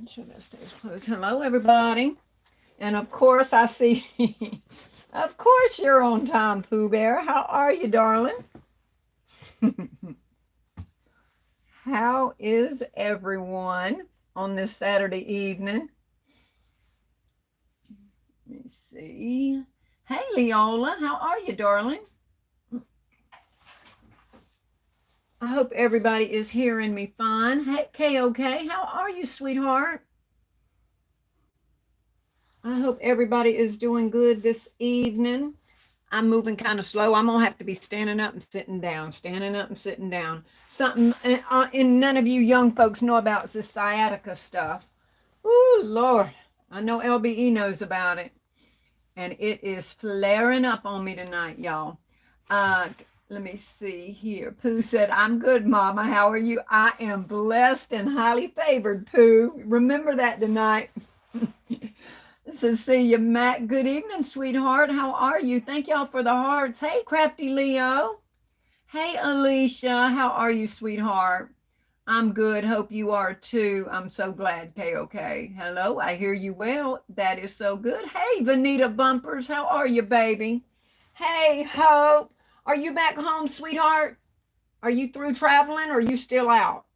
Sure that stays closed. Hello, everybody. And of course, I see, of course, you're on time, Pooh Bear. How are you, darling? How is everyone on this Saturday evening? Let me see. Hey, Leola, how are you, darling? I hope everybody is hearing me fine. Hey, KOK, how are you, sweetheart? I hope everybody is doing good this evening. I'm moving kind of slow. I'm gonna have to be standing up and sitting down, standing up and sitting down. Something and none of you young folks know about the sciatica stuff. Oh Lord, I know LBE knows about it, and it is flaring up on me tonight, y'all. Uh, Let me see here. Pooh said, "I'm good, Mama. How are you?" I am blessed and highly favored, Pooh. Remember that tonight. Cecilia Mac, good evening, sweetheart. How are you? Thank y'all for the hearts. Hey, Crafty Leo. Hey, Alicia. How are you, sweetheart? I'm good. Hope you are too. I'm so glad, KOK. Hello, I hear you well. That is so good. Hey, Vanita Bumpers. How are you, baby? Hey, Hope. Are you back home, sweetheart? Are you through traveling or are you still out?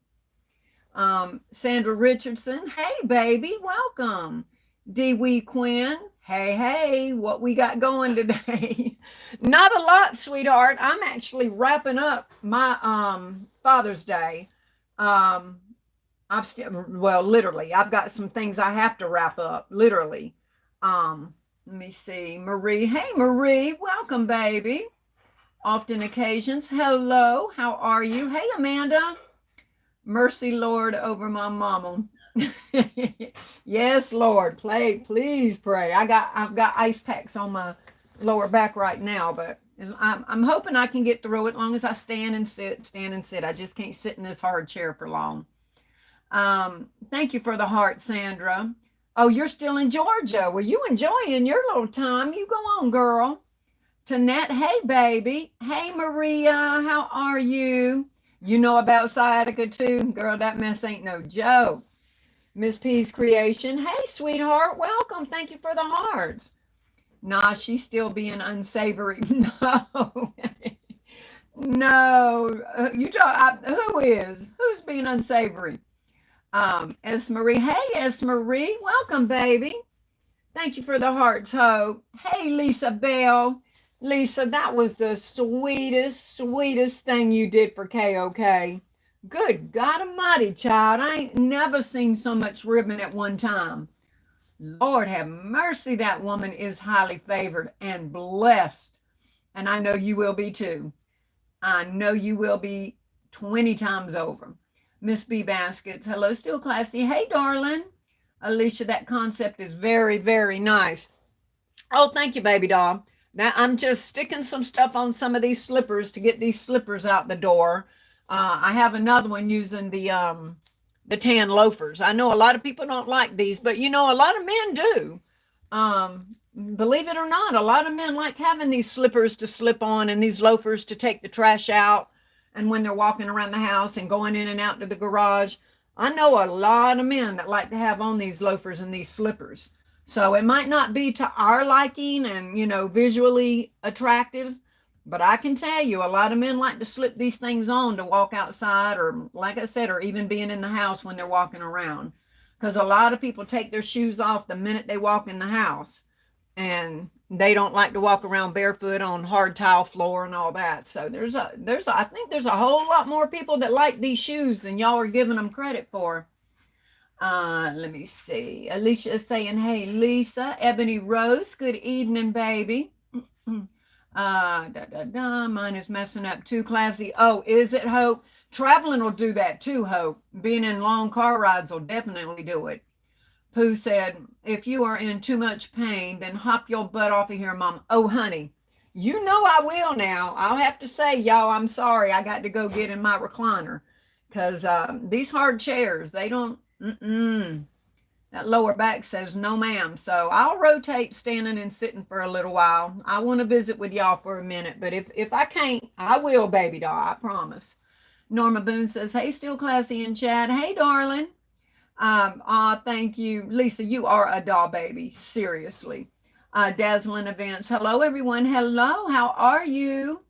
Sandra Richardson. Hey, baby. Welcome. Dee Wee Quinn, hey, what we got going today? Not a lot, sweetheart. I'm actually wrapping up my Father's Day. I've still, well, literally, I've got some things I have to wrap up, literally. Let me see, Marie. Hey, Marie, welcome, baby. Often occasions. Hello, how are you? Hey, Amanda. Mercy, Lord, over my mama. Yes, Lord, please pray. I've got ice packs on my lower back right now, but I'm hoping I can get through it as long as I stand and sit. I just can't sit in this hard chair for long. Thank you for the heart, Sandra. Oh, you're still in Georgia. Well, you enjoying your little time. You go on, girl. Tanette, hey, baby. Hey, Maria, how are you? You know about sciatica too? Girl, that mess ain't no joke. Miss P's creation. Hey, sweetheart, welcome. Thank you for the hearts. Nah, she's still being unsavory. No, no. You talk. Who is? Who's being unsavory? S. Marie. Hey, S. Marie, welcome, baby. Thank you for the hearts, Hope. Hey, Lisa Bell. Lisa, that was the sweetest thing you did for KOK. Good God Almighty, child. I ain't never seen so much ribbon at one time. Lord have mercy, that woman is highly favored and blessed. And I know you will be too. I know you will be 20 times over. Miss B Baskets, hello, still classy. Hey, darling. Alicia, that concept is very, very nice. Oh, thank you, baby doll. Now I'm just sticking some stuff on some of these slippers to get these slippers out the door. I have another one using the tan loafers. I know a lot of people don't like these, but you know, a lot of men do. Believe it or not, a lot of men like having these slippers to slip on and these loafers to take the trash out. And when they're walking around the house and going in and out to the garage, I know a lot of men that like to have on these loafers and these slippers. So it might not be to our liking and, you know, visually attractive, but I can tell you a lot of men like to slip these things on to walk outside or, like I said, or even being in the house when they're walking around. Because a lot of people take their shoes off the minute they walk in the house. And they don't like to walk around barefoot on hard tile floor and all that. So I think there's a whole lot more people that like these shoes than y'all are giving them credit for. Let me see. Alicia is saying, hey, Lisa. Ebony Rose, good evening, baby. Mine is messing up too, classy. Oh, is it, Hope? Traveling will do that too, Hope. Being in long car rides will definitely do it. Pooh said, if you are in too much pain, then hop your butt off of here, Mom. Oh, honey, you know I will now. I'll have to say, y'all, I'm sorry. I got to go get in my recliner because these hard chairs, they don't, that lower back says no, ma'am. So I'll rotate standing and sitting for a little while. I want to visit with y'all for a minute, but if I can't, I will, baby doll, I promise. Norma Boone says, hey, still classy in chat. Hey, darling. Thank you. Lisa, you are a doll baby. Seriously. Dazzling Events. Hello, everyone. Hello. How are you?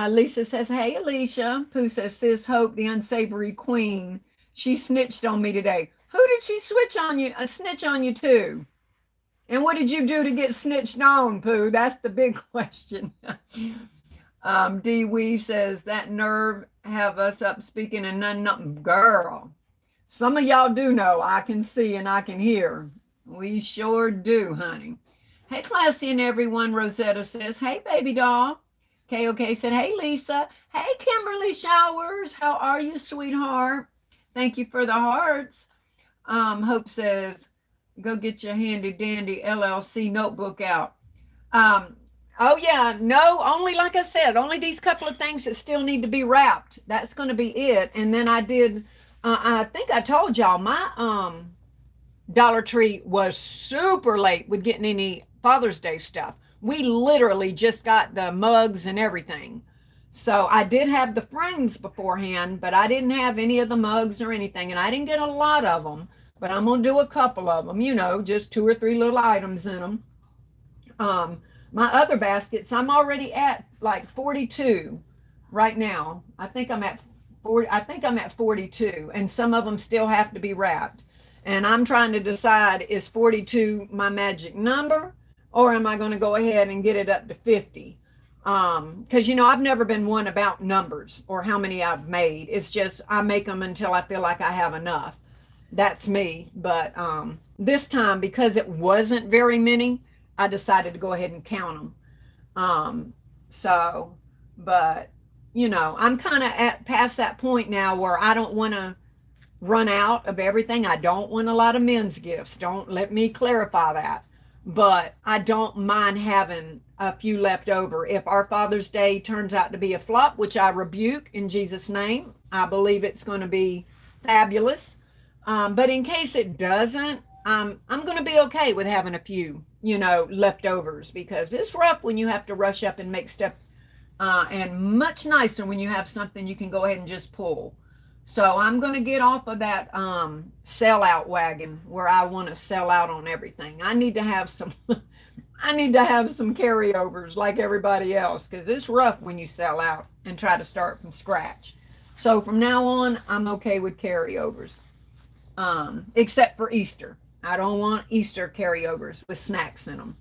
Lisa says, hey, Alicia. Pooh says, sis Hope, the unsavory queen. She snitched on me today. Who did she snitch on you to? And what did you do to get snitched on, Pooh? That's the big question. Dee Wee says, that nerve have us up speaking and none, nothing. Girl, some of y'all do know. I can see and I can hear. We sure do, honey. Hey, Classy and everyone. Rosetta says, hey, baby doll. KOK said, hey, Lisa. Hey, Kimberly Showers. How are you, sweetheart? Thank you for the hearts. Hope says, go get your handy dandy LLC notebook out. Oh, yeah. No, only like I said, only these couple of things that still need to be wrapped. That's going to be it. And then I did, I think I told y'all, my Dollar Tree was super late with getting any Father's Day stuff. We literally just got the mugs and everything. So I did have the frames beforehand, but I didn't have any of the mugs or anything. And I didn't get a lot of them, but I'm going to do a couple of them, you know, just 2 or 3 little items in them. My other baskets, I'm already at like 42 right now. I think I'm at 42, and some of them still have to be wrapped. And I'm trying to decide, is 42 my magic number, or am I going to go ahead and get it up to 50? Because, you know, I've never been one about numbers or how many I've made. It's just I make them until I feel like I have enough. That's me. But this time, because it wasn't very many, I decided to go ahead and count them. But, you know, I'm kind of at past that point now where I don't want to run out of everything. I don't want a lot of men's gifts. Don't let me clarify that. But I don't mind having a few left over. If our Father's Day turns out to be a flop, which I rebuke in Jesus' name, I believe it's going to be fabulous. But in case it doesn't, I'm going to be okay with having a few, you know, leftovers, because it's rough when you have to rush up and make stuff, and much nicer when you have something you can go ahead and just pull. So I'm going to get off of that sellout wagon where I want to sell out on everything. I need to have some carryovers like everybody else, because it's rough when you sell out and try to start from scratch. So from now on, I'm okay with carryovers, except for Easter. I don't want Easter carryovers with snacks in them.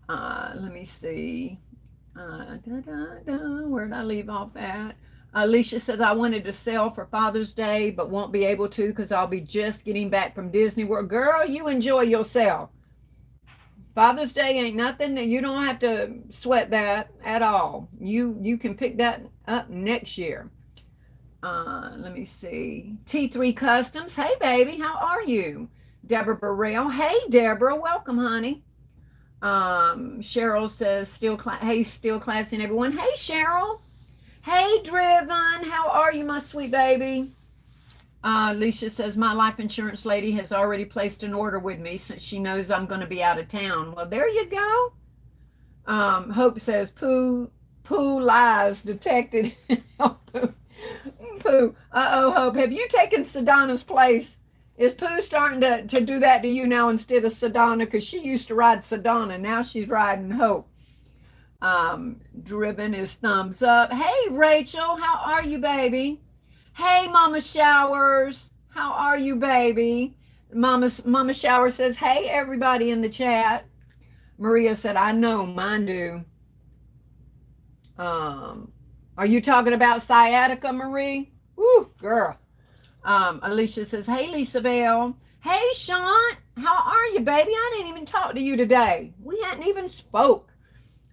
Let me see. Where did I leave off at? Alicia says, I wanted to sell for Father's Day, but won't be able to because I'll be just getting back from Disney World. Girl, you enjoy yourself. Father's Day ain't nothing. You don't have to sweat that at all. You can pick that up next year. Let me see. T3 Customs. Hey, baby. How are you? Deborah Burrell. Hey, Deborah. Welcome, honey. Cheryl says, still classy and everyone. Hey, Cheryl. Hey, Driven. How are you, my sweet baby? Alicia says, my life insurance lady has already placed an order with me since she knows I'm going to be out of town. Well, there you go. Hope says, Pooh lies detected. Pooh. Uh-oh, Hope. Have you taken Sedana's place? Is Pooh starting to do that to you now instead of Sedana? Because she used to ride Sedana. Now she's riding Hope. Driven is thumbs up. Hey, Rachel. How are you, baby? Hey, Mama Showers. How are you, baby? Mama Shower says, hey, everybody in the chat. Maria said, I know, mine do. Are you talking about sciatica, Marie? Woo, girl. Alicia says, hey, Lisa Bell. Hey, Sean. How are you, baby? I didn't even talk to you today. We hadn't even spoke.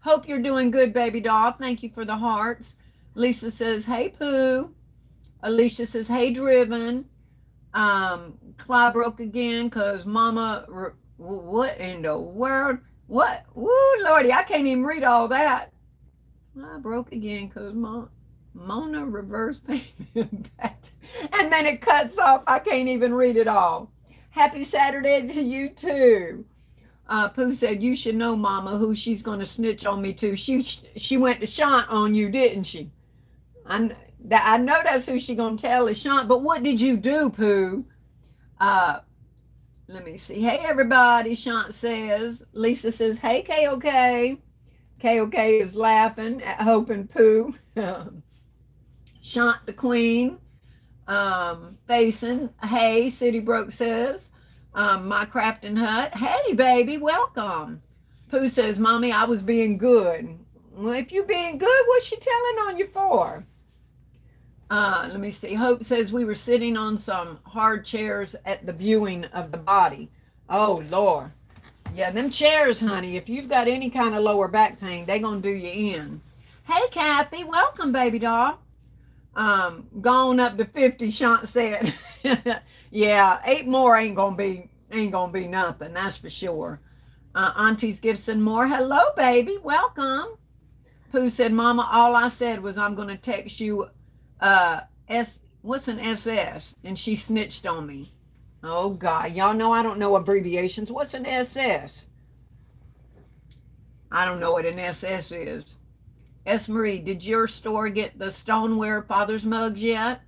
Hope you're doing good, baby doll. Thank you for the hearts. Lisa says, hey, Pooh. Alicia says, hey, Driven. Cly broke again because Mama, what in the world? What? Woo, Lordy, I can't even read all that. I broke again because Mona reverse payment back. And then it cuts off. I can't even read it all. Happy Saturday to you, too. Pooh said, you should know, Mama, who she's going to snitch on me to. She went to Shant on you, didn't she? I know that's who she's going to tell is Shant. But what did you do, Pooh? Uh, let me see. Hey, everybody, Shant says. Lisa says, hey, KOK. KOK is laughing at Hope and Pooh. Shant the Queen. Facing. Hey, City Broke says. My Crafting Hut. Hey, baby, welcome. Pooh says, Mommy, I was being good. Well, if you being good, what's she telling on you for? Let me see. Hope says we were sitting on some hard chairs at the viewing of the body. Oh, Lord. Yeah, them chairs, honey, if you've got any kind of lower back pain, they going to do you in. Hey, Kathy. Welcome, baby doll. Gone up to 50, Shant said. Yeah, 8 more ain't gonna be nothing, that's for sure. Auntie's Gibson Moore. Hello, baby. Welcome. Pooh said, Mama, all I said was I'm gonna text you what's an SS? And she snitched on me. Oh God, y'all know I don't know abbreviations. What's an SS? I don't know what an SS is. S. Marie, did your store get the stoneware father's mugs yet?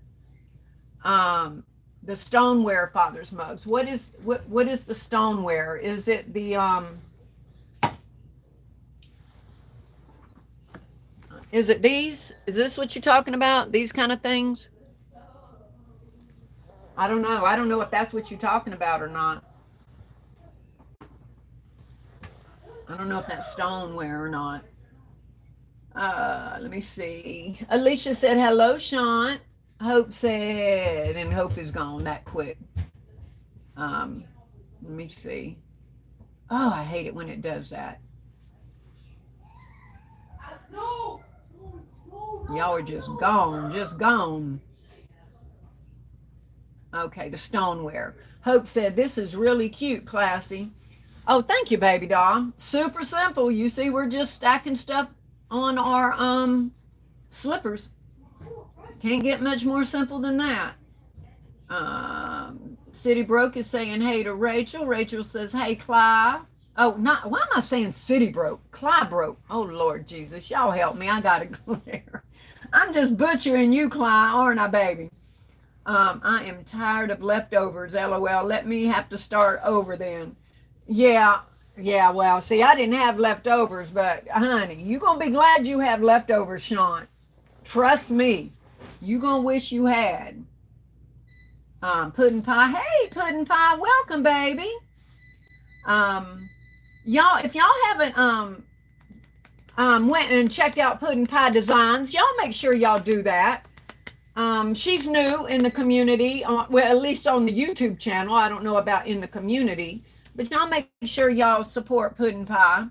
The stoneware father's mugs. What is the stoneware? Is it the is it these? Is this what you're talking about? These kind of things? I don't know. I don't know if that's what you're talking about or not. I don't know if that's stoneware or not. Let me see. Alicia said, hello, Sean. Hope said, and Hope is gone that quick. Let me see. Oh, I hate it when it does that. Y'all are just gone. Okay, the stoneware. Hope said, this is really cute, classy. Oh, thank you, baby doll. Super simple. You see, we're just stacking stuff on our slippers. Can't get much more simple than that. City Broke is saying hey to Rachel. Rachel says, hey, Clive. Oh, not, why am I saying City Broke? Clive Broke. Oh, Lord Jesus. Y'all help me. I got to go there. I'm just butchering you, Clive, aren't I, baby? I am tired of leftovers, LOL. Let me have to start over then. Yeah, well, see, I didn't have leftovers, but, honey, you going to be glad you have leftovers, Sean. Trust me. You going to wish you had. Pudding Pie. Hey, Pudding Pie. Welcome, baby. Y'all, if y'all haven't went and checked out Pudding Pie Designs, y'all make sure y'all do that. She's new in the community, well, at least on the YouTube channel. I don't know about in the community, but y'all make sure y'all support Pudding Pie.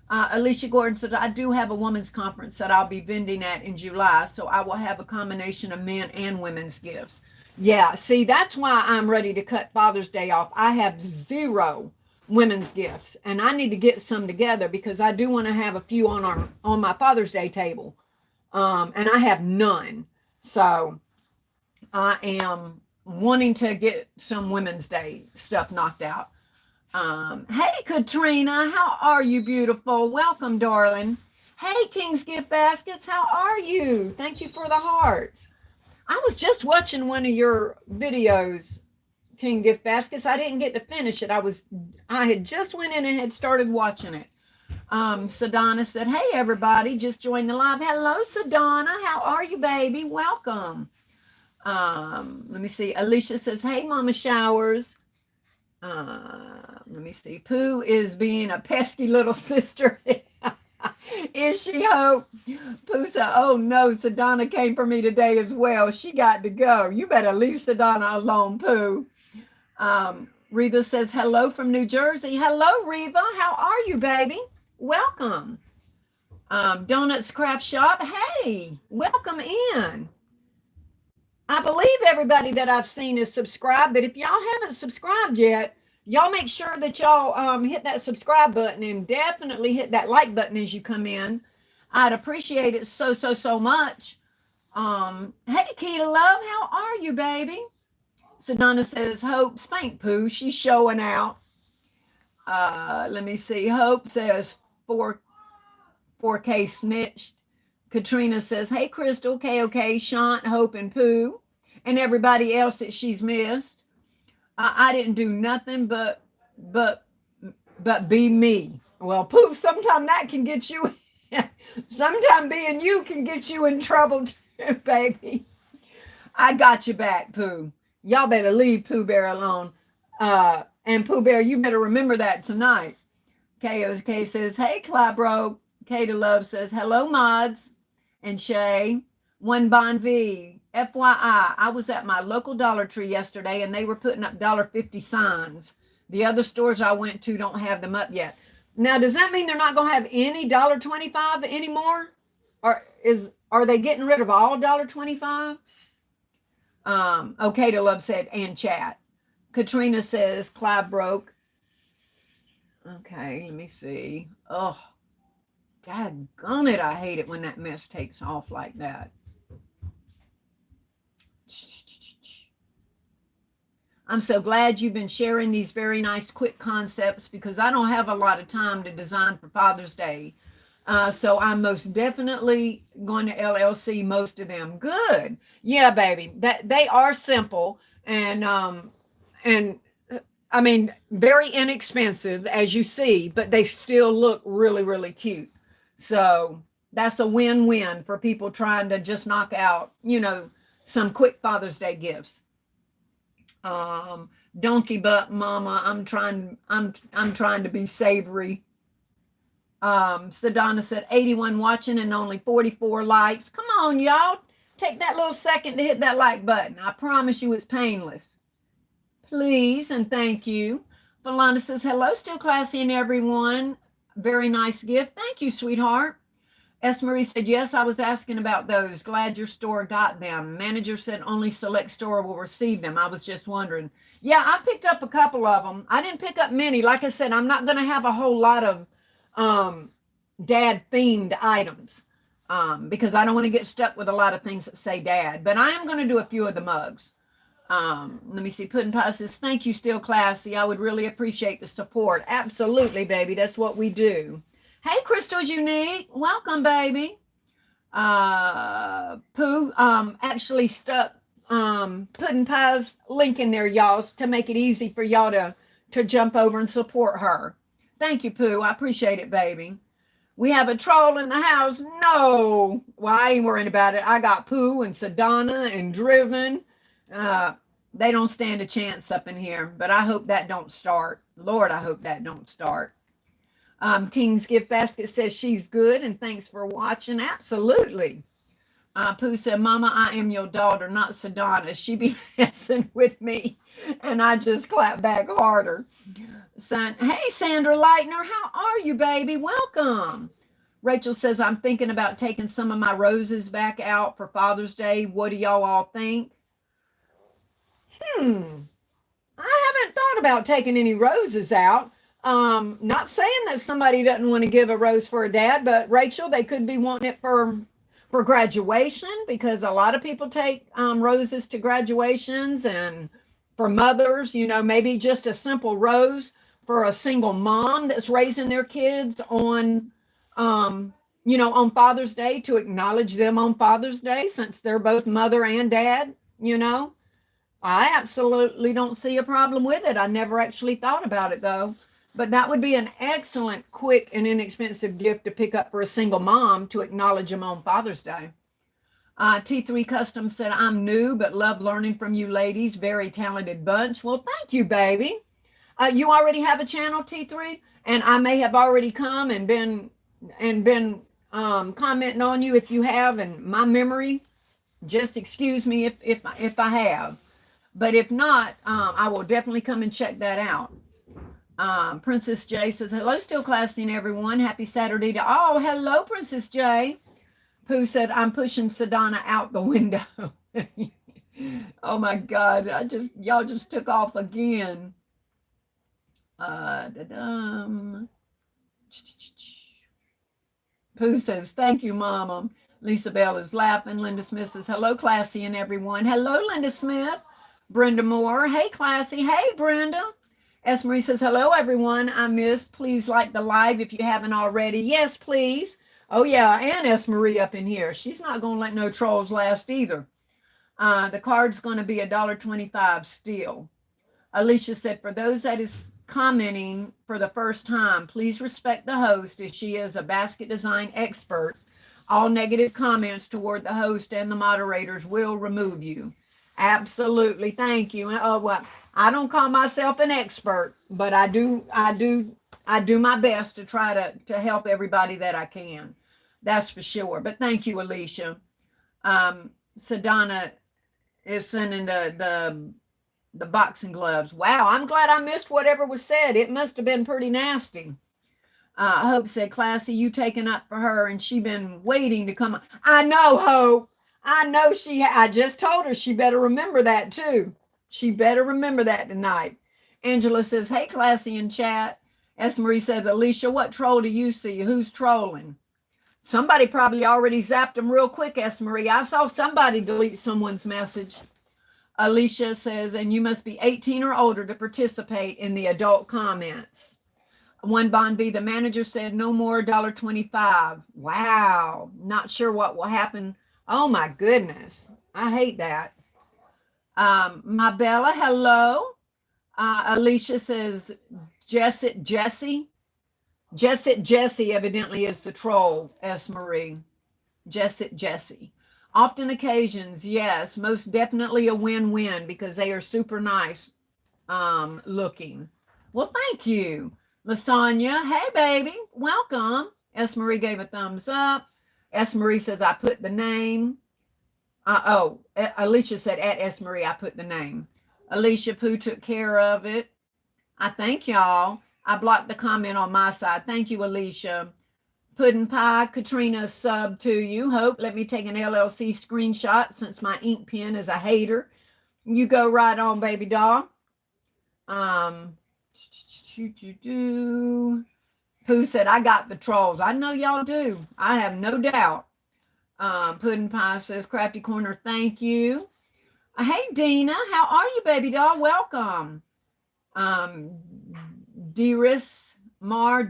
Alicia Gordon said, I do have a women's conference that I'll be vending at in July, so I will have a combination of men and women's gifts. Yeah, see, that's why I'm ready to cut Father's Day off. I have 0 women's gifts, and I need to get some together because I do want to have a few on my Father's Day table, and I have none. So I am wanting to get some Women's Day stuff knocked out. Hey, Katrina, how are you, beautiful? Welcome, darling. Hey, King's Gift Baskets, how are you? Thank you for the hearts. I was just watching one of your videos, King Gift Baskets. I didn't get to finish it. I had just went in and had started watching it. Sadonna said, hey, everybody, just joined the live. Hello, Sadonna. How are you, baby? Welcome. Let me see. Alicia says, hey, Mama Showers. Let me see. Pooh is being a pesky little sister. Is she, Hope? Pooh said, oh, no, Sadonna came for me today as well. She got to go. You better leave Sadonna alone, Pooh. Reva says, hello from New Jersey. Hello, Reva. How are you, baby? Welcome. Donuts Craft Shop. Hey, welcome in. I believe everybody that I've seen is subscribed, but if y'all haven't subscribed yet, y'all make sure that y'all hit that subscribe button and definitely hit that like button as you come in. I'd appreciate it so much. Hey, Keita Love, how are you, baby? Sedona says, Hope, spank Pooh. She's showing out. Let me see. Hope says 4K snitched. Katrina says, hey, Crystal, KOK, Shant, Hope, and Pooh, and everybody else that she's missed. I didn't do nothing but but be me. Well, Pooh, sometimes that can get you, sometimes being you can get you in trouble too, baby. I got you back, Pooh. Y'all better leave Pooh Bear alone. And Pooh Bear, you better remember that tonight. KOK says, hey, Clybro. Kata Love says, hello, mods. And Shay, one Bon V. FYI, I was at my local Dollar Tree yesterday and they were putting up $1.50 signs. The other stores I went to don't have them up yet. Now, does that mean they're not going to have any $1.25 anymore? Or are they getting rid of all $1.25? Okay to Love said, and chat. Katrina says, Clive broke. Okay, let me see. Oh, daggone it. I hate it when that mess takes off like that. I'm so glad you've been sharing these very nice, quick concepts because I don't have a lot of time to design for Father's Day. So I'm most definitely going to LLC most of them. Good. Yeah, baby. That they are simple and I mean, very inexpensive as you see, but they still look really, really cute. So that's a win-win for people trying to just knock out, some quick Father's Day gifts. Donkey butt mama, I'm trying to be savory. Sedona said 81 watching and only 44 likes. Come on, y'all. Take that little second to hit that like button. I promise you it's painless. Please and thank you. Falana says, hello, still classy and everyone. Very nice gift. Thank you, sweetheart. S. Marie said, yes, I was asking about those. Glad your store got them. Manager said only select store will receive them. I was just wondering. Yeah, I picked up a couple of them. I didn't pick up many. Like I said, I'm not going to have a whole lot of dad themed items because I don't want to get stuck with a lot of things that say dad. But I am going to do a few of the mugs. Let me see. Puddin' Pie says, thank you, still classy. I would really appreciate the support. Absolutely, baby. That's what we do. Hey, Crystal's Unique. Welcome, baby. Pooh actually stuck Puddin' Pie's link in there, y'all, to make it easy for y'all to jump over and support her. Thank you, Pooh. I appreciate it, baby. We have a troll in the house. No. Well, I ain't worrying about it. I got Pooh and Sedona and Driven. They don't stand a chance up in here, but I hope that don't start. Lord, I hope that don't start. King's Gift Basket says she's good and thanks for watching. Absolutely. Pooh said, Mama, I am your daughter, not Sedona. She be messing with me. And I just clap back harder. Hey, Sandra Leitner, how are you, baby? Welcome. Rachel says, I'm thinking about taking some of my roses back out for Father's Day. What do y'all all think? I haven't thought about taking any roses out. Not saying that somebody doesn't want to give a rose for a dad, but Rachel, they could be wanting it for graduation because a lot of people take roses to graduations and for mothers, maybe just a simple rose for a single mom that's raising their kids on Father's Day to acknowledge them on Father's Day since they're both mother and dad, I absolutely don't see a problem with it. I never actually thought about it though. But that would be an excellent, quick, and inexpensive gift to pick up for a single mom to acknowledge them on Father's Day. T3 Custom said, I'm new, but love learning from you ladies. Very talented bunch. Well, thank you, baby. You already have a channel, T3? And I may have already come and been commenting on you if you have, and my memory, just excuse me if I have. But if not, I will definitely come and check that out. Princess J says, hello, still classy and everyone. Happy Saturday to all. Hello, Princess J. Pooh said, I'm pushing Sedona out the window. Oh my God. Y'all just took off again. Pooh says, thank you, Mama. Lisa Bell is laughing. Linda Smith says, hello, classy and everyone. Hello, Linda Smith. Brenda Moore. Hey, classy. Hey, Brenda. S. Marie says, hello, everyone. I missed. Please like the live if you haven't already. Yes, please. Oh, yeah. And S. Marie up in here. She's not going to let no trolls last either. The card's going to be $1.25 still. Alicia said, for those that is commenting for the first time, please respect the host as she is a basket design expert. All negative comments toward the host and the moderators will remove you. Absolutely. Thank you. Well, I don't call myself an expert, but I do my best to try to help everybody that I can. That's for sure. But thank you, Alicia. Sedana is sending the boxing gloves. Wow, I'm glad I missed whatever was said. It must have been pretty nasty. Hope said, Classy, you taking up for her, and she been waiting to come. I know, Hope. I know I just told her she better remember that too. She better remember that tonight. Angela says, hey, Classy in chat. S. Marie says, Alicia, what troll do you see? Who's trolling? Somebody probably already zapped them real quick, S. Marie. I saw somebody delete someone's message. Alicia says, and you must be 18 or older to participate in the adult comments. One Bond B, the manager said no more $1.25. Wow. Not sure what will happen. Oh my goodness. I hate that. My Bella, hello. Alicia says, Jessie evidently is the troll, S. Marie. Jessie. Often occasions, yes, most definitely a win-win because they are super nice looking. Well, thank you. Lasagna, hey, baby, welcome. S. Marie gave a thumbs up. S. Marie says, I put the name. Alicia said, at S. Marie, I put the name. Alicia Pooh took care of it. I thank y'all. I blocked the comment on my side. Thank you, Alicia. Puddin' Pie, Katrina sub to you. Hope, let me take an LLC screenshot since my ink pen is a hater. You go right on, baby doll. Pooh said, I got the trolls. I know y'all do. I have no doubt. Puddin' Pie says, Crafty Corner, thank you. Hey, Dina, how are you, baby doll? Welcome. Derismar,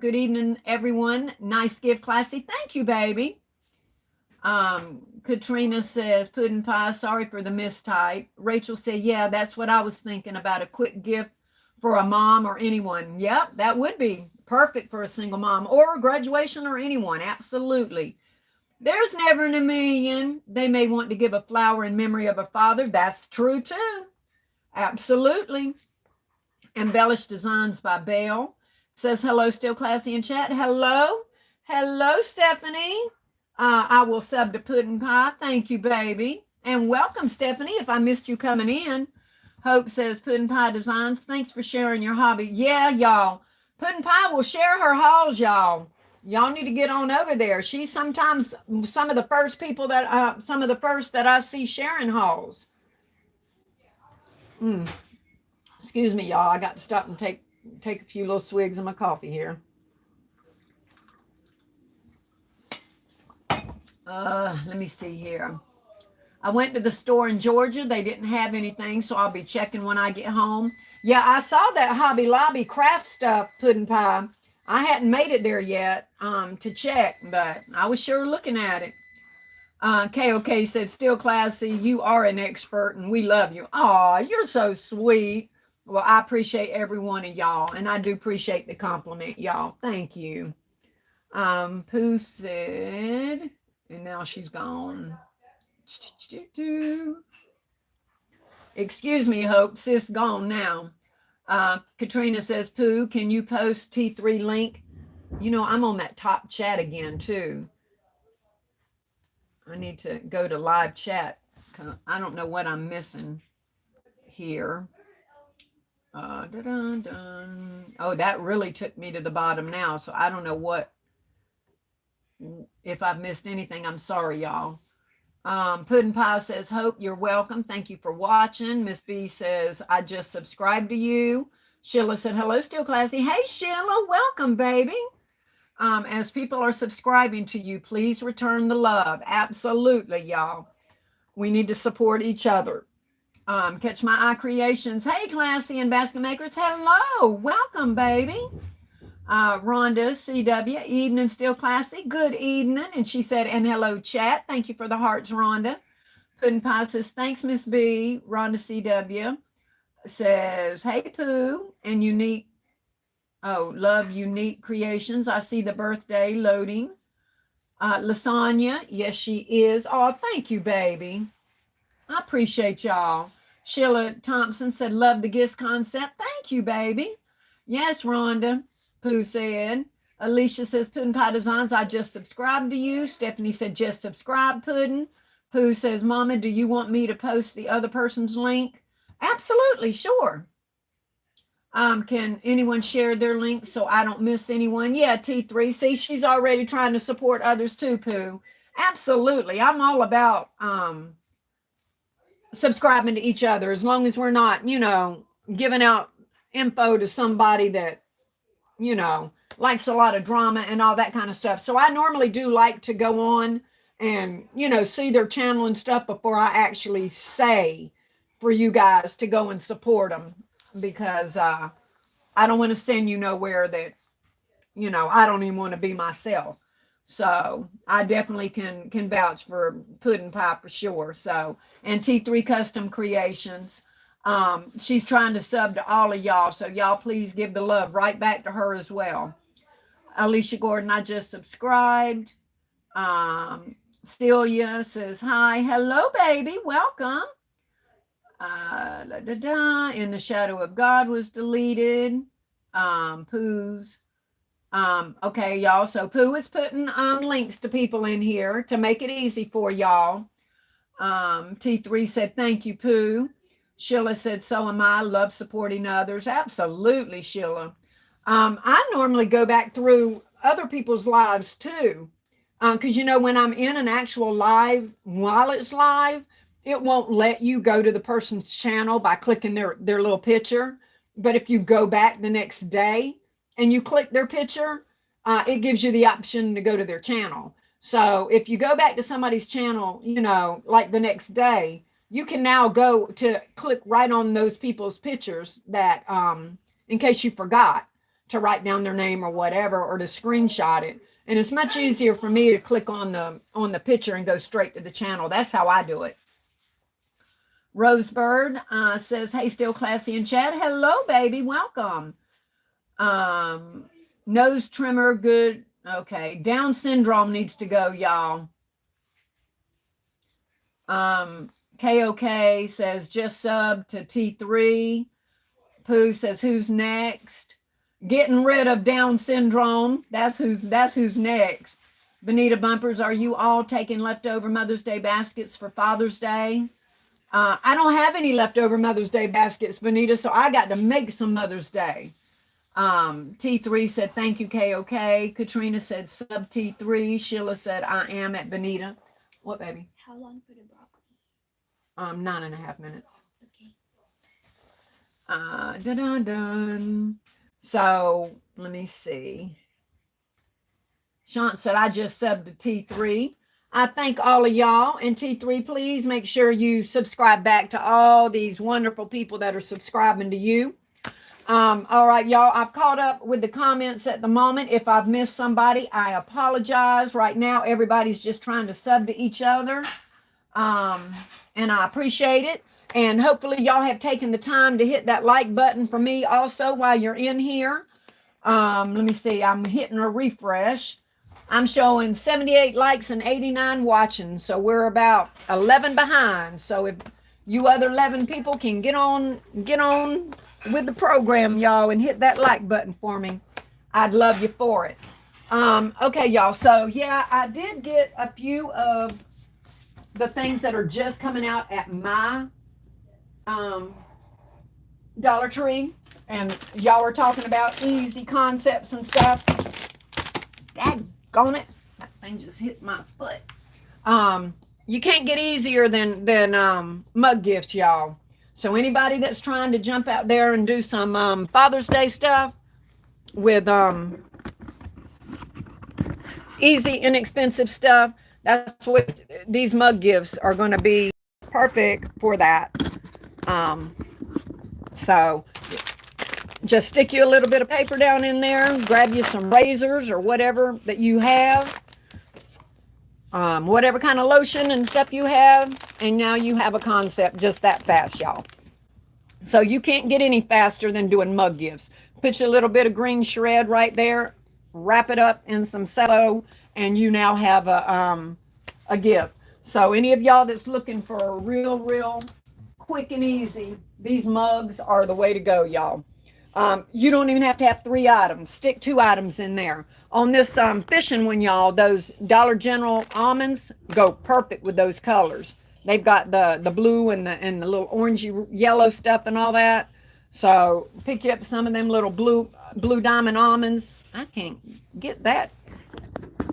good evening, everyone. Nice gift, Classy. Thank you, baby. Katrina says, Puddin' Pie, sorry for the mistype. Rachel said, yeah, that's what I was thinking about, a quick gift for a mom or anyone. Yep, that would be perfect for a single mom or graduation or anyone. Absolutely. There's never in a million. They may want to give a flower in memory of a father. That's true too. Absolutely. Embellished Designs by Belle says, hello, still classy in chat. Hello, Stephanie. I will sub to Puddin' Pie. Thank you, baby. And welcome, Stephanie, if I missed you coming in. Hope says, Puddin' Pie Designs, thanks for sharing your hobby. Yeah, y'all. Puddin' Pie will share her hauls, y'all. Y'all need to get on over there. She's sometimes some of the first that I see sharing hauls. Excuse me, y'all. I got to stop and take a few little swigs of my coffee here. Let me see here. I went to the store in Georgia. They didn't have anything, so I'll be checking when I get home. Yeah, I saw that Hobby Lobby craft stuff, Puddin' Pie. I hadn't made it there yet to check, but I was sure looking at it. KOK said, still classy. You are an expert, and we love you. Aw, you're so sweet. Well, I appreciate every one of y'all, and I do appreciate the compliment, y'all. Thank you. Pooh said, and now she's gone. Excuse me, Hope. Sis gone now. Katrina says, Pooh, can you post T3 link? You know, I'm on that top chat again, too. I need to go to live chat. I don't know what I'm missing here. Oh, that really took me to the bottom now. So I don't know if I've missed anything. I'm sorry, y'all. Puddin' Pie says, Hope, you're welcome. Thank you for watching. Miss B says, I just subscribed to you. Sheila said, hello, still classy. Hey, Sheila, welcome, baby. As people are subscribing to you, please return the love. Absolutely, y'all. We need to support each other. Catch My Eye Creations. Hey, Classy and Basket Makers. Hello. Welcome, baby. Rhonda, CW. Evening, still classy. Good evening. And she said, and hello, chat. Thank you for the hearts, Rhonda. Puddin' Pie says, thanks, Miss B. Rhonda, CW. says, hey, Pooh, and unique. Oh, love unique creations. I see the birthday loading. Lasagna, yes, she is. Oh, thank you, baby. I appreciate y'all. Sheila Thompson said, love the gifts concept. Thank you, baby. Yes, Rhonda, Pooh said. Alicia says, Puddin' Pie Designs, I just subscribed to you. Stephanie said, just subscribe, Puddin'. Pooh says, Mama, do you want me to post the other person's link? Absolutely, sure. Can anyone share their link so I don't miss anyone? Yeah, T3. See, she's already trying to support others too, Pooh. Absolutely. I'm all about subscribing to each other as long as we're not, giving out info to somebody that, likes a lot of drama and all that kind of stuff. So I normally do like to go on and, see their channel and stuff before I actually say for you guys to go and support them, because I don't want to send you nowhere that, I don't even want to be myself. So I definitely can vouch for Puddin' Pie for sure. So, and T3 Custom Creations, she's trying to sub to all of y'all. So y'all please give the love right back to her as well. Alicia Gordon, I just subscribed. Celia says, hi, hello, baby, welcome. In the Shadow of God was deleted. Pooh's. Okay, y'all. So Pooh is putting links to people in here to make it easy for y'all. T3 said, thank you, Pooh. Sheila said, so am I. Love supporting others. Absolutely, Sheila. I normally go back through other people's lives too. Because, when I'm in an actual live, while it's live, it won't let you go to the person's channel by clicking their little picture. But if you go back the next day and you click their picture, it gives you the option to go to their channel. So if you go back to somebody's channel, like the next day, you can now go to click right on those people's pictures that, in case you forgot to write down their name or whatever, or to screenshot it. And it's much easier for me to click on the picture and go straight to the channel. That's how I do it. Rosebird says, hey, still classy in chat. Hello, baby. Welcome. Nose trimmer, good. Okay. Down syndrome needs to go, y'all. KOK says, just sub to T3. Pooh says, who's next? Getting rid of Down syndrome. That's who's next. Benita Bumpers, are you all taking leftover Mother's Day baskets for Father's Day? I don't have any leftover Mother's Day baskets, Benita, so I got to make some Mother's Day. T3 said, thank you, KOK. Katrina said, sub T3. Sheila said, I am at Benita. What, baby? How long for the broccoli? 9.5 minutes. Okay. Dun. So, let me see. Sean said, I just subbed to T3. I thank all of y'all. And T3, please make sure you subscribe back to all these wonderful people that are subscribing to you. All right, y'all, I've caught up with the comments at the moment. If I've missed somebody, I apologize. Right now, everybody's just trying to sub to each other. And I appreciate it. And hopefully y'all have taken the time to hit that like button for me also while you're in here. Let me see. I'm hitting a refresh. I'm showing 78 likes and 89 watching. So we're about 11 behind. So if you other 11 people can get on with the program, y'all, and hit that like button for me, I'd love you for it. Okay, y'all. So yeah, I did get a few of the things that are just coming out at my Dollar Tree, and y'all were talking about easy concepts and stuff. Daggone it, that thing just hit my foot. You can't get easier than mug gifts, y'all. So anybody that's trying to jump out there and do some Father's Day stuff with easy, inexpensive stuff, that's what these mug gifts are going to be perfect for that. So just stick you a little bit of paper down in there, grab you some razors or whatever that you have, whatever kind of lotion and stuff you have, and now you have a concept just that fast, y'all. So you can't get any faster than doing mug gifts. Put your little bit of green shred right there, wrap it up in some cello, and you now have a gift. So any of y'all that's looking for a real quick and easy, these mugs are the way to go, y'all. You don't even have to have 3 items. Stick 2 items in there. On this fishing one, y'all, those Dollar General almonds go perfect with those colors. They've got the blue and the little orangey yellow stuff and all that. So pick you up some of them little blue diamond almonds. I can't get that.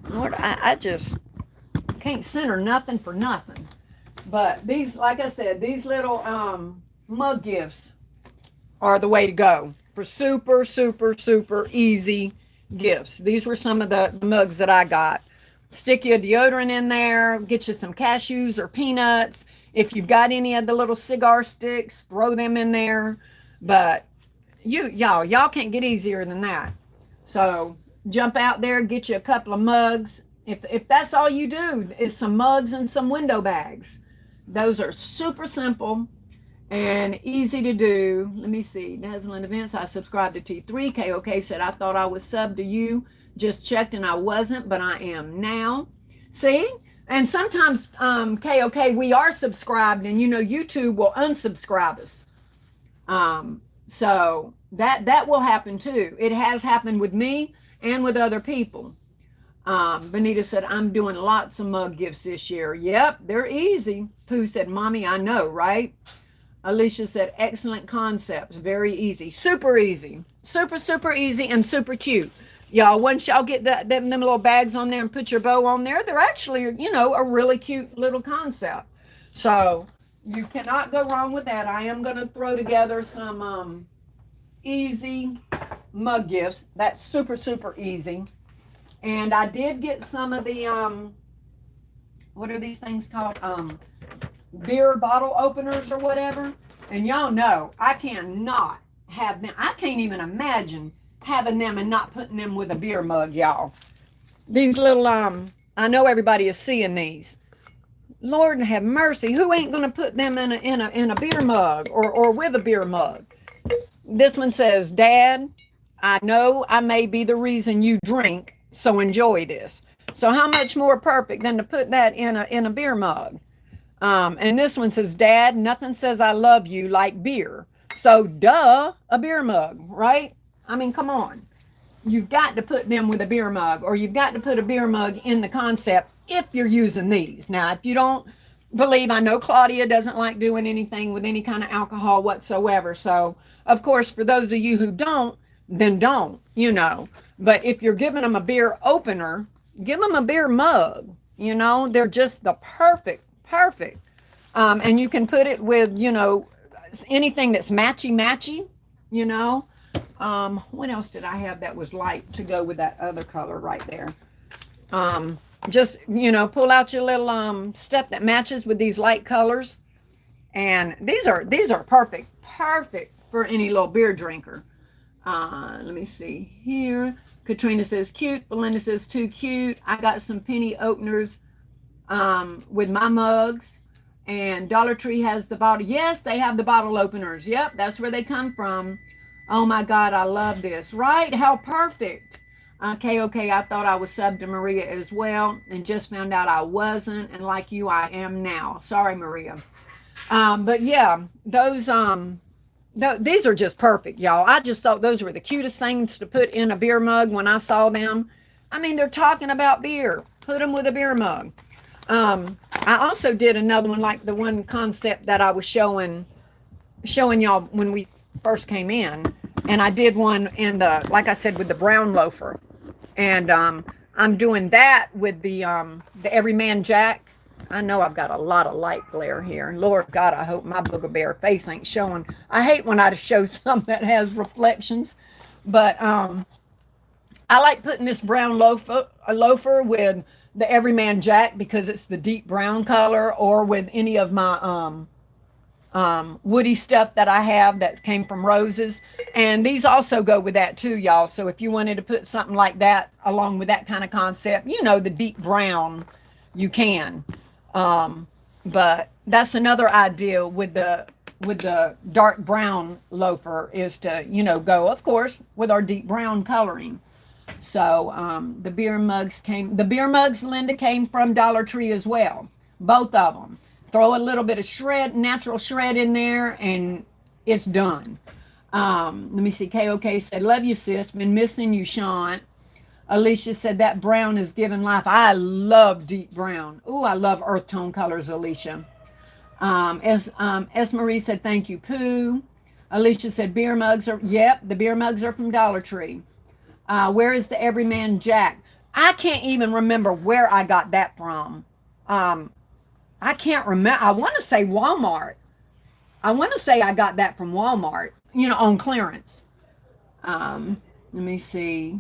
Lord, I just can't center nothing for nothing. But these, like I said, these little mug gifts are the way to go for super easy gifts. These were some of the mugs that I got. Stick your deodorant in there, get you some cashews or peanuts. If you've got any of the little cigar sticks, throw them in there. But y'all can't get easier than that. So jump out there, get you a couple of mugs. If that's all you do is some mugs and some window bags. Those are super simple and easy to do. Let me see. Dazzling Events. I subscribed to T3. KOK said, I thought I was subbed to you. Just checked and I wasn't, but I am now. See? And sometimes, KOK, we are subscribed and, YouTube will unsubscribe us. So that will happen too. It has happened with me and with other people. Benita said, I'm doing lots of mug gifts this year. Yep, they're easy. Pooh said, Mommy, I know, right? Alicia said, excellent concepts. Very easy. Super easy. Super easy and super cute. Y'all, once y'all get them little bags on there and put your bow on there, they're actually, a really cute little concept. So you cannot go wrong with that. I am going to throw together some easy mug gifts. That's super easy. And I did get some of the, what are these things called? Beer bottle openers or whatever. And y'all know, I cannot have them. I can't even imagine having them and not putting them with a beer mug, y'all. These little, I know everybody is seeing these. Lord have mercy. Who ain't going to put them in a beer mug or with a beer mug? This one says, Dad, I know I may be the reason you drink, so enjoy this. So how much more perfect than to put that in a beer mug? And this one says, Dad, nothing says I love you like beer. So duh, a beer mug, right? I mean, come on. You've got to put them with a beer mug, or you've got to put a beer mug in the concept if you're using these. Now, if you don't believe, I know Claudia doesn't like doing anything with any kind of alcohol whatsoever. So, of course, for those of you who don't, then don't, But if you're giving them a beer opener, give them a beer mug. They're just the perfect. And you can put it with, anything that's matchy, What else did I have that was light to go with that other color right there? Just, pull out your little stuff that matches with these light colors. And these are perfect for any little beer drinker. Let me see here. Katrina says cute. Belinda says too cute. I got some penny openers with my mugs, and Dollar Tree has the bottle. Yes, they have the bottle openers. Yep, that's where they come from. Oh my God, I love this. Right? How perfect. KOK, I thought I was subbed to Maria as well, and just found out I wasn't, and like you, I am now. Sorry, Maria. But yeah, those these are just perfect, y'all. I just thought those were the cutest things to put in a beer mug when I saw them. I mean, they're talking about beer. Put them with a beer mug. I also did another one, like the one concept that I was showing y'all when we first came in. And I did one in the, like I said, with the brown loafer. And I'm doing that with the Everyman Jack. I know I've got a lot of light glare here. Lord God, I hope my booger bear face ain't showing. I hate when I show something that has reflections. But I like putting this brown loafer with the Everyman Jack because it's the deep brown color, or with any of my woody stuff that I have that came from roses. And these also go with that too, y'all. So if you wanted to put something like that along with that kind of concept, the deep brown, you can. But that's another idea with the with the dark brown loafer is to, go, of course, with our deep brown coloring. So the beer mugs, Linda, came from Dollar Tree as well. Both of them. Throw a little bit of natural shred in there, and it's done. Let me see. KOK said, love you, sis. Been missing you, Sean. Alicia said, that brown is giving life. I love deep brown. Ooh, I love earth tone colors, Alicia. S. Marie said, thank you, Pooh. Alicia said, the beer mugs are from Dollar Tree. Where is the Everyman Jack? I can't even remember where I got that from. I can't remember. I want to say Walmart. I want to say I got that from Walmart, on clearance. Let me see.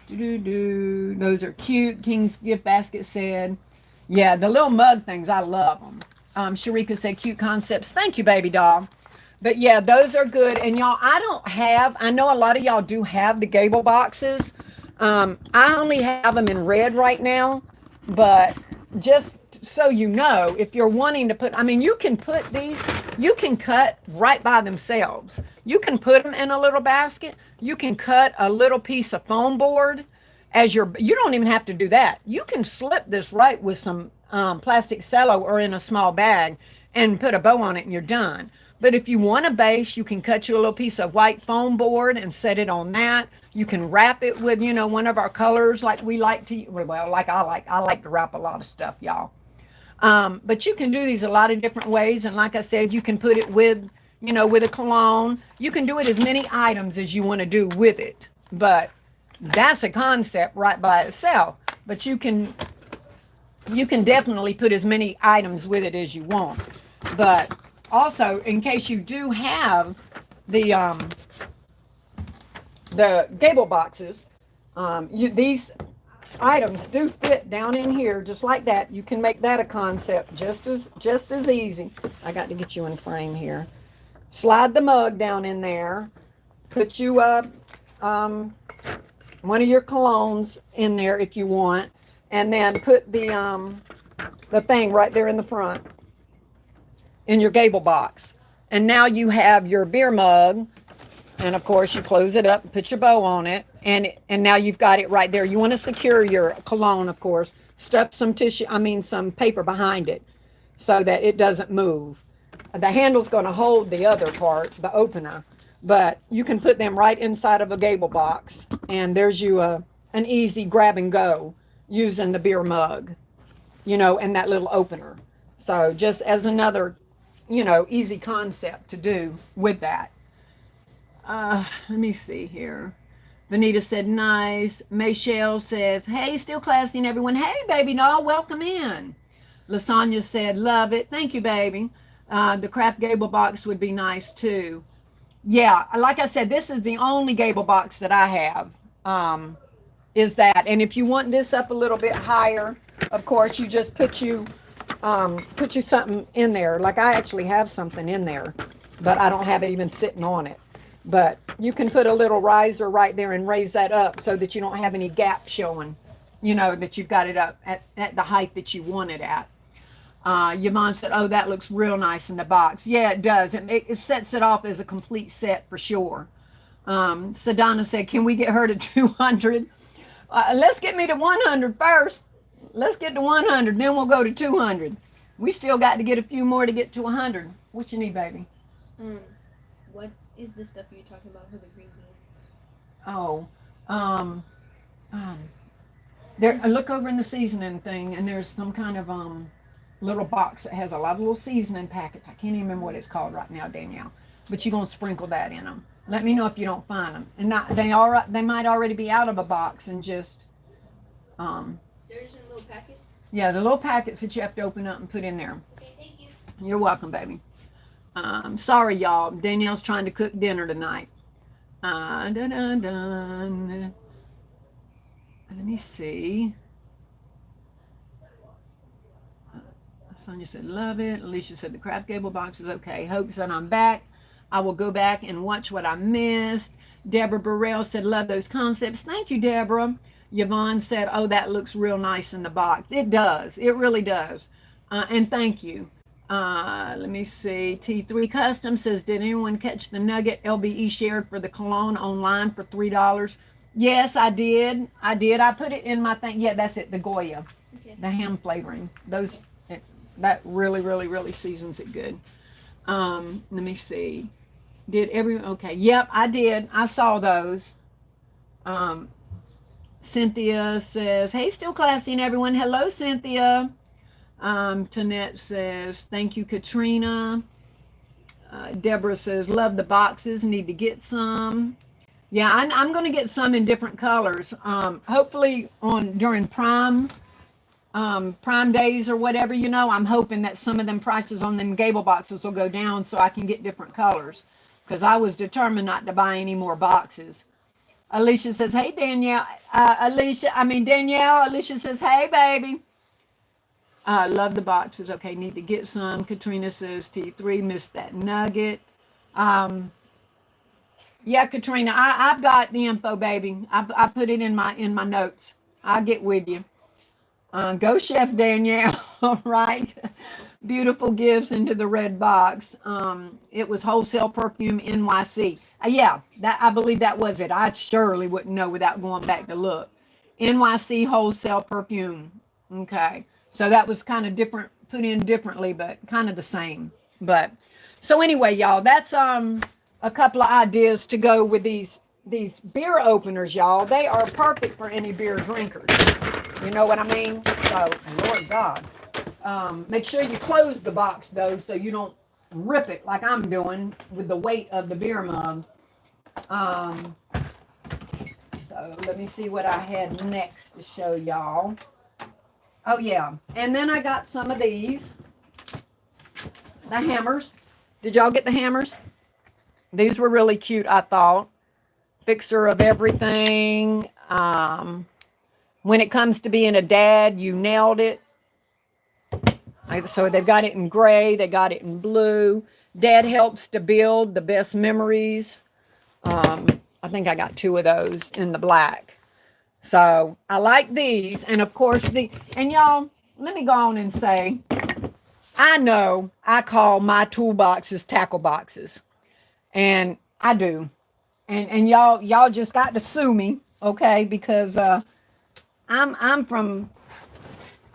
Those are cute. King's Gift Basket said. Yeah, the little mug things, I love them. Sharika said, cute concepts. Thank you, baby doll. But yeah, those are good. And y'all, I know a lot of y'all do have the Gable boxes. I only have them in red right now. But just so you know, if you're wanting to put, you can put these, you can cut right by themselves. You can put them in a little basket. You can cut a little piece of foam board you don't even have to do that. You can slip this right with some plastic cello or in a small bag and put a bow on it and you're done. But if you want a base, you can cut you a little piece of white foam board and set it on that. You can wrap it with, one of our colors like we like to, well, like I like to wrap a lot of stuff, y'all. But you can do these a lot of different ways. And like I said, you can put it with, with a cologne. You can do it as many items as you want to do with it. But that's a concept right by itself. But you can definitely put as many items with it as you want. But also, in case you do have the Gable boxes, these items do fit down in here just like that. You can make that a concept just as easy. I got to get you in frame here. Slide the mug down in there. Put you one of your colognes in there if you want, and then put the thing right there in the front in your Gable box. And now you have your beer mug, and of course you close it up and put your bow on it, and now you've got it right there. You want to secure your cologne, of course. Stuff some some paper behind it so that it doesn't move. The handle's going to hold the other part, the opener, but you can put them right inside of a Gable box, and there's you an easy grab and go using the beer mug, and that little opener. So just as another, easy concept to do with that. Let me see here. Vanita said, nice. Michelle says, hey, still classing everyone. Hey, baby doll, welcome in. Lasagna said, love it. Thank you, baby. The craft Gable box would be nice too. Yeah, like I said, this is the only Gable box that I have, is that. And if you want this up a little bit higher, of course, you just put you something in there. Like I actually have something in there, but I don't have it even sitting on it. But you can put a little riser right there and raise that up so that you don't have any gap showing, that you've got it up at the height that you want it at. Yvonne said, oh, that looks real nice in the box. Yeah, it does. It sets it off as a complete set for sure. Sadonna said, can we get her to 200? Let's get me to 100 first. Let's get to 100, then we'll go to 200. We still got to get a few more to get to 100. What you need, baby? What is the stuff you're talking about for the green beans? Oh, there. Look over in the seasoning thing, and there's some kind of little box that has a lot of little seasoning packets. I can't even remember what it's called right now, Danielle. But you're gonna sprinkle that in them. Let me know if you don't find them. And they might already be out of a box and just There's in little packets? Yeah, the little packets that you have to open up and put in there. Okay, thank you. You're welcome, baby. Sorry, y'all. Danielle's trying to cook dinner tonight. Let me see. Sonia said, love it. Alicia said, the craft Gable box is okay. Hope said, I'm back. I will go back and watch what I missed. Deborah Burrell said, love those concepts. Thank you, Deborah. Yvonne said, oh, that looks real nice in the box. It does. It really does. And thank you. Let me see. T3 Custom says, did anyone catch the nugget LBE shared for the cologne online for $3? Yes, I did. I put it in my thing. Yeah, that's it. The Goya, Okay. the ham flavoring. Those, that really, really, really seasons it good. Let me see. Did everyone? Okay. Yep, I did. I saw those. Um, Cynthia says, hey, still classy and everyone. Hello, Cynthia. Tonette says, thank you, Katrina. Deborah says, love the boxes, need to get some. Yeah, I'm going to get some in different colors. Hopefully on during Prime days or whatever, I'm hoping that some of them prices on them Gable boxes will go down so I can get different colors. Because I was determined not to buy any more boxes. Alicia says, hey, Danielle. Danielle. Alicia says, hey, baby. Love the boxes. Okay, need to get some. Katrina says T3 missed that nugget. Yeah, Katrina, I've got the info, baby. I put it in my notes. I'll get with you. Go Chef Danielle. All right. Beautiful gifts into the red box. It was Wholesale Perfume NYC. Yeah, that I believe that was it. I surely wouldn't know without going back to look. NYC Wholesale Perfume. Okay. So that was kind of different, put in differently, but kind of the same. But so anyway, y'all, that's a couple of ideas to go with these beer openers, y'all. They are perfect for any beer drinkers. You know what I mean? So, Lord God. Make sure you close the box, though, so you don't rip it like I'm doing with the weight of the beer mug. So, let me see what I had next to show y'all. Oh, yeah. And then I got some of these. The hammers. Did y'all get the hammers? These were really cute, I thought. Fixer of everything. When it comes to being a dad, you nailed it. So they've got it in gray, they got it in blue. Dad helps to build the best memories. I think I got 2 of those in the black. So I like these. And of course, and y'all, let me go on and say, I know I call my toolboxes tackle boxes. And I do. And y'all just got to sue me, okay? Because I'm from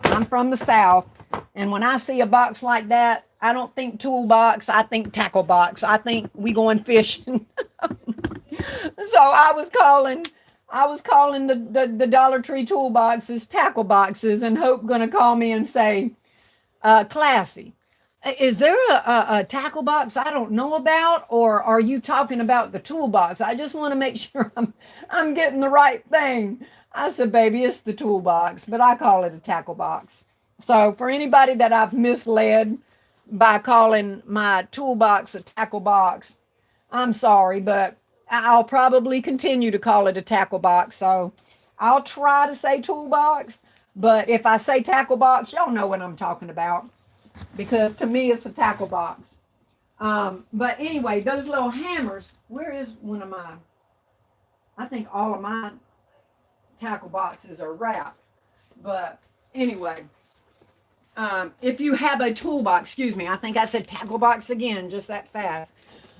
the South, and when I see a box like that, I don't think toolbox, I think tackle box. I think we going fishing. So I was calling the Dollar Tree toolboxes tackle boxes, and Hope gonna call me and say, classy. Is there a tackle box I don't know about, or are you talking about the toolbox? I just want to make sure I'm getting the right thing. I said, baby, it's the toolbox, but I call it a tackle box. So for anybody that I've misled by calling my toolbox a tackle box, I'm sorry, but I'll probably continue to call it a tackle box. So I'll try to say toolbox, but if I say tackle box, y'all know what I'm talking about, because to me it's a tackle box. But anyway, those little hammers, where is one of mine? I think all of my tackle boxes are wrapped. But anyway, if you have a toolbox, excuse me, I think I said tackle box again, just that fast.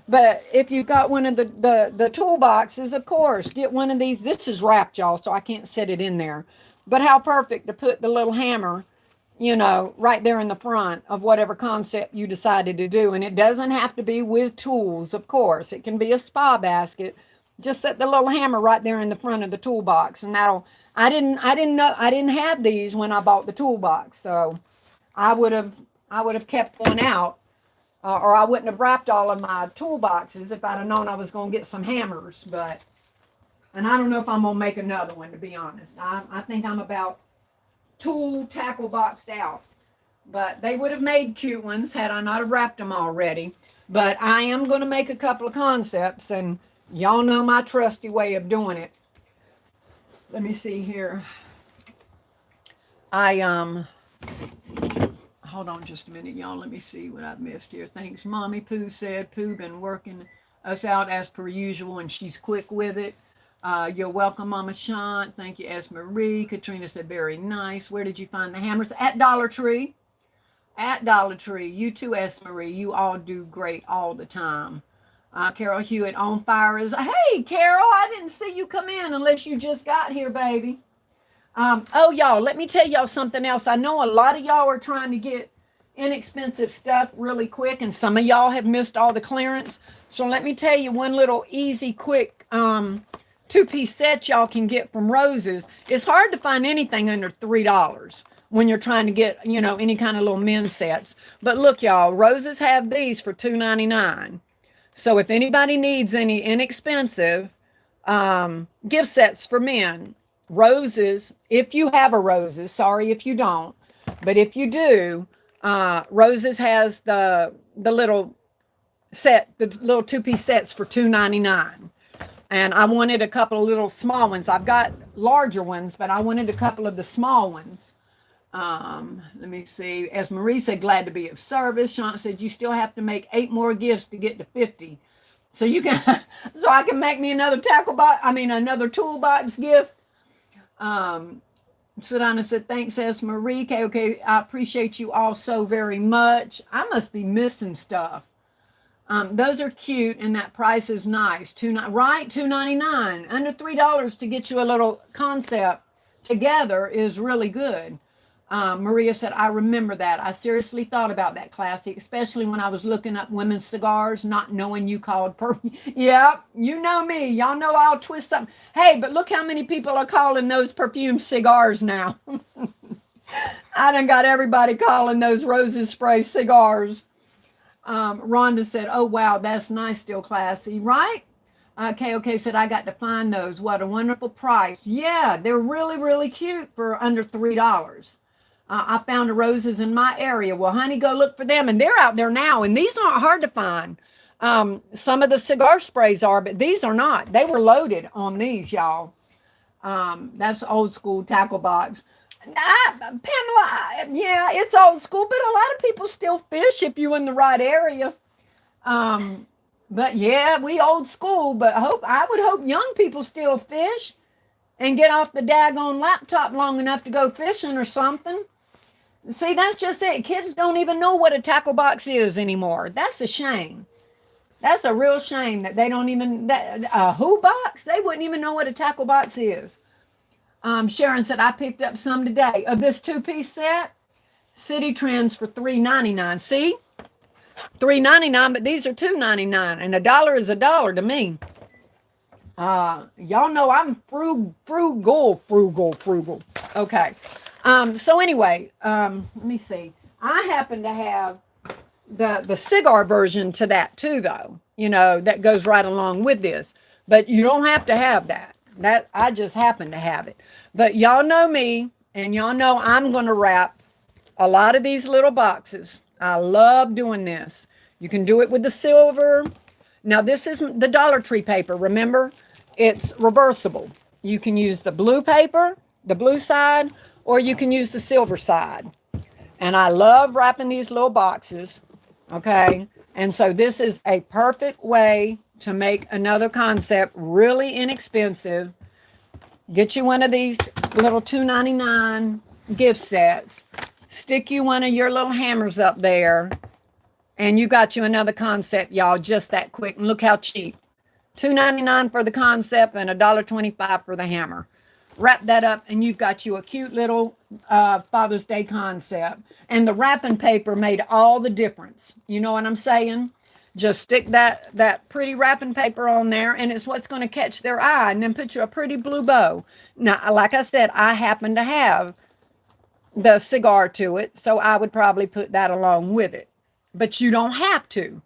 But if you've got one of the toolboxes, of course, get one of these. This is wrapped, y'all, so I can't set it in there. But how perfect to put the little hammer, right there in the front of whatever concept you decided to do. And it doesn't have to be with tools, of course. It can be a spa basket. Just set the little hammer right there in the front of the toolbox, and I didn't have these when I bought the toolbox, so I would have kept one out, or I wouldn't have wrapped all of my toolboxes if I'd have known I was going to get some hammers. And I don't know if I'm going to make another one, to be honest. I think I'm about tool tackle boxed out. But they would have made cute ones had I not have wrapped them already. But I am going to make a couple of concepts, and y'all know my trusty way of doing it. Let me see here. Hold on just a minute, y'all. Let me see what I've missed here. Thanks, Mommy Pooh said. Pooh been working us out as per usual, and she's quick with it. You're welcome, Mama Shant. Thank you, S. Marie. Katrina said, very nice. Where did you find the hammers? At Dollar Tree. at Dollar Tree. You too, S. Marie. You all do great all the time. Carol Hewitt on fire is, hey, Carol, I didn't see you come in unless you just got here, baby. Oh, y'all, let me tell y'all something else. I know a lot of y'all are trying to get inexpensive stuff really quick, and some of y'all have missed all the clearance. So let me tell you one little easy, quick two-piece set y'all can get from Roses. It's hard to find anything under $3 when you're trying to get, you know, any kind of little men's sets. But look, y'all, Roses have these for $2.99. So if anybody needs any inexpensive gift sets for men, Roses, if you have a Roses, sorry if you don't, but if you do, Roses has the little set, the little two-piece sets for $2.99. And I wanted a couple of little small ones. I've got larger ones, but I wanted a couple of the small ones. Let me see. As Marie said, glad to be of service. Sean said, you still have to make 8 more gifts to get to 50. So you can, so I can make me another another toolbox gift. Sedona said, thanks, S. Marie. Okay, I appreciate you all so very much. I must be missing stuff. Those are cute, and that price is nice. Right? $2.99. Under $3 to get you a little concept together is really good. Maria said, I remember that. I seriously thought about that, Classy, especially when I was looking up women's cigars, not knowing you called perfume. Yeah, you know me. Y'all know I'll twist something. Hey, but look how many people are calling those perfume cigars now. I done got everybody calling those Roses spray cigars. Rhonda said, oh, wow, that's nice, still classy, right? KOK said, I got to find those. What a wonderful price. Yeah, they're really, really cute for under $3. I found a Roses in my area. Well, honey, go look for them. And they're out there now. And these aren't hard to find. Some of the cigar sprays are, but these are not. They were loaded on these, y'all. That's old school tackle box. Pamela, yeah, it's old school, but a lot of people still fish if you're in the right area. But yeah, we old school, but I would hope young people still fish and get off the daggone laptop long enough to go fishing or something. See, that's just it. Kids don't even know what a tackle box is anymore. That's a shame. That's a real shame that they don't even, a who box? They wouldn't even know what a tackle box is. Sharon said, I picked up some today. Of this two-piece set, City Trends for $3.99. See? $3.99, but these are $2.99. And $1 is $1 to me. Y'all know I'm frugal. Okay. So anyway, let me see. I happen to have the cigar version to that too, though. You know, that goes right along with this. But you don't have to have that. That I just happen to have it. But y'all know me, and y'all know I'm going to wrap a lot of these little boxes. I love doing this. You can do it with the silver. Now, this is the Dollar Tree paper. Remember, it's reversible. You can use the blue paper, the blue side, or you can use the silver side. And I love wrapping these little boxes, okay? And so this is a perfect way to make another concept really inexpensive. Get you one of these little $2.99 gift sets. Stick you one of your little hammers up there. And you got you another concept, y'all, just that quick. And look how cheap. $2.99 for the concept and $1.25 for the hammer. Wrap that up and you've got you a cute little Father's Day concept. And the wrapping paper made all the difference. You know what I'm saying? Just stick that pretty wrapping paper on there, and it's what's going to catch their eye, and then put you a pretty blue bow. Now, like I said, I happen to have the cigar to it, so I would probably put that along with it. But you don't have to,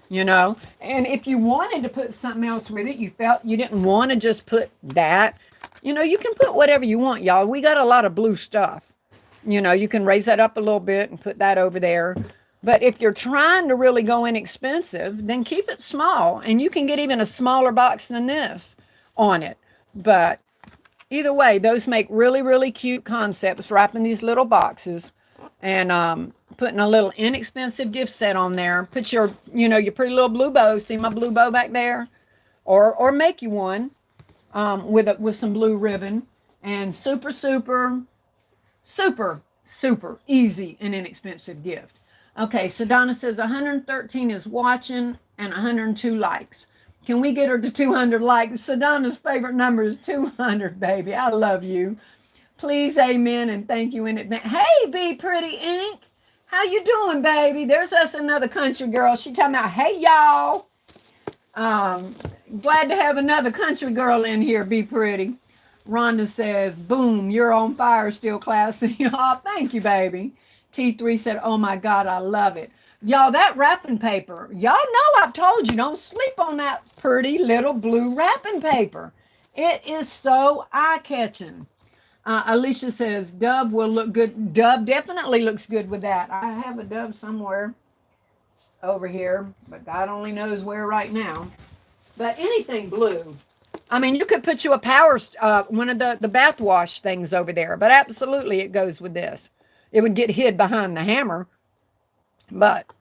you know. And if you wanted to put something else with it, you felt you didn't want to just put that, you know, you can put whatever you want, y'all. We got a lot of blue stuff. You know, you can raise that up a little bit and put that over there. But if you're trying to really go inexpensive, then keep it small. And you can get even a smaller box than this on it. But either way, those make really, really cute concepts, wrapping these little boxes and putting a little inexpensive gift set on there. Put your, you know, your pretty little blue bow. See my blue bow back there? Or make you one with some blue ribbon. And super easy and inexpensive gift. Okay, so Donna says 113 is watching and 102 likes. Can we get her to 200 likes? So Donna's favorite number is 200, baby. I love you. Please, amen, and thank you in advance. Hey, Be Pretty Ink. How you doing, baby? There's us another country girl. She talking about, hey, y'all. Um, Glad to have another country girl in here, Be Pretty. Rhonda says, boom, you're on fire still, classy. Oh, thank you, baby. T3 said, oh my God, I love it. Y'all, that wrapping paper, y'all know I've told you, don't sleep on that pretty little blue wrapping paper. It is so eye-catching. Alicia says, Dove will look good. Dove definitely looks good with that. I have a Dove somewhere over here, but God only knows where right now. But anything blue. I mean, you could put you a power, one of the bath wash things over there, but absolutely it goes with this. It would get hid behind the hammer, but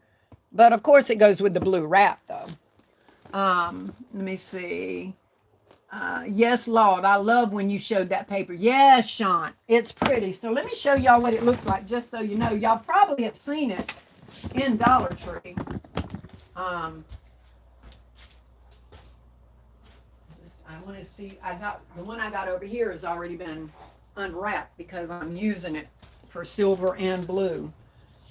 of course it goes with the blue wrap though. Let me see. Yes, Lord, I love when you showed that paper. Yes, Sean, it's pretty. So let me show y'all what it looks like, just so you know. Y'all probably have seen it in Dollar Tree. I want to see, I got, the one I got over here has already been unwrapped because I'm using it for silver and blue.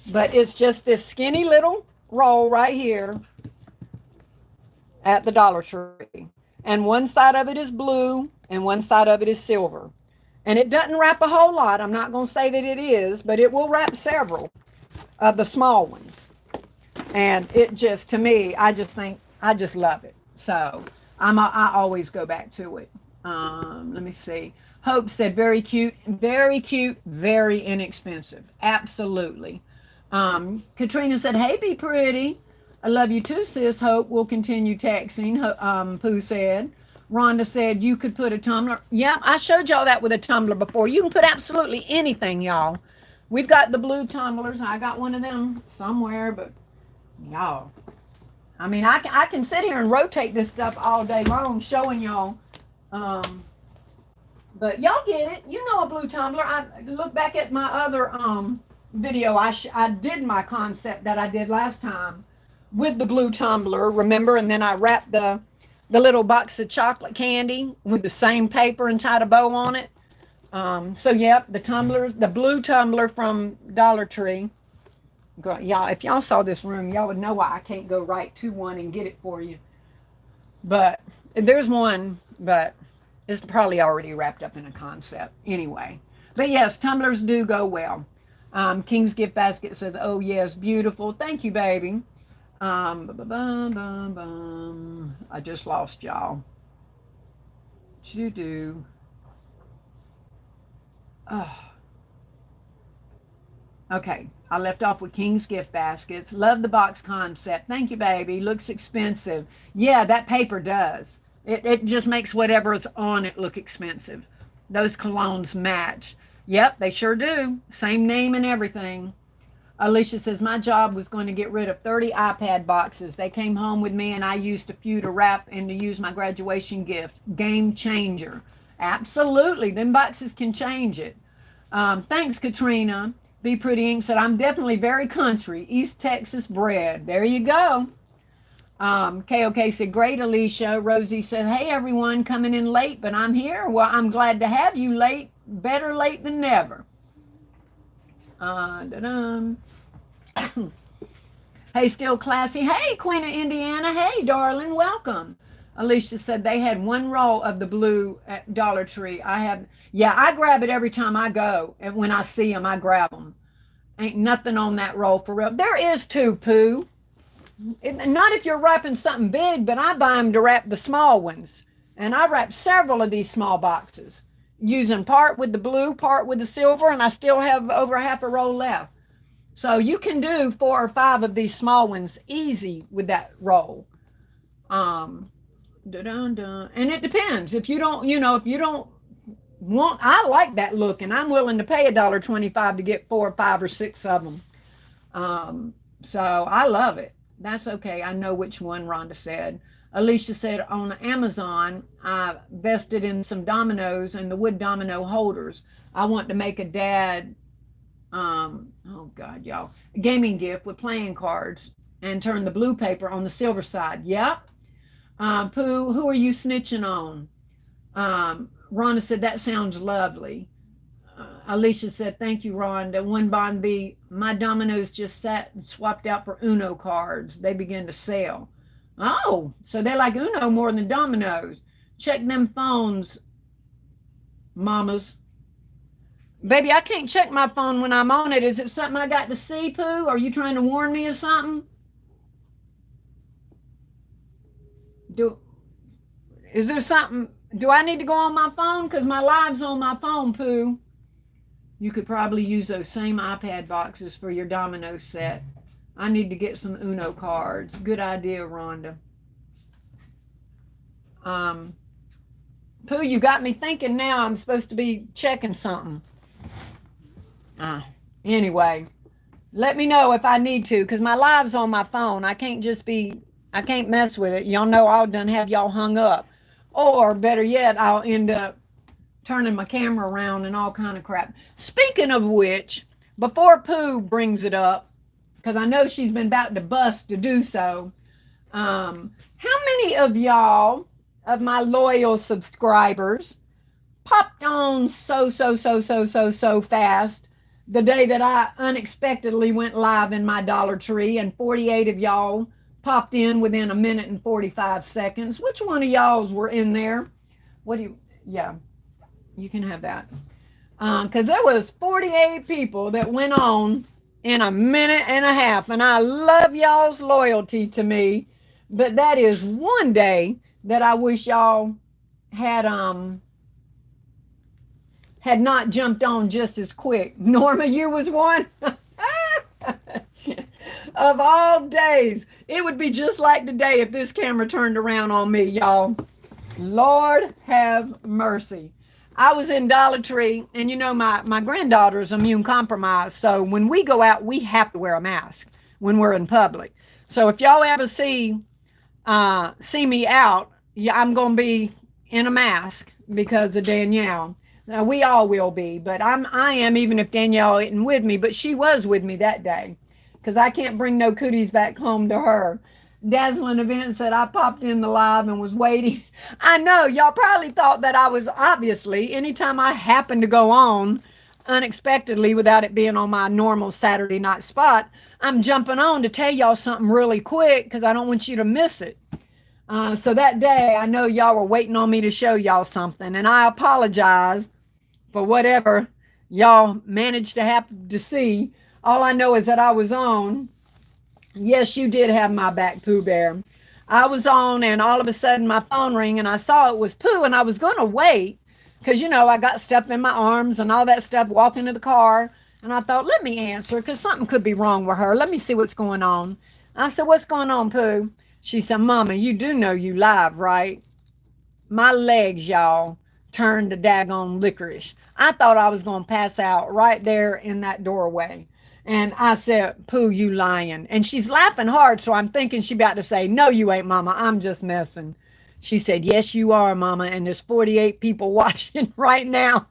But it's just this skinny little roll right here at the Dollar Tree. And one side of it is blue and one side of it is silver. And it doesn't wrap a whole lot. I'm not going to say that it is, but it will wrap several of the small ones. And it just, to me, I just love it. So I always go back to it. Let me see. Hope said very cute, very inexpensive. Absolutely. Katrina said, hey, Be Pretty. I love you too, sis. Hope we'll continue texting. Pooh said. Rhonda said you could put a tumbler. Yeah, I showed y'all that with a tumbler before. You can put absolutely anything, y'all. We've got the blue tumblers. I got one of them somewhere, but y'all, I mean, I can sit here and rotate this stuff all day long showing y'all. But y'all get it. You know a blue tumbler. I look back at my other video. I did my concept that I did last time with the blue tumbler, remember? And then I wrapped the little box of chocolate candy with the same paper and tied a bow on it. So, yep, the blue tumbler from Dollar Tree. Y'all, if y'all saw this room, y'all would know why I can't go right to one and get it for you. But there's one, but it's probably already wrapped up in a concept anyway. But yes, tumblers do go well. King's Gift Basket says, oh yes, beautiful. Thank you, baby. I just lost y'all. Do. Oh. Okay, I left off with King's Gift Baskets. Love the box concept. Thank you, baby. Looks expensive. Yeah, that paper does. It just makes whatever's on it look expensive. Those colognes match. Yep, they sure do. Same name and everything. Alicia says, my job was going to get rid of 30 iPad boxes. They came home with me and I used a few to wrap and to use my graduation gift. Game changer. Absolutely. Them boxes can change it. Thanks, Katrina. Be Pretty Ink said, I'm definitely very country. East Texas bred. There you go. KOK said, great, Alicia. Rosie said, hey, everyone, coming in late, but I'm here. Well, I'm glad to have you late. Better late than never. Hey, still classy. Hey, Queen of Indiana. Hey, darling, welcome. Alicia said they had one roll of the blue at Dollar Tree. I grab it every time I go. And when I see them, I grab them. Ain't nothing on that roll for real. There is two, Pooh. Not if you're wrapping something big, but I buy them to wrap the small ones. And I wrap several of these small boxes, using part with the blue, part with the silver, and I still have over half a roll left. So you can do 4 or 5 of these small ones easy with that roll. And it depends. If you don't want, I like that look, and I'm willing to pay $1.25 to get 4 or 5 or 6 of them. So I love it. That's okay. I know which one Rhonda said. Alicia said on Amazon, I invested in some dominoes and the wood domino holders. I want to make a dad Oh God, y'all. A gaming gift with playing cards and turn the blue paper on the silver side. Yep. Pooh, who are you snitching on? Rhonda said, that sounds lovely. Alicia said, thank you, Rhonda. One Bond B, my dominoes just sat and swapped out for Uno cards. They began to sell. Oh, so they like Uno more than dominoes. Check them phones, mamas. Baby, I can't check my phone when I'm on it. Is it something I got to see, Pooh? Are you trying to warn me of something? Do is there something? Do I need to go on my phone? Because my live's on my phone, Pooh. You could probably use those same iPad boxes for your domino set. I need to get some Uno cards. Good idea, Rhonda. Um, Pooh, you got me thinking now I'm supposed to be checking something. Anyway, let me know if I need to, because my live's on my phone. I can't mess with it. Y'all know I'll done have y'all hung up. Or better yet, I'll end up turning my camera around and all kind of crap. Speaking of which, before Pooh brings it up, because I know she's been about to bust to do so, how many of y'all, of my loyal subscribers, popped on so fast the day that I unexpectedly went live in my Dollar Tree, and 48 of y'all popped in within a minute and 45 seconds? Which one of y'all's were in there? What do you, yeah, you can have that. Because there was 48 people that went on in a minute and a half, and I love y'all's loyalty to me, but that is one day that I wish y'all had had not jumped on just as quick. Norma, you was one. Of all days, it would be just like today if this camera turned around on me, y'all. Lord have mercy. I was in Dollar Tree, and you know, my granddaughter's immune compromised. So when we go out, we have to wear a mask when we're in public. So if y'all ever see me out, yeah, I'm gonna be in a mask because of Danielle. Now we all will be, but I am, even if Danielle isn't with me, but she was with me that day because I can't bring no cooties back home to her. Dazzling Event said I popped in the live and was waiting. I know y'all probably thought that I was, obviously, anytime I happen to go on unexpectedly without it being on my normal Saturday night spot, I'm jumping on to tell y'all something really quick because I don't want you to miss it. So that day, I know y'all were waiting on me to show y'all something, and I apologize for whatever y'all managed to have to see. All I know is that I was on. Yes, you did have my back, Pooh Bear. I was on, and all of a sudden my phone rang, and I saw it was Pooh, and I was going to wait because, you know, I got stuff in my arms and all that stuff walking to the car, and I thought, let me answer because something could be wrong with her. Let me see what's going on. I said, what's going on, Pooh? She said, Mama, you do know you live, right? My legs, y'all, turned to daggone licorice. I thought I was going to pass out right there in that doorway. And I said, Pooh, you lying. And she's laughing hard, so I'm thinking she about to say, no, you ain't, Mama. I'm just messing. She said, yes, you are, Mama. And there's 48 people watching right now.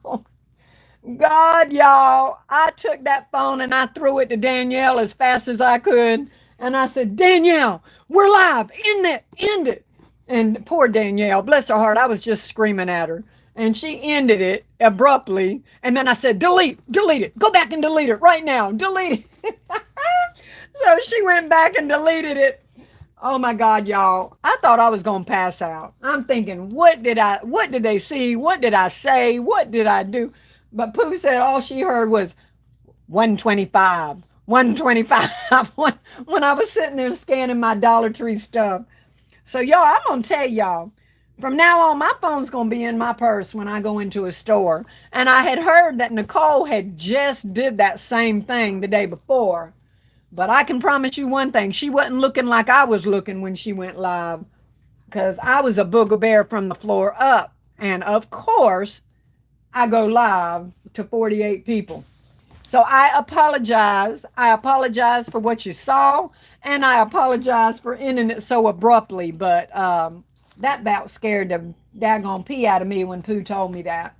God, y'all, I took that phone and I threw it to Danielle as fast as I could. And I said, Danielle, we're live. End it. And poor Danielle, bless her heart, I was just screaming at her. And she ended it abruptly. And then I said, delete it. Go back and delete it right now. Delete it. So she went back and deleted it. Oh my God, y'all. I thought I was going to pass out. I'm thinking, what did they see? What did I say? What did I do? But Pooh said all she heard was 125, 125 when I was sitting there scanning my Dollar Tree stuff. So y'all, I'm going to tell y'all, from now on, my phone's going to be in my purse when I go into a store. And I had heard that Nicole had just did that same thing the day before. But I can promise you one thing. She wasn't looking like I was looking when she went live, because I was a booger bear from the floor up. And of course, I go live to 48 people. So I apologize. I apologize for what you saw. And I apologize for ending it so abruptly. But that about scared the daggone pee out of me when Pooh told me that.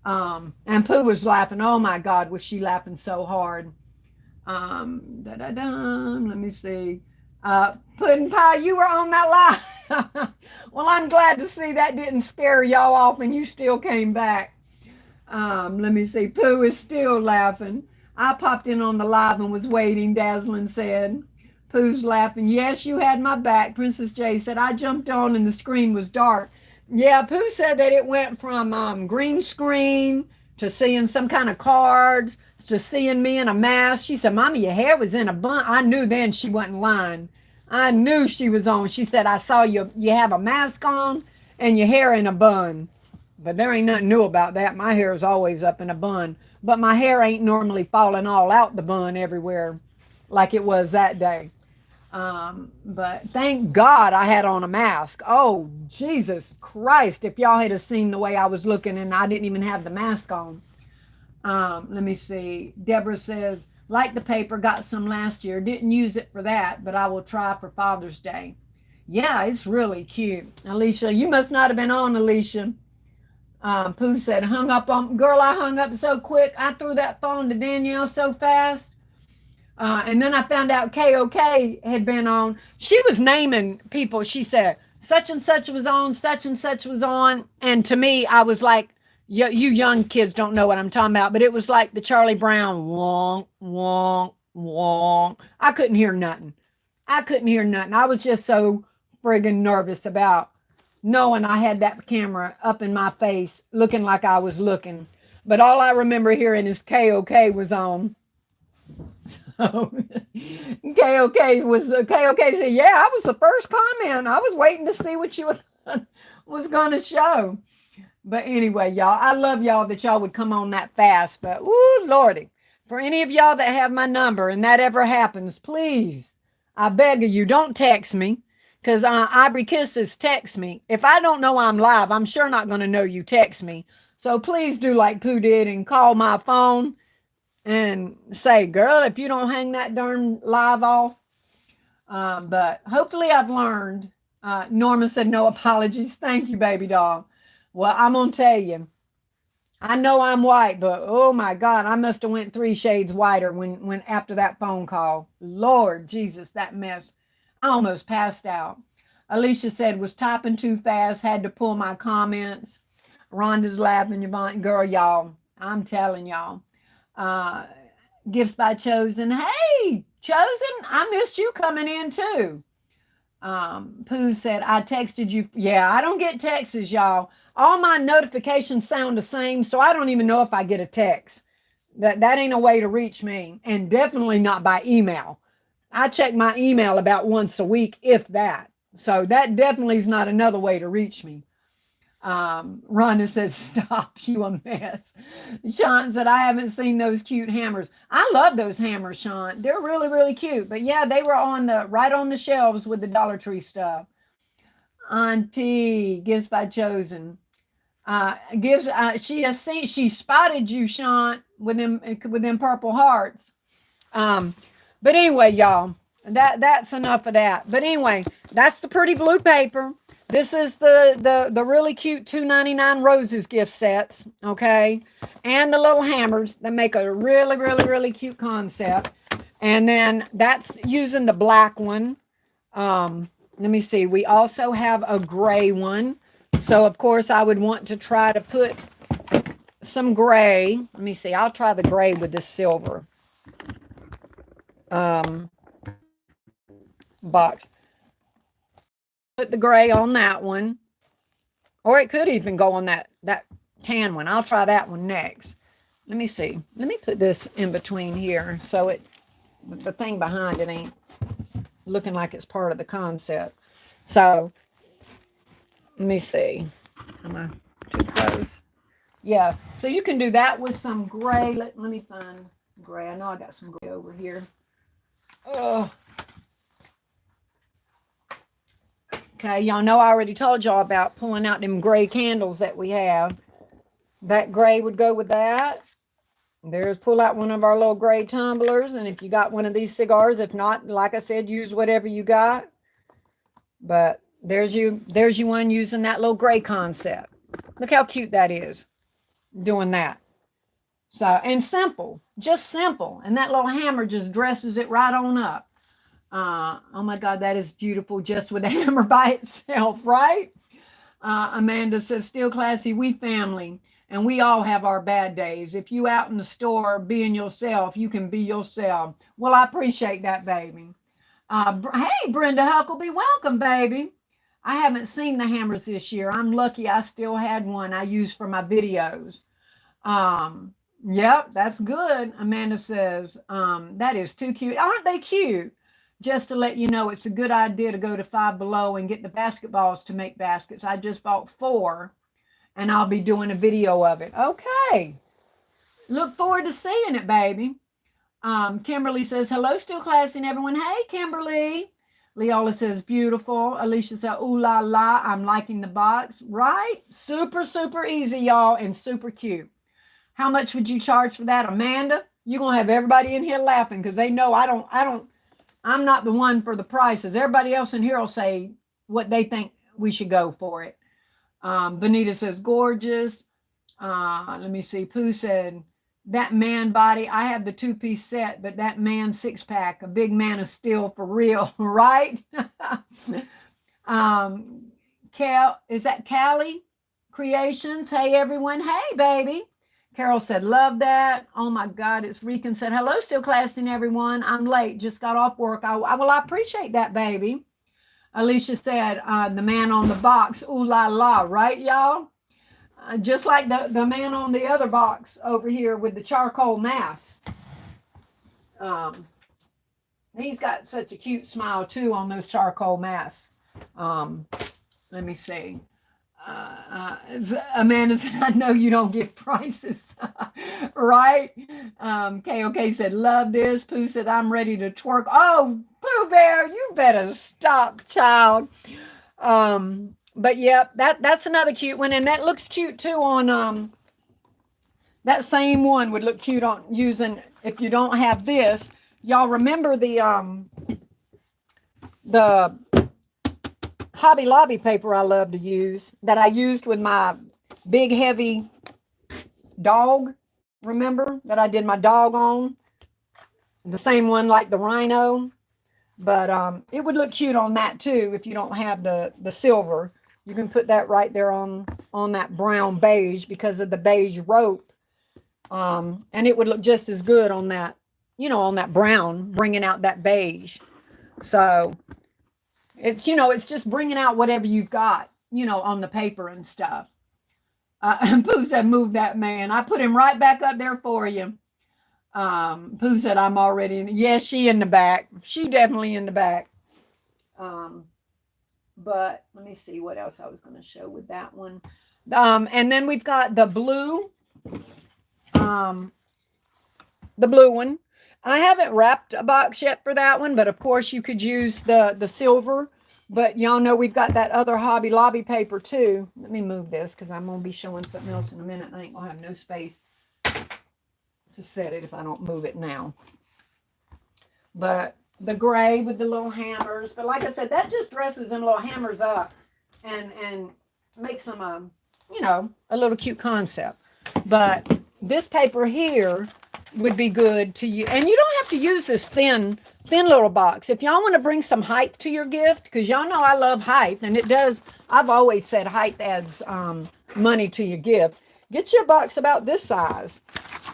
And Pooh was laughing. Oh my God, was she laughing so hard. Let me see. Pudding Pie, you were on that live. Well, I'm glad to see that didn't scare y'all off and you still came back. Let me see. Pooh is still laughing. I popped in on the live and was waiting, Dazzlin said. Pooh's laughing. Yes, you had my back. Princess J said, I jumped on and the screen was dark. Yeah, Pooh said that it went from green screen to seeing some kind of cards to seeing me in a mask. She said, Mommy, your hair was in a bun. I knew then she wasn't lying. I knew she was on. She said, I saw you have a mask on and your hair in a bun. But there ain't nothing new about that. My hair is always up in a bun. But my hair ain't normally falling all out the bun everywhere like it was that day. But thank God I had on a mask. Oh, Jesus Christ. If y'all had seen the way I was looking and I didn't even have the mask on. Let me see. Deborah says, like the paper, got some last year. Didn't use it for that, but I will try for Father's Day. Yeah, it's really cute. Alicia, you must not have been on, Alicia. Pooh said, hung up on, girl, I hung up so quick. I threw that phone to Danielle so fast. And then I found out KOK had been on. She was naming people. She said, such and such was on, such and such was on. And to me, I was like, you young kids don't know what I'm talking about, but it was like the Charlie Brown, wonk, wonk, wonk. I couldn't hear nothing. I was just so friggin' nervous about knowing I had that camera up in my face, looking like I was looking. But all I remember hearing is KOK was on. So KOK said, yeah, I was the first comment. I was waiting to see what you was going to show. But anyway, y'all, I love y'all that y'all would come on that fast. But, woo, Lordy, for any of y'all that have my number and that ever happens, please, I beg of you, don't text me. Because Ivory Kisses text me. If I don't know I'm live, I'm sure not going to know you text me. So please do like Pooh did and call my phone and say, girl, if you don't hang that darn live off. But hopefully I've learned. Norma said, no apologies. Thank you, baby doll. Well, I'm going to tell you, I know I'm white, but oh my God, I must have went 3 shades whiter when after that phone call. Lord Jesus, that mess. I almost passed out. Alicia said, was typing too fast, had to pull my comments. Rhonda's laughing, Yvonne. Girl, y'all, I'm telling y'all. Gifts by Chosen. Hey, Chosen, I missed you coming in too. Pooh said, I texted you. Yeah, I don't get texts, y'all. All my notifications sound the same, so I don't even know if I get a text. That ain't a way to reach me, and definitely not by email. I check my email about once a week, if that. So that definitely is not another way to reach me. Rhonda says, stop, you a mess. Sean said, I haven't seen those cute hammers. I love those hammers, Sean. They're really, really cute. But yeah, they were right on the shelves with the Dollar Tree stuff. Auntie, Gifts by Chosen. She spotted you, Sean, with them purple hearts. But anyway, y'all, that's enough of that. But anyway, that's the pretty blue paper. This is the really cute $2.99 roses gift sets, okay? And the little hammers that make a really, really, really cute concept. And then that's using the black one. Let me see. We also have a gray one. So, of course, I would want to try to put some gray. Let me see. I'll try the gray with this silver box. Put the gray on that one. Or it could even go on that tan one. I'll try that one next. Let me see. Let me put this in between here so the thing behind it ain't looking like it's part of the concept. So, let me see. Am I too close? Yeah. So you can do that with some gray. Let me find gray. I know I got some gray over here. Oh. Okay, y'all know I already told y'all about pulling out them gray candles that we have. That gray would go with that. There's pull out one of our little gray tumblers. And if you got one of these cigars, if not, like I said, use whatever you got. But there's you one using that little gray concept. Look how cute that is. doing that. So, and simple, just simple. And that little hammer just dresses it right on up. Oh my God, that is beautiful just with a hammer by itself, right? Amanda says, still classy, we family. And we all have our bad days. If you out in the store being yourself, you can be yourself. Well, I appreciate that, baby. Hey, Brenda Huckleby, welcome, baby. I haven't seen the hammers this year. I'm lucky I still had one I used for my videos. Um, yep, that's good. Amanda says, that is too cute. Aren't they cute? Just to let you know, it's a good idea to go to Five Below and get the basketballs to make baskets. I just bought 4 and I'll be doing a video of it. Okay. Look forward to seeing it, baby. Kimberly says, hello, still classy and everyone. Hey, Kimberly. Leola says, beautiful. Alicia said, ooh la la, I'm liking the box. Right? Super, super easy, y'all, and super cute. How much would you charge for that, Amanda? You're going to have everybody in here laughing because they know I'm not the one for the prices. Everybody else in here will say what they think we should go for it. Benita says, gorgeous. Let me see. Pooh said, that man body, I have the 2-piece set, but that man 6-pack, a big man of steel for real, right? Cal, is that Callie Creations? Hey, everyone. Hey, baby. Carol said, love that. Oh, my God. It's Rican said, hello, still classing, everyone. I'm late. Just got off work. I appreciate that, baby. Alicia said, the man on the box. Ooh, la, la. Right, y'all? Just like the man on the other box over here with the charcoal mask. He's got such a cute smile, too, on those charcoal masks. Let me see. Amanda said, I know you don't give prices. Right? KOK said, love this. Pooh said, I'm ready to twerk. Oh, Pooh Bear, you better stop, child. But yep, that's another cute one. And that looks cute too on that same one would look cute on using, if you don't have this. Y'all remember the Hobby Lobby paper I love to use that I used with my big heavy dog. Remember that I did my dog on? The same one like the rhino. But it would look cute on that too if you don't have the silver. You can put that right there on that brown beige because of the beige rope. And it would look just as good on that, on that brown, bringing out that beige. So it's, it's just bringing out whatever you've got, on the paper and stuff. Pooh said, move that man. I put him right back up there for you. Pooh said, I'm already in. Yes, she in the back. She definitely in the back. But let me see what else I was going to show with that one. And then we've got the blue. The blue one. I haven't wrapped a box yet for that one, but of course you could use the silver. But y'all know we've got that other Hobby Lobby paper too. Let me move this because I'm going to be showing something else in a minute. I ain't going to have no space to set it if I don't move it now. But the gray with the little hammers. But like I said, that just dresses them little hammers up and makes them a little cute concept. But this paper here would be good to use. And you don't have to use this thin little box. If y'all want to bring some height to your gift, because y'all know I love height, and it does. I've always said height adds money to your gift. Get your box about this size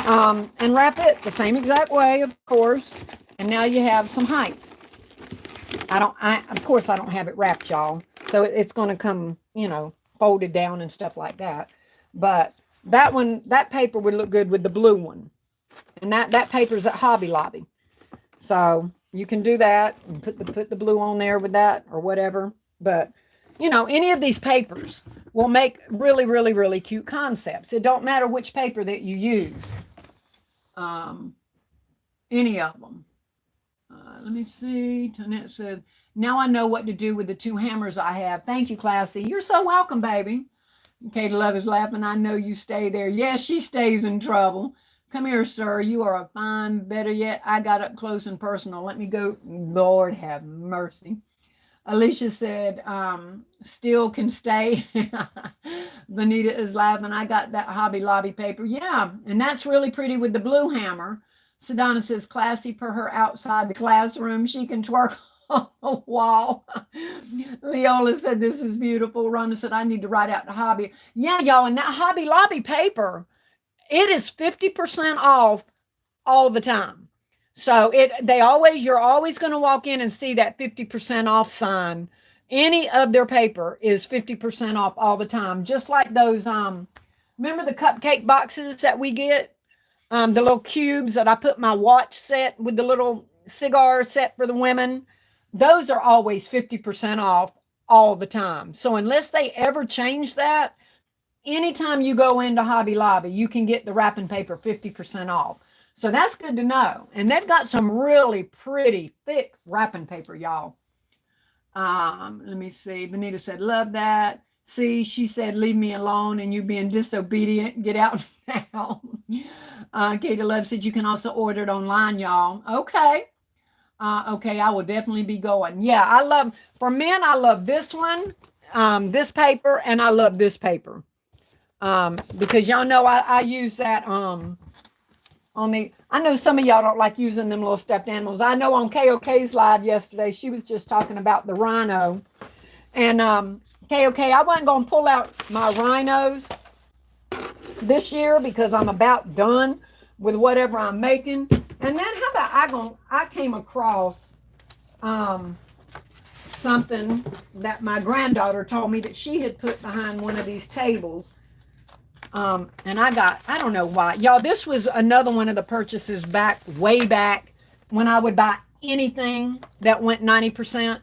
and wrap it the same exact way, of course. And now you have some height. Of course, I don't have it wrapped, y'all. So it's going to come, folded down and stuff like that. But that paper would look good with the blue one. And that paper's at Hobby Lobby. So you can do that and put the blue on there with that or whatever. But, any of these papers will make really, really, really cute concepts. It don't matter which paper that you use. Any of them. Let me see. Tonette said, now I know what to do with the 2 hammers I have. Thank you, Classy. You're so welcome, baby. Katie Love is laughing. I know you stay there. Yes, she stays in trouble. Come here, sir. You are a fine. Better yet, I got up close and personal. Let me go. Lord have mercy. Alicia said, still can stay. Vanita is laughing. I got that Hobby Lobby paper. Yeah, and that's really pretty with the blue hammer. Sedona says, classy per her outside the classroom. She can twerk on the wall. Leola said, this is beautiful. Rhonda said, I need to write out the hobby. Yeah, y'all, and that Hobby Lobby paper, it is 50% off all the time. So you're always going to walk in and see that 50% off sign. Any of their paper is 50% off all the time. Just like those, remember the cupcake boxes that we get? The little cubes that I put my watch set with the little cigar set for the women. Those are always 50% off all the time. So unless they ever change that, anytime you go into Hobby Lobby, you can get the wrapping paper 50% off. So that's good to know. And they've got some really pretty thick wrapping paper, y'all. Let me see. Benita said, love that. See, she said, leave me alone and you being disobedient. Get out now. Katie Love said, you can also order it online, y'all. Okay. Okay, I will definitely be going. Yeah, for men, I love this one, this paper, and I love this paper. Because y'all know I use that I know some of y'all don't like using them little stuffed animals. I know on KOK's live yesterday, she was just talking about the rhino. And KOK, I wasn't going to pull out my rhinos this year because I'm about done with whatever I'm making. And then how about I came across something that my granddaughter told me that she had put behind one of these tables. And I don't know why. Y'all, this was another one of the purchases way back when I would buy anything that went 90%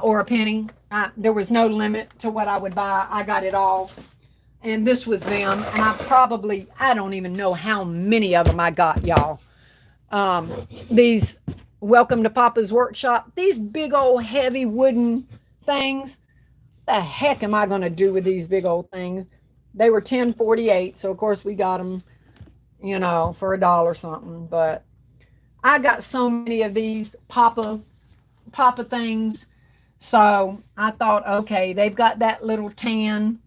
or a penny. There was no limit to what I would buy. I got it all. And this was them. And I don't even know how many of them I got, y'all. These Welcome to Papa's Workshop. These big old heavy wooden things. What the heck am I going to do with these big old things? They were $10.48, so of course we got them, for $1 something. But I got so many of these Papa things, so I thought, okay, they've got that little tan,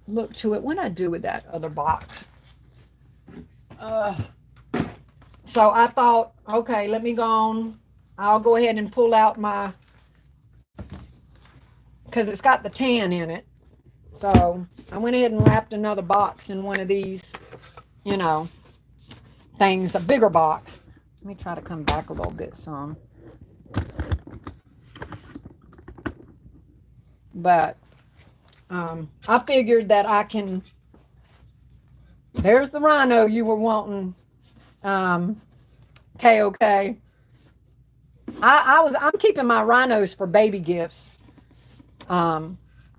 look to it. What did I do with that other box? So I thought, okay, let me go on. I'll go ahead and pull out because it's got the tan in it. So I went ahead and wrapped another box in one of these, things, a bigger box. Let me try to come back a little bit some. But I figured that I can, there's the rhino you were wanting, KOK. I'm keeping my rhinos for baby gifts.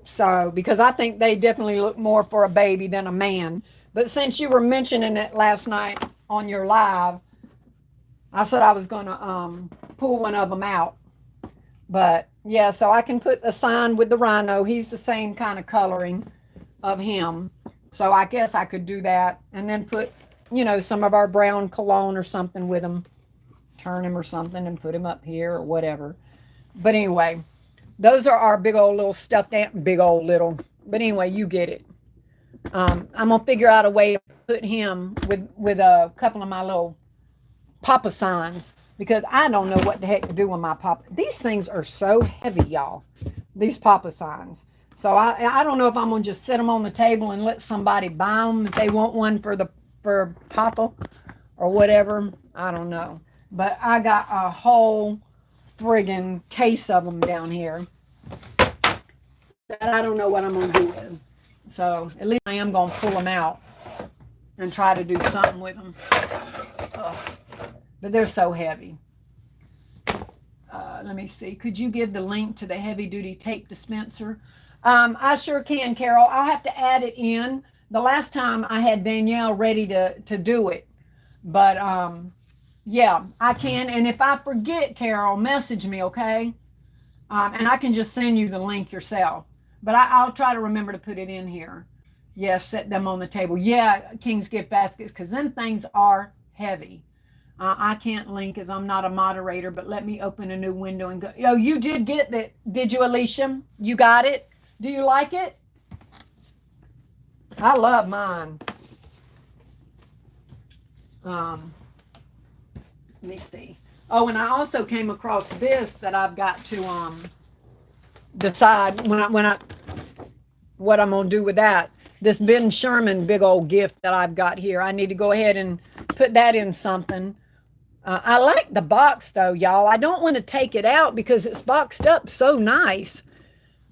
So, because I think they definitely look more for a baby than a man. But since you were mentioning it last night on your live, I said I was going to pull one of them out. But, yeah, so I can put a sign with the rhino. He's the same kind of coloring of him. So, I guess I could do that. And then put, some of our brown cologne or something with him. Turn him or something and put him up here or whatever. But anyway, those are our big old little stuffed big old little. But anyway, you get it. I'm going to figure out a way to put him with a couple of my little Papa signs. Because I don't know what the heck to do with my Papa. These things are so heavy, y'all. These Papa signs. So I don't know if I'm going to just set them on the table and let somebody buy them if they want one for Papa or whatever. I don't know. But I got a whole friggin' case of them down here that I don't know what I'm going to do with. So at least I am going to pull them out and try to do something with them. But they're so heavy. Let me see. Could you give the link to the heavy duty tape dispenser? I sure can, Carol. I'll have to add it in. The last time I had Danielle ready to do it. But yeah, I can. And if I forget, Carol, message me, okay? And I can just send you the link yourself. But I'll try to remember to put it in here. Yes, set them on the table. Yeah, King's Gift Baskets, because them things are heavy. I can't link as I'm not a moderator, but let me open a new window and go. Oh, you did get that, did you, Alicia? You got it? Do you like it? I love mine. Let me see. Oh, and I also came across this that I've got to decide what I'm gonna do with that. This Ben Sherman big old gift that I've got here. I need to go ahead and put that in something. I like the box though, y'all. I don't want to take it out because it's boxed up so nice.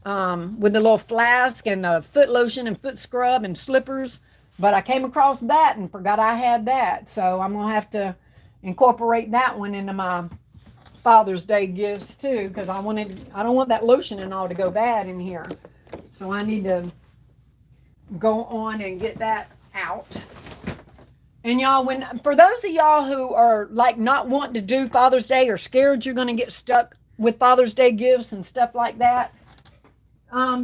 With the little flask and the foot lotion and foot scrub and slippers. But I came across that and forgot I had that. So I'm gonna have to incorporate that one into my Father's Day gifts too, because I don't want that lotion and all to go bad in here. So I need to go on and get that out. And y'all, for those of y'all who are like not wanting to do Father's Day or scared you're gonna get stuck with Father's Day gifts and stuff like that,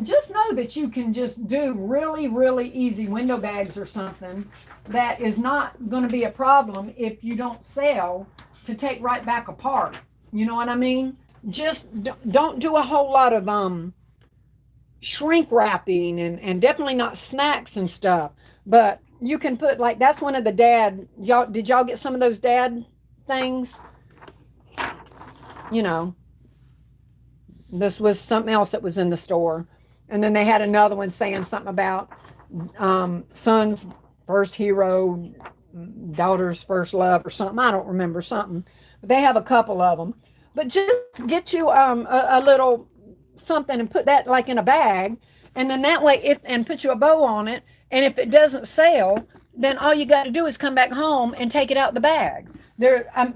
just know that you can just do really, really easy window bags or something that is not going to be a problem if you don't sell to take right back apart. You know what I mean? Just don't do a whole lot of shrink wrapping and definitely not snacks and stuff. But you can put, like, that's one of the did y'all get some of those dad things? You know, this was something else that was in the store. And then they had another one saying something about son's first hero, daughter's first love or something. I don't remember something. But they have a couple of them. But just get you a little something and put that like in a bag. And then that way, and put you a bow on it. And if it doesn't sell, then all you got to do is come back home and take it out the bag.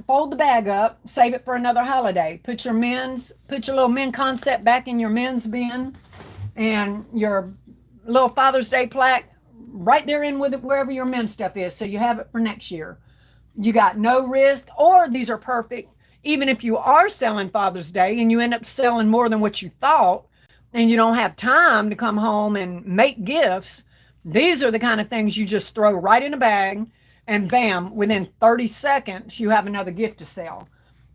Fold the bag up, save it for another holiday. Put your little men concept back in your men's bin, and your little Father's Day plaque right there in with it, wherever your men's stuff is, so you have it for next year. You got no risk, or these are perfect. Even if you are selling Father's Day and you end up selling more than what you thought, and you don't have time to come home and make gifts, these are the kind of things you just throw right in a bag, and bam, within 30 seconds, you have another gift to sell.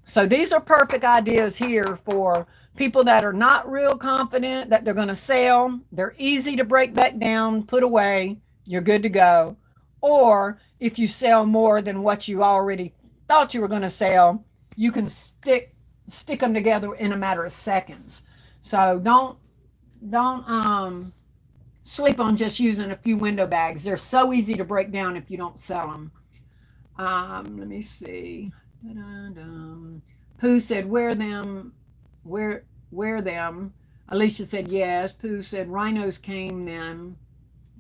So these are perfect ideas here for people that are not real confident that they're going to sell. They're easy to break back down, put away, you're good to go. Or if you sell more than what you already thought you were going to sell, you can stick them together in a matter of seconds. So don't sleep on just using a few window bags. They're so easy to break down if you don't sell them. Let me see. Pooh said, wear them. Alicia said, yes. Pooh said, rhinos came then.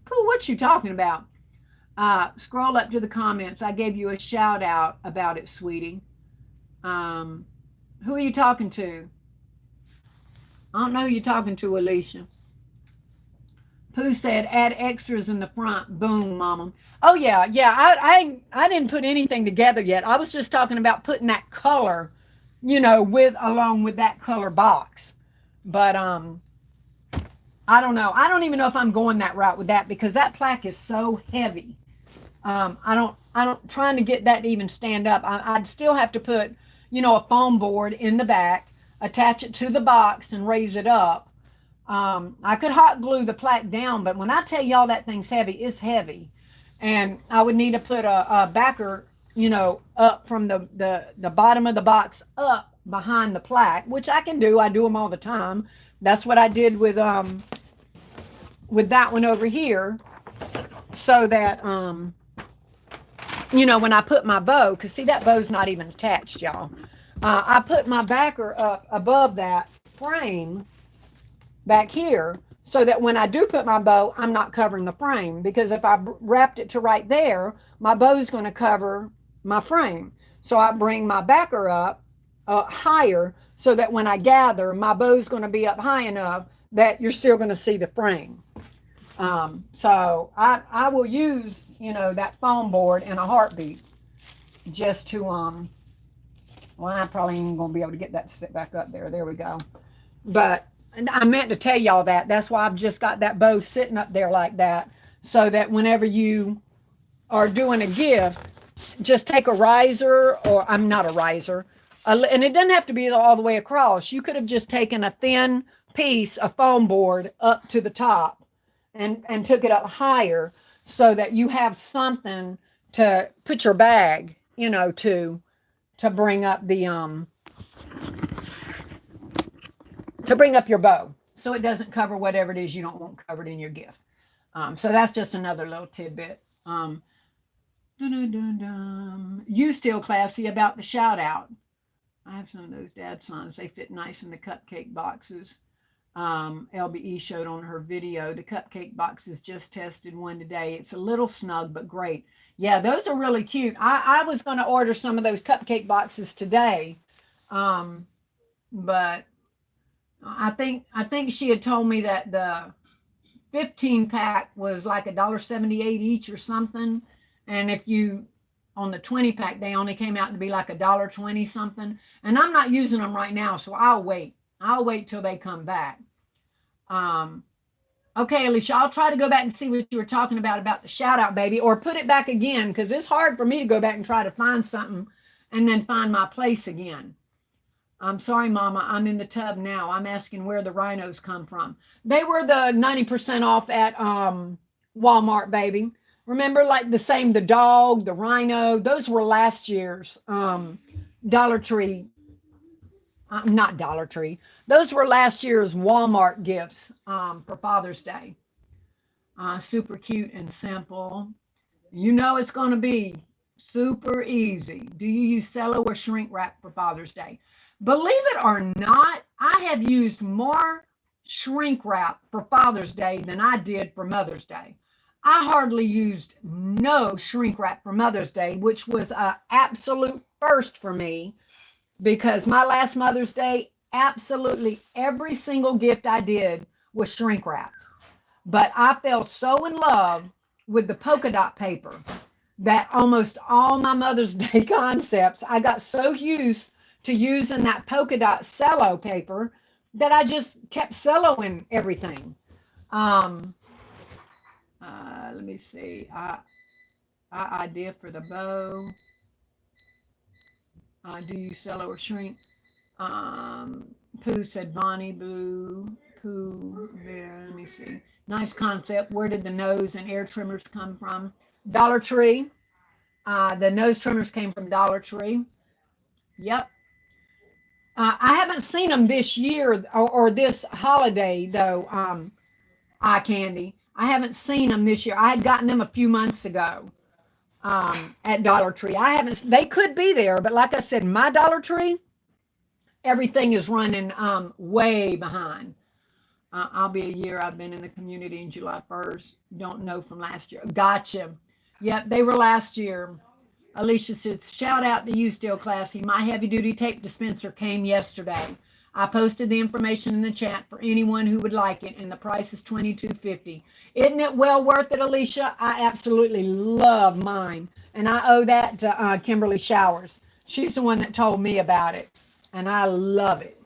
Pooh, what you talking about? Scroll up to the comments. I gave you a shout out about it, sweetie. Who are you talking to? I don't know who you're talking to, Alicia. Pooh said, add extras in the front. Boom, mama. Oh, yeah. I didn't put anything together yet. I was just talking about putting that color, along with that color box. But I don't know. I don't even know if I'm going that route with that, because that plaque is so heavy. Trying to get that to even stand up. I'd still have to put, a foam board in the back, attach it to the box and raise it up. I could hot glue the plaque down, but when I tell y'all that thing's heavy, it's heavy. And I would need to put a backer, up from the bottom of the box up behind the plaque, which I can do. I do them all the time. That's what I did with that one over here, so that, when I put my bow, because see, that bow's not even attached, y'all. I put my backer up above that frame back here, so that when I do put my bow, I'm not covering the frame, because if I wrapped it to right there, my bow is going to cover my frame. So I bring my backer up higher, so that when I gather, my bow is going to be up high enough that you're still going to see the frame. So I will use, that foam board in a heartbeat, just to, well, I probably ain't going to be able to get that to sit back up there. There we go. But I meant to tell y'all that. That's why I've just got that bow sitting up there like that, so that whenever you are doing a gift, just take a riser, or I'm not a riser, and it doesn't have to be all the way across. You could have just taken a thin piece of foam board up to the top and took it up higher so that you have something to put your bag, to bring up the to bring up your bow, so it doesn't cover whatever it is you don't want covered in your gift. So that's just another little tidbit. You still classy about the shout out. I have some of those dad signs. They fit nice in the cupcake boxes. LBE showed on her video. The cupcake boxes, just tested one today. It's a little snug, but great. Yeah, those are really cute. I was going to order some of those cupcake boxes today. But I think she had told me that the 15 pack was like $1.78 each or something. And if you, on the 20 pack, they only came out to be like $1.20 something. And I'm not using them right now, so I'll wait. I'll wait till they come back. Okay, Alicia, I'll try to go back and see what you were talking about the shout out, baby, or put it back again, because it's hard for me to go back and try to find something and then find my place again. I'm sorry, Mama, I'm in the tub now. I'm asking where the rhinos come from. They were the 90% off at Walmart, baby. Remember, like the dog, the rhino, those were last year's Dollar Tree. Not Dollar Tree. Those were last year's Walmart gifts for Father's Day. Super cute and simple. You know it's going to be super easy. Do you use cello or shrink wrap for Father's Day? Believe it or not, I have used more shrink wrap for Father's Day than I did for Mother's Day. I hardly used no shrink wrap for Mother's Day, which was an absolute first for me, because my last Mother's Day, absolutely every single gift I did was shrink wrap. But I fell so in love with the polka dot paper that almost all my Mother's Day concepts, I got so used to using that polka dot cello paper that I just kept celloing everything. Let me see. Idea for the bow. Do you cello or shrink? Pooh said Bonnie, boo, Pooh, there. Let me see. Nice concept. Where did the nose and air trimmers come from? Dollar Tree. The nose trimmers came from Dollar Tree. Yep. I haven't seen them this year or this holiday, though, eye candy. I haven't seen them this year. I had gotten them a few months ago at Dollar Tree. They could be there, but like I said, my Dollar Tree, everything is running way behind. I'll be a year. I've been in the community in July 1st. Don't know from last year. Gotcha. Yep, they were last year. Alicia says, shout out to you, Still Classy. My heavy duty tape dispenser came yesterday. I posted the information in the chat for anyone who would like it, and the price is $22.50. Isn't it well worth it, Alicia? I absolutely love mine, and I owe that to Kimberly Showers. She's the one that told me about it, and I love it.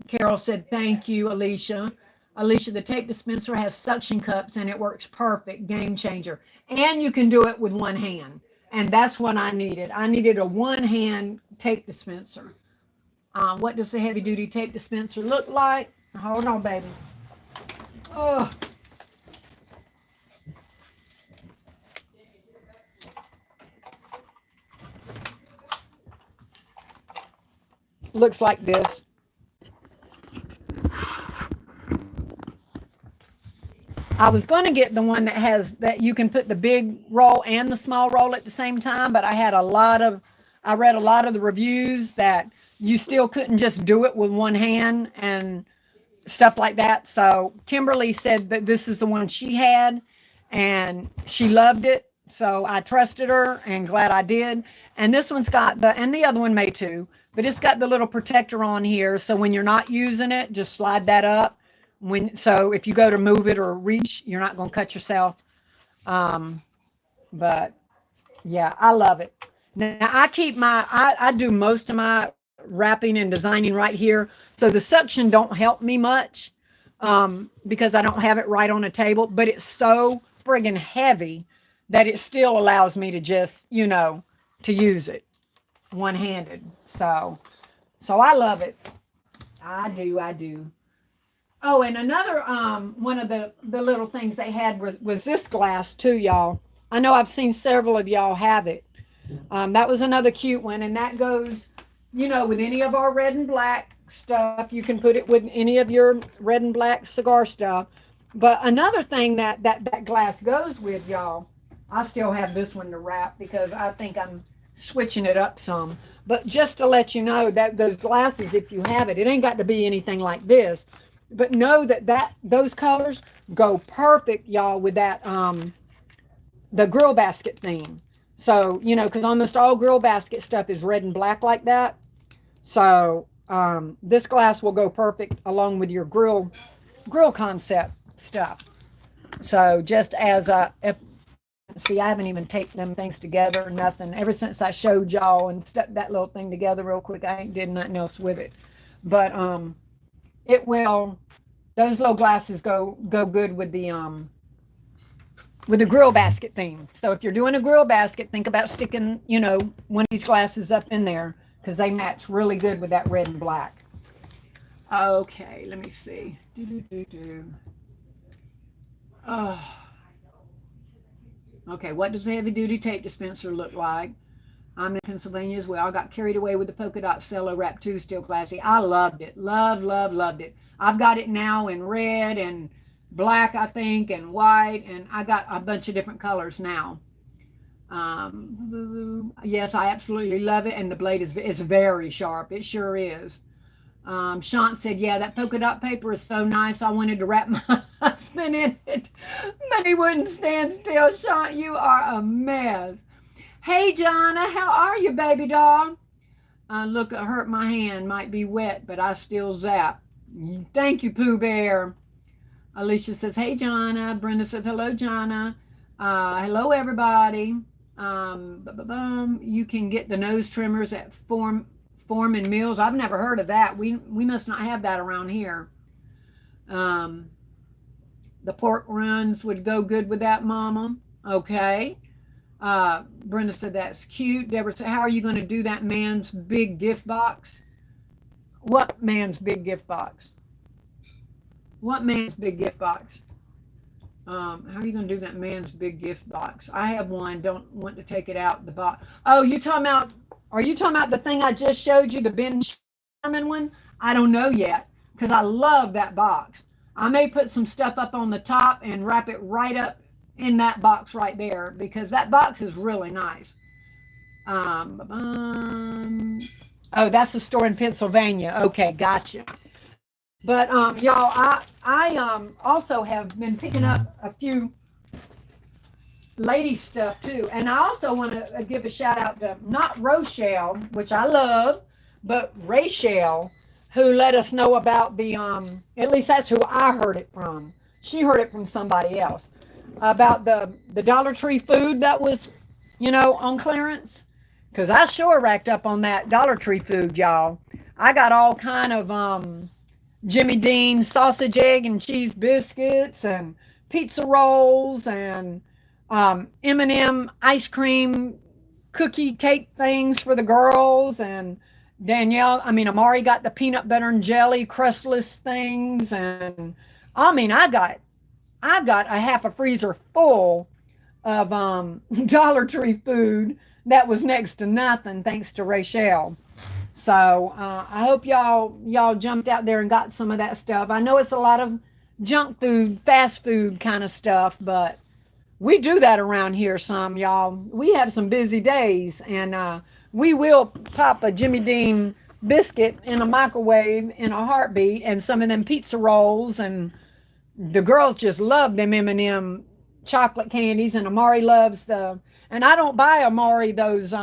Carol said, thank you, Alicia. Alicia, the tape dispenser has suction cups and it works perfect. Game changer. And you can do it with one hand. And that's what I needed. I needed a one-hand tape dispenser. What does the heavy-duty tape dispenser look like? Hold on, baby. Oh. Looks like this. I was going to get the one that you can put the big roll and the small roll at the same time, but I read a lot of the reviews that you still couldn't just do it with one hand and stuff like that. So Kimberly said that this is the one she had and she loved it. So I trusted her and glad I did. And this one's got and the other one may too, but it's got the little protector on here. So when you're not using it, just slide that up. So if you go to move it or reach, you're not going to cut yourself. But yeah, I love it. Now I do most of my wrapping and designing right here. So the suction don't help me much because I don't have it right on a table, but it's so friggin' heavy that it still allows me to just, to use it one-handed. So I love it. I do. Oh, and another one of the little things they had was this glass too, y'all. I know I've seen several of y'all have it. That was another cute one, and that goes, with any of our red and black stuff. You can put it with any of your red and black cigar stuff. But another thing that glass goes with, y'all, I still have this one to wrap because I think I'm switching it up some. But just to let you know that those glasses, if you have it, it ain't got to be anything like this. But know that those colors go perfect, y'all, with that the grill basket theme. So, because almost all grill basket stuff is red and black like that. So this glass will go perfect along with your grill concept stuff. So just as if see, I haven't even taped them things together, nothing. Ever since I showed y'all and stuck that little thing together real quick, I ain't did nothing else with it. But it will. Those little glasses go good with the grill basket theme. So if you're doing a grill basket, think about sticking, one of these glasses up in there because they match really good with that red and black. Okay, let me see. Oh. Okay, what does the heavy duty tape dispenser look like? I'm in Pennsylvania as well. I got carried away with the polka dot cello wrap too, still classy. I loved it. Loved it. I've got it now in red and black, I think, and white, and I got a bunch of different colors now. Yes, I absolutely love it, and the blade is very sharp. It sure is. Sean said, yeah, that polka dot paper is so nice. I wanted to wrap my husband in it, but he wouldn't stand still. Sean, you are a mess. Hey, Jonna, how are you, baby doll? Look, it hurt my hand. Might be wet, but I still zap. Thank you, Pooh Bear. Alicia says, hey, Jonna. Brenda says, hello, Jonna. Hello, everybody. You can get the nose trimmers at Form and Mills. I've never heard of that. We must not have that around here. The pork rinds would go good with that, Mama. Okay. Brenda said that's cute. Deborah said, how are you going to do that man's big gift box? What man's big gift box? What man's big gift box? How are you going to do that man's big gift box? I have one. Don't want to take it out the box. Oh, are you talking about the thing I just showed you, the Ben Sherman one? I don't know yet because I love that box. I may put some stuff up on the top and wrap it right up in that box right there because that box is really nice. Oh, that's a store in Pennsylvania. Okay, gotcha. But y'all, I also have been picking up a few lady stuff too, and I also want to give a shout out to not Rochelle, which I love, but Rachel, who let us know about the at least that's who I heard it from. She heard it from somebody else about the Dollar Tree food that was, on clearance. Because I sure racked up on that Dollar Tree food, y'all. I got all kind of Jimmy Dean sausage, egg, and cheese biscuits and pizza rolls and M&M ice cream cookie cake things for the girls. And Amari got the peanut butter and jelly crustless things. And I got a half a freezer full of Dollar Tree food that was next to nothing thanks to Rachel. So I hope y'all jumped out there and got some of that stuff. I know it's a lot of junk food, fast food kind of stuff, but we do that around here some, y'all. We have some busy days, and we will pop a Jimmy Dean biscuit in a microwave in a heartbeat, and some of them pizza rolls, and the girls just love them M&M chocolate candies, and Amari loves and I don't buy Amari those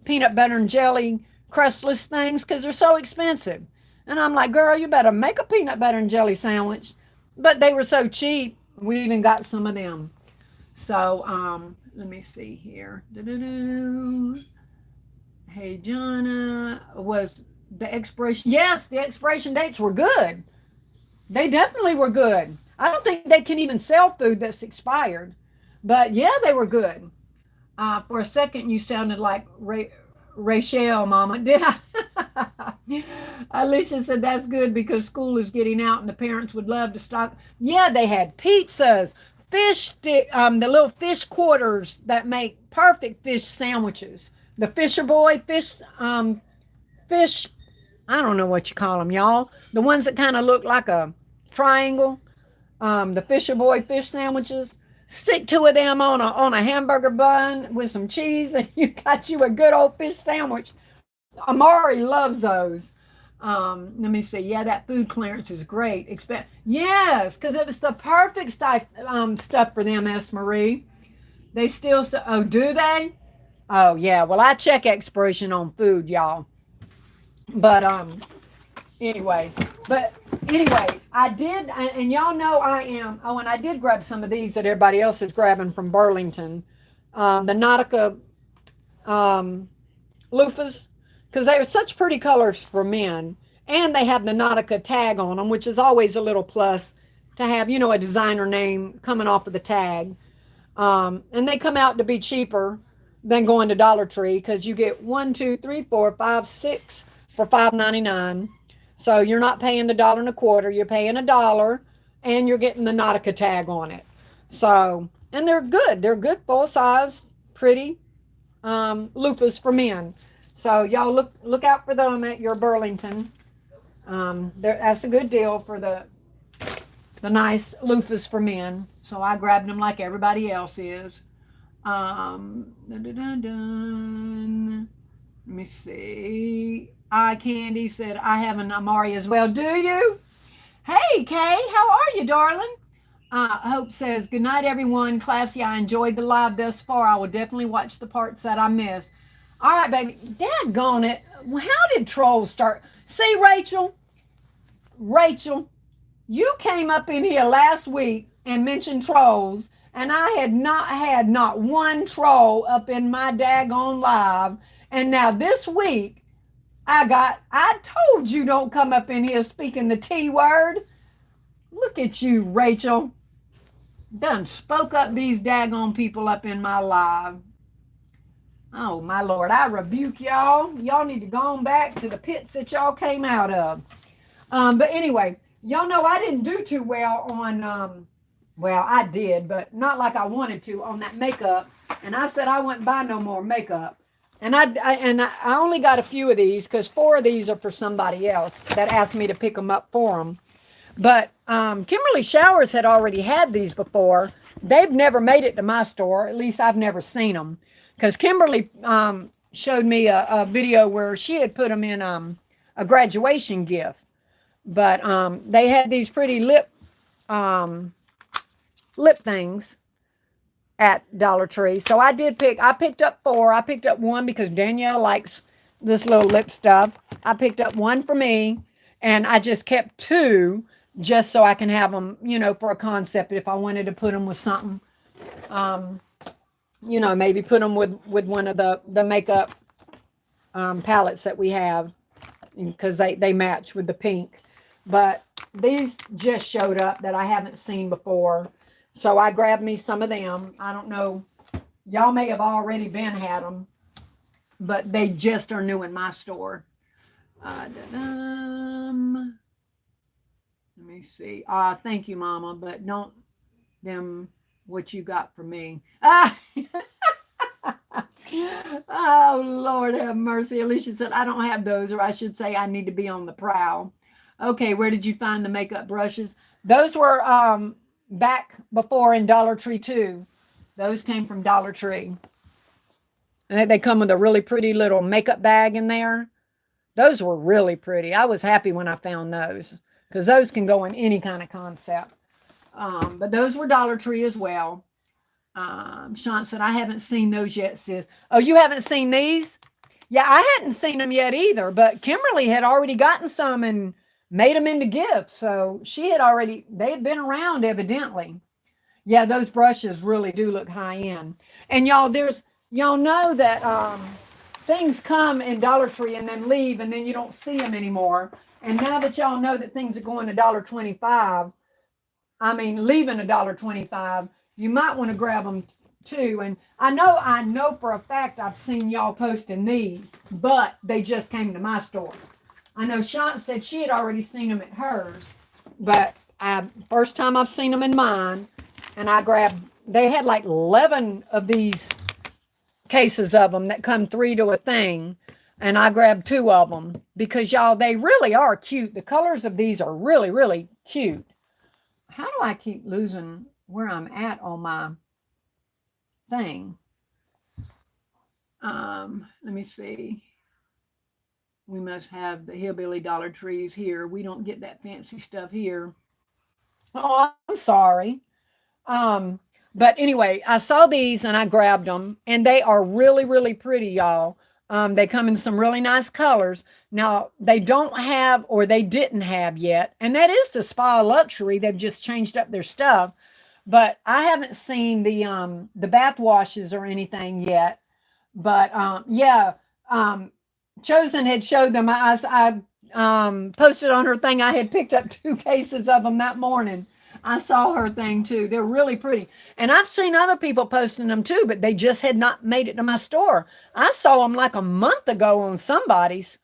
peanut butter and jelly crustless things because they're so expensive. And I'm like, girl, you better make a peanut butter and jelly sandwich. But they were so cheap, we even got some of them. So let me see here. Hey, Jonna, was the expiration? Yes, the expiration dates were good. They definitely were good. I don't think they can even sell food that's expired. But yeah, they were good. For a second, you sounded like Rachel, Mama. Did I? Alicia said that's good because school is getting out and the parents would love to stock. Yeah, they had pizzas, fish stick, the little fish quarters that make perfect fish sandwiches. The Fisher Boy fish. I don't know what you call them, y'all. The ones that kind of look like a triangle. The Fisher Boy fish sandwiches. Stick two of them on a hamburger bun with some cheese, and you got you a good old fish sandwich. Amari loves those. Let me see. Yeah, that food clearance is great. Yes, because it was the perfect stuff for them, S. Marie. They still say, oh, do they? Oh, yeah. Well, I check expiration on food, y'all. But anyway, but anyway, I did, and y'all know I am. Oh, and I did grab some of these that everybody else is grabbing from Burlington. The Nautica loofahs, because they are such pretty colors for men, and they have the Nautica tag on them, which is always a little plus to have, a designer name coming off of the tag. And they come out to be cheaper than going to Dollar Tree because you get 1, 2, 3, 4, 5, 6 for $5.99. So you're not paying the $1.25. You're paying $1, and you're getting the Nautica tag on it. So, and they're good. They're good, full size, pretty loofahs for men. So y'all look out for them at your Burlington. That's a good deal for the nice loofahs for men. So I grabbed them like everybody else is. Let me see. Candy said I have an Amari as well. Do you? Hey Kay, how are you, darling? Hope says, good night, everyone. Classy, I enjoyed the live thus far. I will definitely watch the parts that I missed. All right, baby. Daggone it. How did trolls start? See, Rachel, you came up in here last week and mentioned trolls, and I had not one troll up in my daggone live. And now this week, I told you don't come up in here speaking the T word. Look at you, Rachel. Done spoke up these daggone people up in my live. Oh, my Lord, I rebuke y'all. Y'all need to go on back to the pits that y'all came out of. But anyway, y'all know I didn't do too well on, well, I did, but not like I wanted to on that makeup. And I said I wouldn't buy no more makeup. And I only got a few of these because 4 of these are for somebody else that asked me to pick them up for them. But Kimberly Showers had already had these before. They've never made it to my store. At least I've never seen them. Because Kimberly showed me a video where she had put them in a graduation gift. But they had these pretty lip things at Dollar Tree. So I picked up 4. I picked up 1 because Danielle likes this little lip stuff. I picked up 1 for me, and I just kept 2 just so I can have them, for a concept if I wanted to put them with something. Maybe put them with one of the makeup palettes that we have because they match with the pink. But these just showed up that I haven't seen before. So I grabbed me some of them. I don't know. Y'all may have already had them, but they just are new in my store. Let me see. Thank you, Mama, but don't them what you got for me. Oh, Lord have mercy. Alicia said, I don't have those, or I should say I need to be on the prowl. Okay, where did you find the makeup brushes? Those were back before in Dollar Tree too. Those came from Dollar Tree. And they come with a really pretty little makeup bag in there. Those were really pretty. I was happy when I found those because those can go in any kind of concept. But those were Dollar Tree as well. Sean said, I haven't seen those yet, sis. Oh, you haven't seen these? Yeah, I hadn't seen them yet either, but Kimberly had already gotten some and made them into gifts. So they had been around evidently. Yeah, those brushes really do look high end. And y'all know that things come in Dollar Tree and then leave and then you don't see them anymore. And now that y'all know that things are going to $1.25, leaving $1.25, you might want to grab them too. And I know for a fact I've seen y'all posting these, but they just came to my store. I know Sean said she had already seen them at hers, but first time I've seen them in mine. And I grabbed, they had like 11 of these cases of them that come 3 to a thing. And I grabbed 2 of them because y'all, they really are cute. The colors of these are really, really cute. How do I keep losing where I'm at on my thing? Let me see. We must have the hillbilly Dollar Trees here. We don't get that fancy stuff here. Oh, I'm sorry. But anyway, I saw these and I grabbed them, and they are really, really pretty, y'all. They come in some really nice colors. Now, they don't have, or they didn't have yet, and that is the Spa Luxury. They've just changed up their stuff, but I haven't seen the bath washes or anything yet. But yeah, Chosen had showed them. I posted on her thing. I had picked up 2 cases of them that morning. I saw her thing too. They're really pretty. And I've seen other people posting them too, but they just had not made it to my store. I saw them like a month ago on somebody's.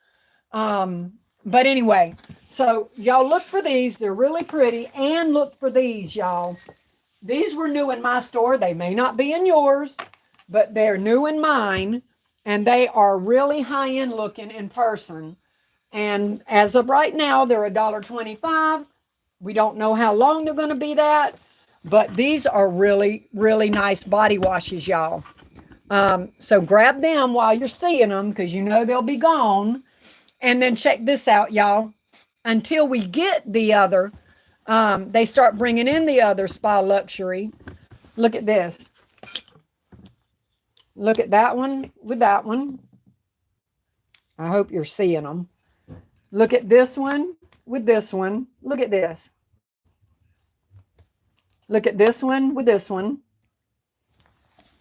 But anyway, so y'all look for these. They're really pretty. And look for these, y'all. These were new in my store. They may not be in yours, but they're new in mine. And they are really high-end looking in person. And as of right now, they're $1.25. We don't know how long they're going to be that, but these are really, really nice body washes, y'all. So grab them while you're seeing them because you know they'll be gone. And then check this out, y'all. Until we get the other, they start bringing in the other Spa Luxury. Look at this. Look at that one with that one. I hope you're seeing them. Look at this one with this one. Look at this. Look at this one with this one.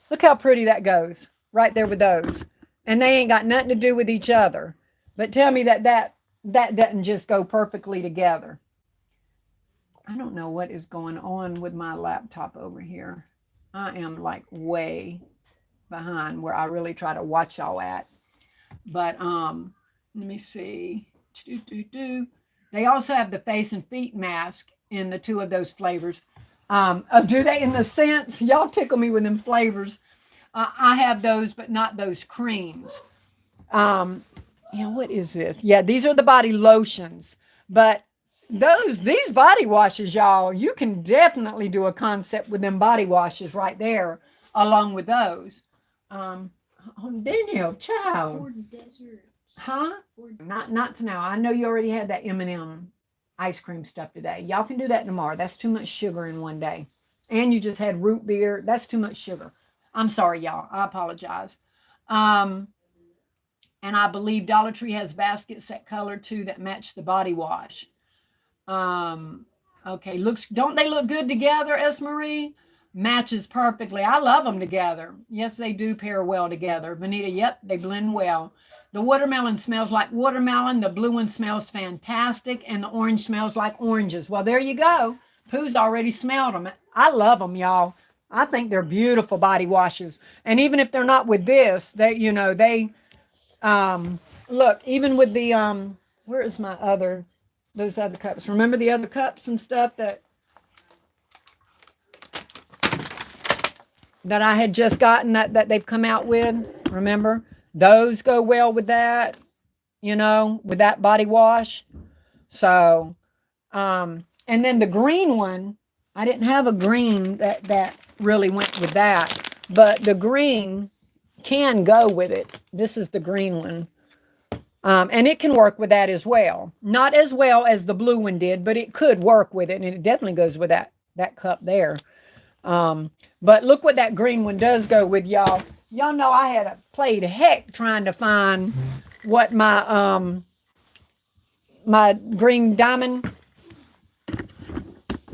Look how pretty that goes right there with those. And they ain't got nothing to do with each other. But tell me that doesn't just go perfectly together. I don't know what is going on with my laptop over here. I am like way behind where I really try to watch y'all at. But let me see. They also have the face and feet mask in the 2 of those flavors. Do they in the scents? Y'all tickle me with them flavors. I have those, but not those creams. Yeah, what is this? Yeah, these are the body lotions. But these body washes, y'all, you can definitely do a concept with them body washes right there, along with those. Daniel, child. For desserts. Huh? Not to now. I know you already had that M&M ice cream stuff today. Y'all can do that tomorrow. That's too much sugar in one day. And you just had root beer. That's too much sugar. I'm sorry, y'all. I apologize. And I believe Dollar Tree has baskets that color too that match the body wash. Okay, don't they look good together, S. Marie? Matches perfectly. I love them together. Yes, they do pair well together. Benita, yep, they blend well. The watermelon smells like watermelon. The blue one smells fantastic. And the orange smells like oranges. Well, there you go. Pooh's already smelled them. I love them, y'all. I think they're beautiful body washes. And even if they're not with this, they look, even with the, where is those other cups? Remember the other cups and stuff that I had just gotten that they've come out with? Remember? Those go well with that, with that body wash. So, and then the green one, I didn't have a green that really went with that, but the green can go with it. This is the green one. And it can work with that as well. Not as well as the blue one did, but it could work with it. And it definitely goes with that cup there. But look what that green one does go with, y'all. Y'all know I had played heck trying to find what my my green diamond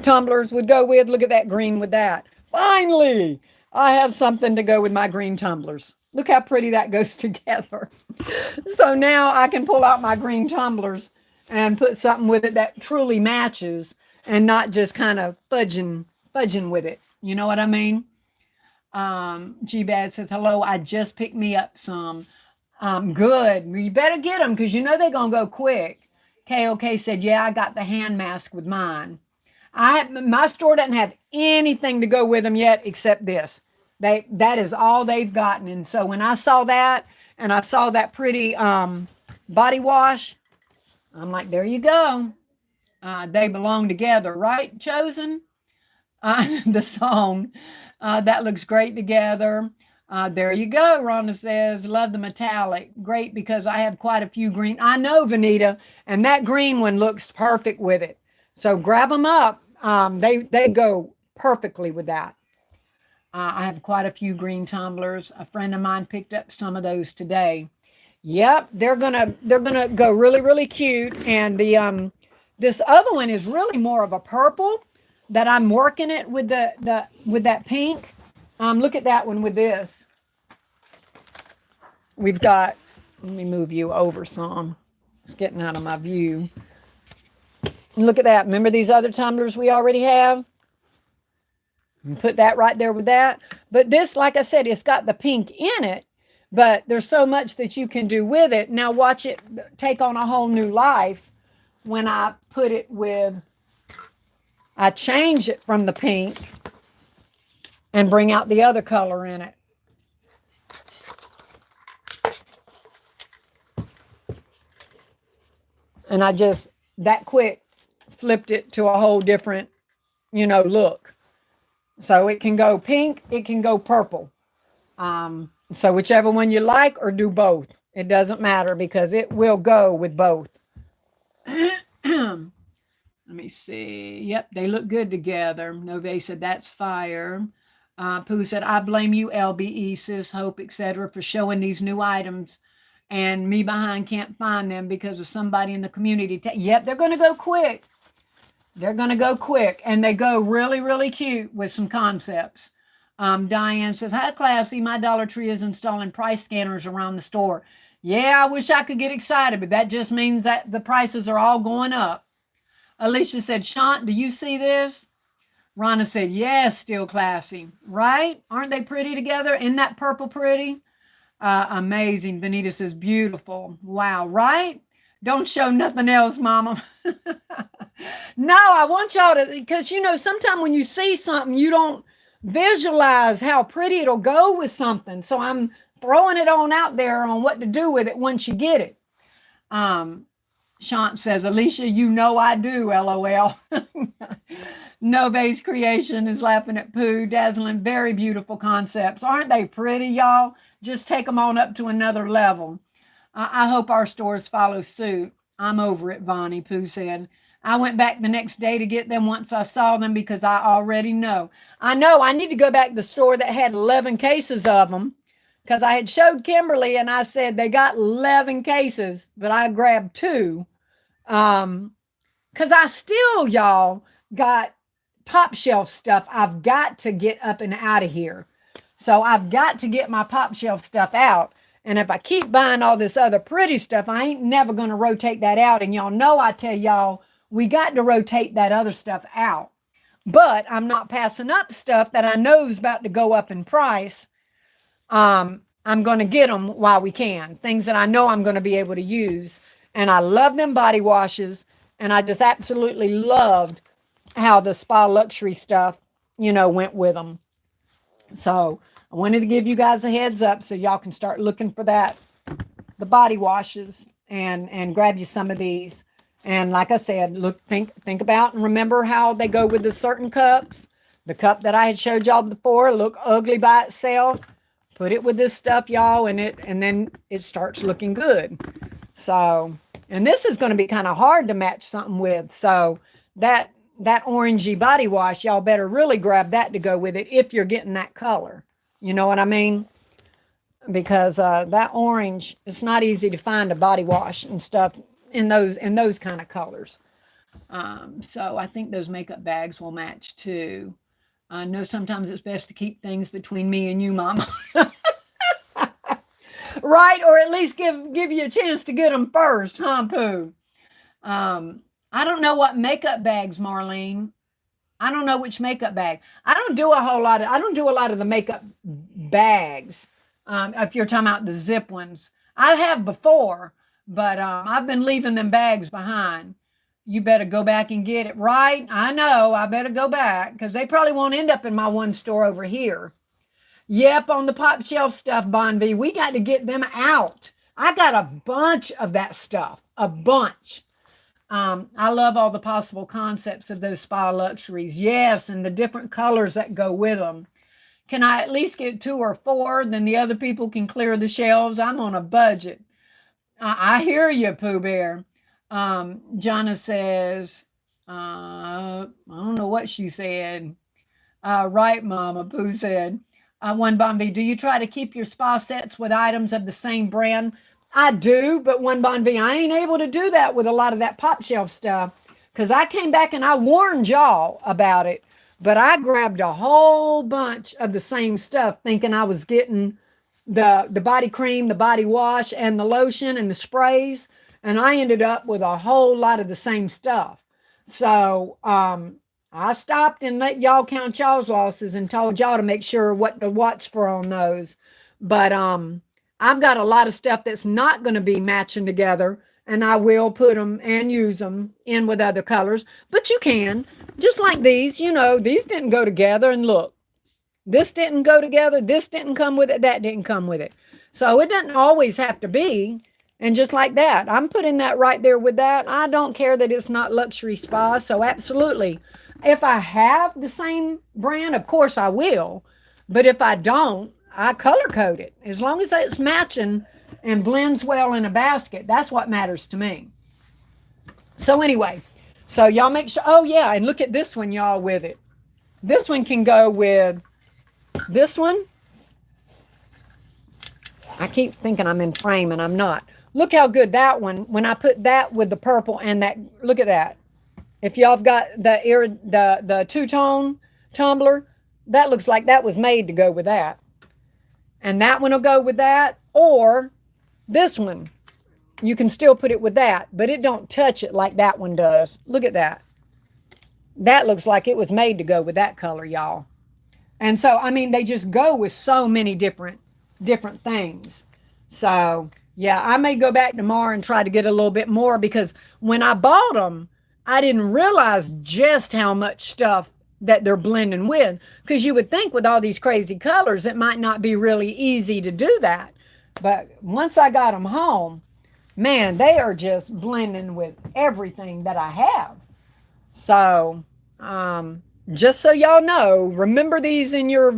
tumblers would go with. Look at that green with that. Finally, I have something to go with my green tumblers. Look how pretty that goes together. So now I can pull out my green tumblers and put something with it that truly matches and not just kind of fudging with it. You know what I mean? G-Bad says, hello, I just picked me up some. Good. You better get them because you know they're going to go quick. KOK said, yeah, I got the hand mask with mine. My store doesn't have anything to go with them yet except this. That is all they've gotten. And so when I saw that and I saw that pretty body wash, I'm like, there you go. They belong together, right, Chosen? The song. That looks great together. There you go. Rhonda says, love the metallic. Great because I have quite a few green. I know, Vanita, and that green one looks perfect with it. So grab them up. They go perfectly with that. I have quite a few green tumblers. A friend of mine picked up some of those today. Yep, they're gonna go really really cute. And the this other one is really more of a purple that I'm working it with the with that pink. Look at that one with this. We've got. Let me move you over some. It's getting out of my view. Look at that. Remember these other tumblers we already have? Put that right there with that. But this, like I said, it's got the pink in it, but there's so much that you can do with it. Now watch it take on a whole new life when I put it with, I change it from the pink and bring out the other color in it. And I just, that quick, flipped it to a whole different, look. So it can go pink, it can go purple. So whichever one you like, or do both. It doesn't matter because it will go with both. Let me see. Yep, they look good together. Nove said, that's fire. Pooh said, I blame you, LBE, sis, Hope, etc., for showing these new items. And me behind can't find them because of somebody in the community. Yep, they're going to go quick. They're going to go quick. And they go really, really cute with some concepts. Diane says, hi, Classy. My Dollar Tree is installing price scanners around the store. Yeah, I wish I could get excited, but that just means that the prices are all going up. Alicia said, Shant, do you see this? Rhonda said, yes, still classy. Right? Aren't they pretty together? Isn't that purple pretty? Amazing. Vanita says, beautiful. Wow, right? Don't show nothing else, Mama. No, I want y'all to, because, sometimes when you see something, you don't visualize how pretty it'll go with something. So I'm throwing it on out there on what to do with it once you get it. Shant says, Alicia, I do, LOL. Nove's creation is laughing at Pooh. Dazzling, very beautiful concepts. Aren't they pretty, y'all? Just take them on up to another level. I hope our stores follow suit. I'm over it, Vonnie, Pooh said. I went back the next day to get them once I saw them because I already know. I know I need to go back to the store that had 11 cases of them because I had showed Kimberly and I said they got 11 cases, but I grabbed 2. Because I still, y'all, got pop shelf stuff I've got to get up and out of here. So I've got to get my pop shelf stuff out. And if I keep buying all this other pretty stuff, I ain't never going to rotate that out. And y'all know I tell y'all, we got to rotate that other stuff out. But I'm not passing up stuff that I know is about to go up in price. I'm going to get them while we can. Things that I know I'm going to be able to use. And I love them body washes. And I just absolutely loved how the spa luxury stuff, went with them. So I wanted to give you guys a heads up so y'all can start looking for that, the body washes, and grab you some of these. And like I said, think about and remember how they go with the certain cups. The cup that I had showed y'all before look ugly by itself. Put it with this stuff, y'all, and then it starts looking good. So, and this is going to be kind of hard to match something with. So that orangey body wash, y'all better really grab that to go with it if you're getting that color. You know what I mean? Because that orange, it's not easy to find a body wash and stuff in those kind of colors. So I think those makeup bags will match too. I know sometimes it's best to keep things between me and you, Mama. Right? Or at least give you a chance to get them first, huh, Pooh? I don't know what makeup bags, Marlene. I don't know which makeup bag. I don't do a lot of the makeup bags. If you're talking about the zip ones, I have before, but I've been leaving them bags behind. You better go back and get it, right? I know. I better go back because they probably won't end up in my one store over here. Yep, on the pop shelf stuff, Bon V, we got to get them out. I got a bunch of that stuff, a bunch. I love all the possible concepts of those spa luxuries. Yes, and the different colors that go with them. Can I at least get 2 or 4? Then the other people can clear the shelves. I'm on a budget. I hear you, Pooh Bear. Jonna says, I don't know what she said. Right, Mama, Pooh said. One Bonvi, do you try to keep your spa sets with items of the same brand? I do, but One Bonvi, I ain't able to do that with a lot of that pop shelf stuff because I came back and I warned y'all about it, but I grabbed a whole bunch of the same stuff thinking I was getting the body cream, the body wash, and the lotion and the sprays, and I ended up with a whole lot of the same stuff. So I stopped and let y'all count y'all's losses and told y'all to make sure what to watch for on those. But I've got a lot of stuff that's not going to be matching together, and I will put them and use them in with other colors. But you can, just like these, these didn't go together. And look, this didn't go together. This didn't come with it. That didn't come with it. So it doesn't always have to be. And just like that, I'm putting that right there with that. I don't care that it's not luxury spa. So absolutely. If I have the same brand, of course I will. But if I don't, I color code it. As long as it's matching and blends well in a basket, that's what matters to me. So anyway, so y'all make sure. Oh yeah, and look at this one, y'all, with it. This one can go with this one. I keep thinking I'm in frame and I'm not. Look how good that one, when I put that with the purple and that, look at that. If y'all have got the two-tone tumbler, that looks like that was made to go with that. And that one will go with that, or this one. You can still put it with that, but it don't touch it like that one does. Look at that. That looks like it was made to go with that color, y'all. And so, I mean, they just go with so many different things. So, yeah, I may go back tomorrow and try to get a little bit more because when I bought them, I didn't realize just how much stuff that they're blending with. Because you would think with all these crazy colors, it might not be really easy to do that. But once I got them home, man, they are just blending with everything that I have. So, just so y'all know, remember these in your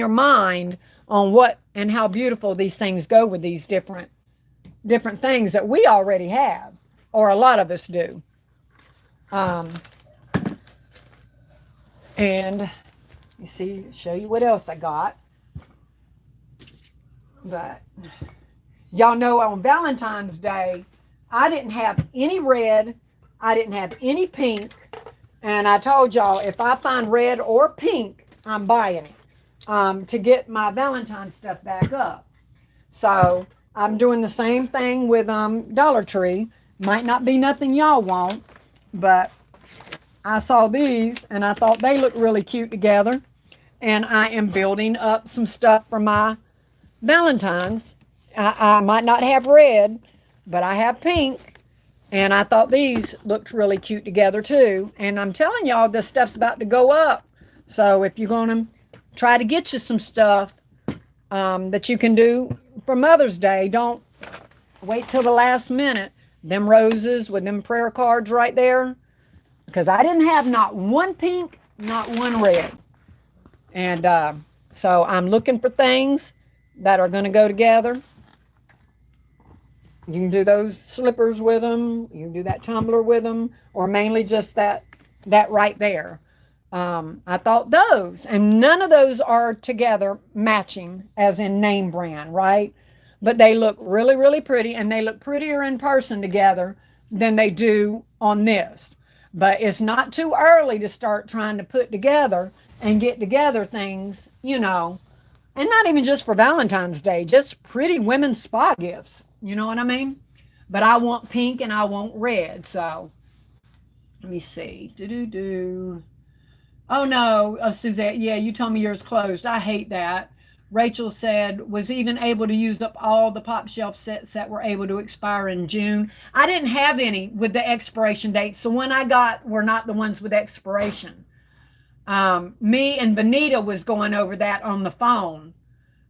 mind on what and how beautiful these things go with these different things that we already have, or a lot of us do. And you see, show you what else I got. But y'all know on Valentine's Day, I didn't have any red, I didn't have any pink, and I told y'all if I find red or pink, I'm buying it to get my Valentine stuff back up. So I'm doing the same thing with Dollar Tree. Might not be nothing y'all want, but I saw these and I thought they looked really cute together. And I am building up some stuff for my Valentine's. I might not have red, but I have pink. And I thought these looked really cute together too. And I'm telling y'all, this stuff's about to go up. So if you're going to try to get you some stuff that you can do for Mother's Day, don't wait till the last minute. Them roses with them prayer cards right there. Because I didn't have not one pink, not one red. And so I'm looking for things that are going to go together. You can do those slippers with them. You can do that tumbler with them, or mainly just that right there. I thought those, and none of those are together matching, as in name brand, right? But they look really, really pretty, and they look prettier in person together than they do on this. But it's not too early to start trying to put together and get together things, and not even just for Valentine's Day, just pretty women's spa gifts. You know what I mean? But I want pink and I want red. So let me see. Oh no, Suzette. Yeah, you told me yours closed. I hate that. Rachel said was even able to use up all the pop shelf sets that were able to expire in June. I didn't have any with the expiration dates, so when I got were not the ones with expiration. Me and Benita was going over that on the phone.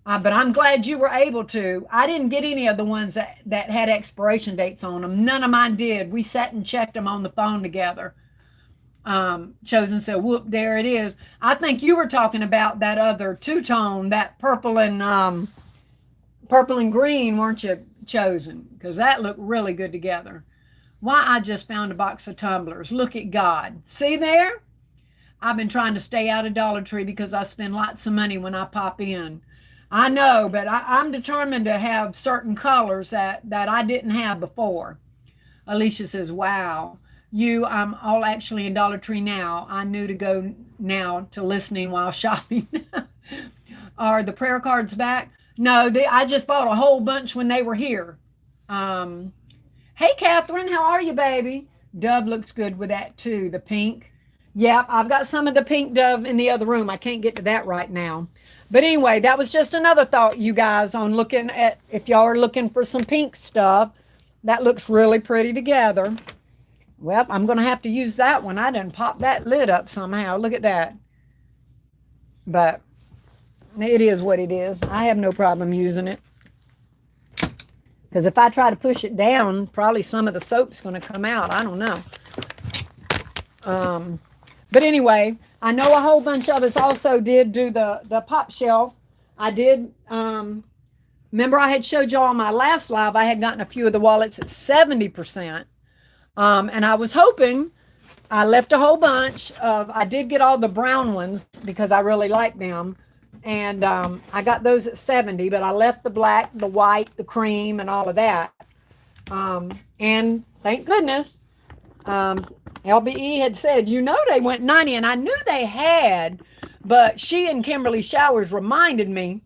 But I'm glad you were able to. I didn't get any of the ones that had expiration dates on them. None of mine did. We sat and checked them on the phone together. Chosen said, whoop, there it is. I think you were talking about that other two-tone, that purple and green, weren't you, Chosen? Because that looked really good together. Why, I just found a box of tumblers. Look at God. See there? I've been trying to stay out of Dollar Tree because I spend lots of money when I pop in. I know, but I'm determined to have certain colors that I didn't have before. Alicia says, wow, I'm all actually in Dollar Tree now. I knew to go now to listening while shopping. Are the prayer cards back? No, I just bought a whole bunch when they were here. Hey, Catherine, how are you, baby? Dove looks good with that too, the pink. Yep, I've got some of the pink dove in the other room. I can't get to that right now. But anyway, that was just another thought, you guys, on looking at, if y'all are looking for some pink stuff, that looks really pretty together. Well, I'm going to have to use that one. I didn't pop that lid up somehow. Look at that. But it is what it is. I have no problem using it. Because if I try to push it down, probably some of the soap's going to come out. I don't know. But anyway, I know a whole bunch of us also did do the pop shelf. I did, remember I had showed y'all on my last live, I had gotten a few of the wallets at 70%. And I was hoping, I left a whole bunch I did get all the brown ones because I really like them. And I got those at 70, but I left the black, the white, the cream, and all of that. And thank goodness, LBE had said, they went 90, and I knew they had, but she and Kimberly Showers reminded me,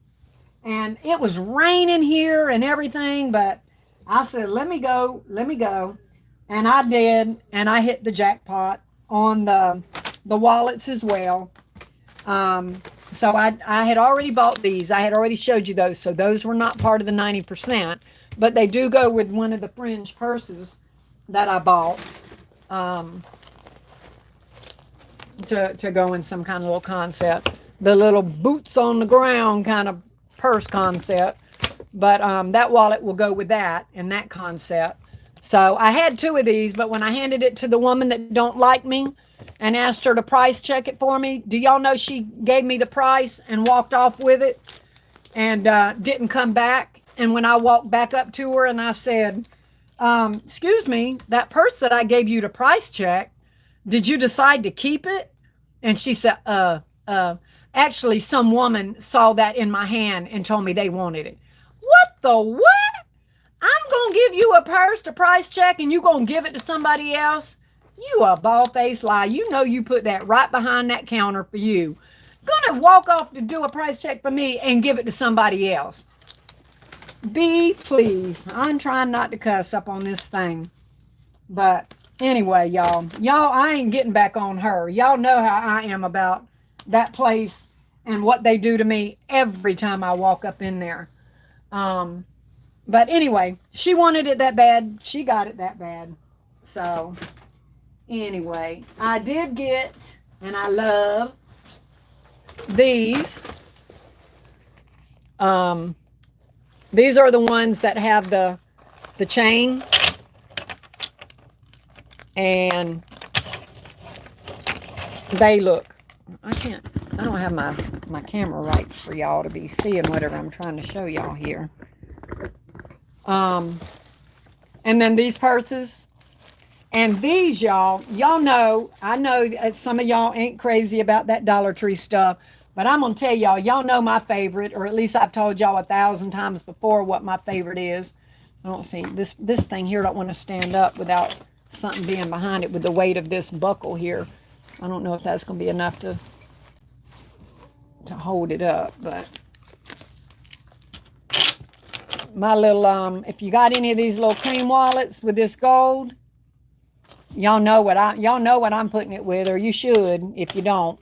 and it was raining here and everything, but I said, let me go, and I did, and I hit the jackpot on the wallets as well. So I had already bought these. I had already showed you those, so those were not part of the 90%, but they do go with one of the fringe purses that I bought. To go in some kind of little concept, the little boots on the ground kind of purse concept, but that wallet will go with that and that concept. So I had two of these, but when I handed it to the woman that don't like me and asked her to price check it for me, do y'all know she gave me the price and walked off with it and didn't come back? And when I walked back up to her and I said, excuse me, that purse that I gave you to price check, did you decide to keep it? And she said, actually some woman saw that in my hand and told me they wanted it. What the what? I'm going to give you a purse to price check and you going to give it to somebody else? You a bald-faced lie. You know you put that right behind that counter for you. Gonna walk off to do a price check for me and give it to somebody else. Be please. I'm trying not to cuss up on this thing. But anyway, y'all, I ain't getting back on her. Y'all know how I am about that place and what they do to me every time I walk up in there. But anyway, she wanted it that bad. She got it that bad. So anyway, I did get, and I love these. These are the ones that have the chain, and they look, I don't have my camera right for y'all to be seeing whatever I'm trying to show y'all here. And then these purses, and these y'all know, I know that some of y'all ain't crazy about that Dollar Tree stuff, but I'm gonna tell y'all know my favorite, or at least I've told y'all 1,000 times before what my favorite is. I don't see this thing here. Don't want to stand up without something being behind it with the weight of this buckle here. I don't know if that's gonna be enough to hold it up, but my little if you got any of these little cream wallets with this gold, y'all know what I'm putting it with, or you should if you don't.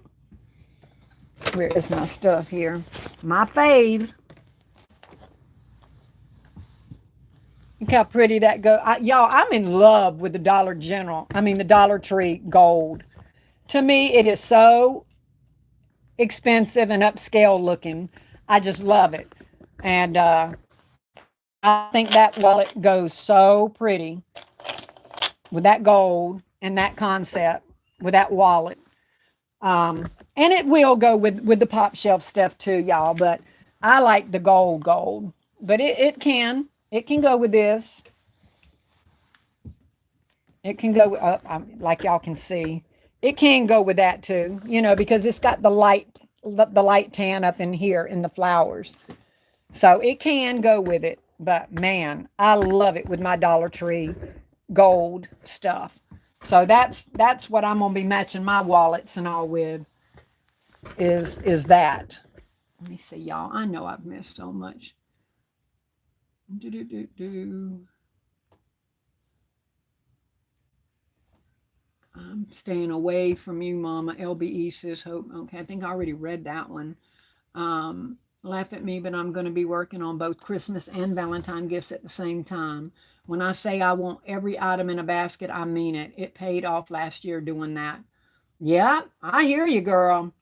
Where is my stuff here? My fave. Look how pretty that goes. Y'all, I'm in love with the the Dollar Tree gold. To me, it is so expensive and upscale looking. I just love it. And I think that wallet goes so pretty with that gold and that concept with that wallet. And it will go with the pop shelf stuff too, y'all. But I like the gold. But it can go with this. It can go like y'all can see. It can go with that too, because it's got the light tan up in here in the flowers. So it can go with it. But man, I love it with my Dollar Tree gold stuff. So that's what I'm gonna be matching my wallets and all with is that. Let me see, y'all. I know I've missed so much. Do do do do. I'm staying away from you, Mama. LBE says hope. Okay, I think I already read that one. Laugh at me, but I'm going to be working on both Christmas and Valentine gifts at the same time. When I say I want every item in a basket, I mean it. It paid off last year doing that. Yeah, I hear you, girl.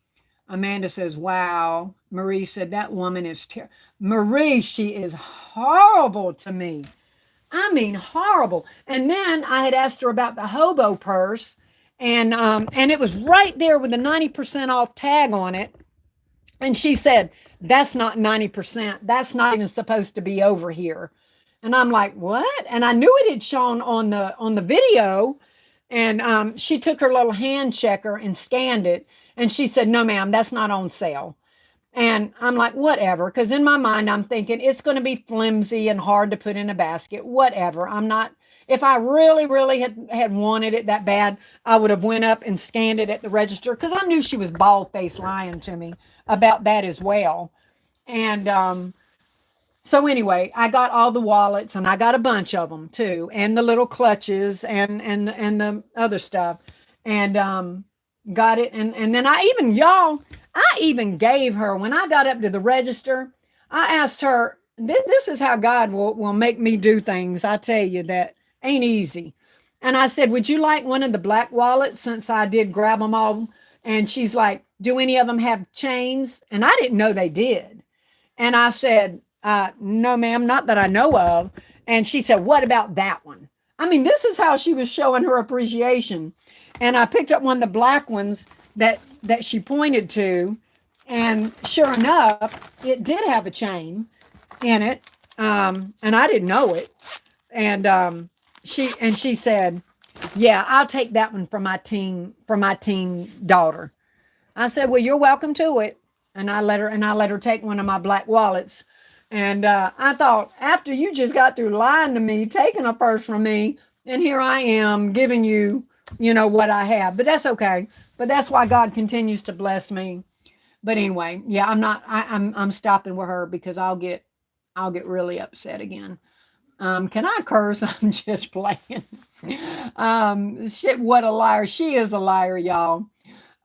Amanda says, wow. Marie said, that woman is terrible. Marie, she is horrible to me. I mean, horrible. And then I had asked her about the hobo purse, and it was right there with the 90% off tag on it. And she said, that's not 90%. That's not even supposed to be over here. And I'm like, what? And I knew it had shown on the video. And she took her little hand checker and scanned it. And she said, no, ma'am, that's not on sale. And I'm like, whatever. Because in my mind, I'm thinking it's going to be flimsy and hard to put in a basket. Whatever. I'm not. If I really, really had wanted it that bad, I would have went up and scanned it at the register because I knew she was bald-faced lying to me about that as well. And so anyway, I got all the wallets and I got a bunch of them too, and the little clutches and the other stuff, and got it. And then I even gave her when I got up to the register. I asked her, "This is how God will make me do things. I tell you that ain't easy." And I said, "Would you like one of the black wallets since I did grab them all?" And she's like, "Do any of them have chains?" And I didn't know they did. And I said, no, ma'am, not that I know of. And she said, what about that one? I mean, this is how she was showing her appreciation. And I picked up one of the black ones that she pointed to. And sure enough, it did have a chain in it. And I didn't know it. And she said, yeah, I'll take that one for my teen daughter. I said, well, you're welcome to it. And I let her take one of my black wallets. And I thought, after you just got through lying to me, taking a purse from me, and here I am giving you, what I have. But that's okay. But that's why God continues to bless me. But anyway, yeah, I'm stopping with her because I'll get really upset again. Can I curse? I'm just playing. Shit, what a liar. She is a liar, y'all.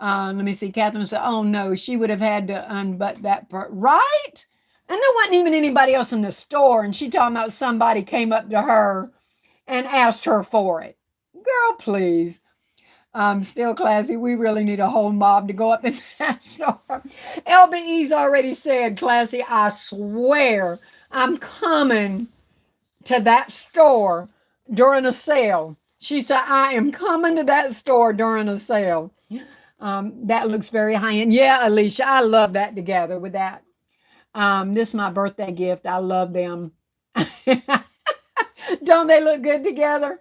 Let me see. Catherine said, oh no, she would have had to unbut that part. Right? And there wasn't even anybody else in the store. And she talking about somebody came up to her and asked her for it. Girl, please. Still classy. We really need a whole mob to go up in that store. LBE's already said, classy, I swear I'm coming to that store during a sale. She said, I am coming to that store during a sale. That looks very high end. Yeah, Alicia, I love that together with that. This is my birthday gift. I love them. Don't they look good together?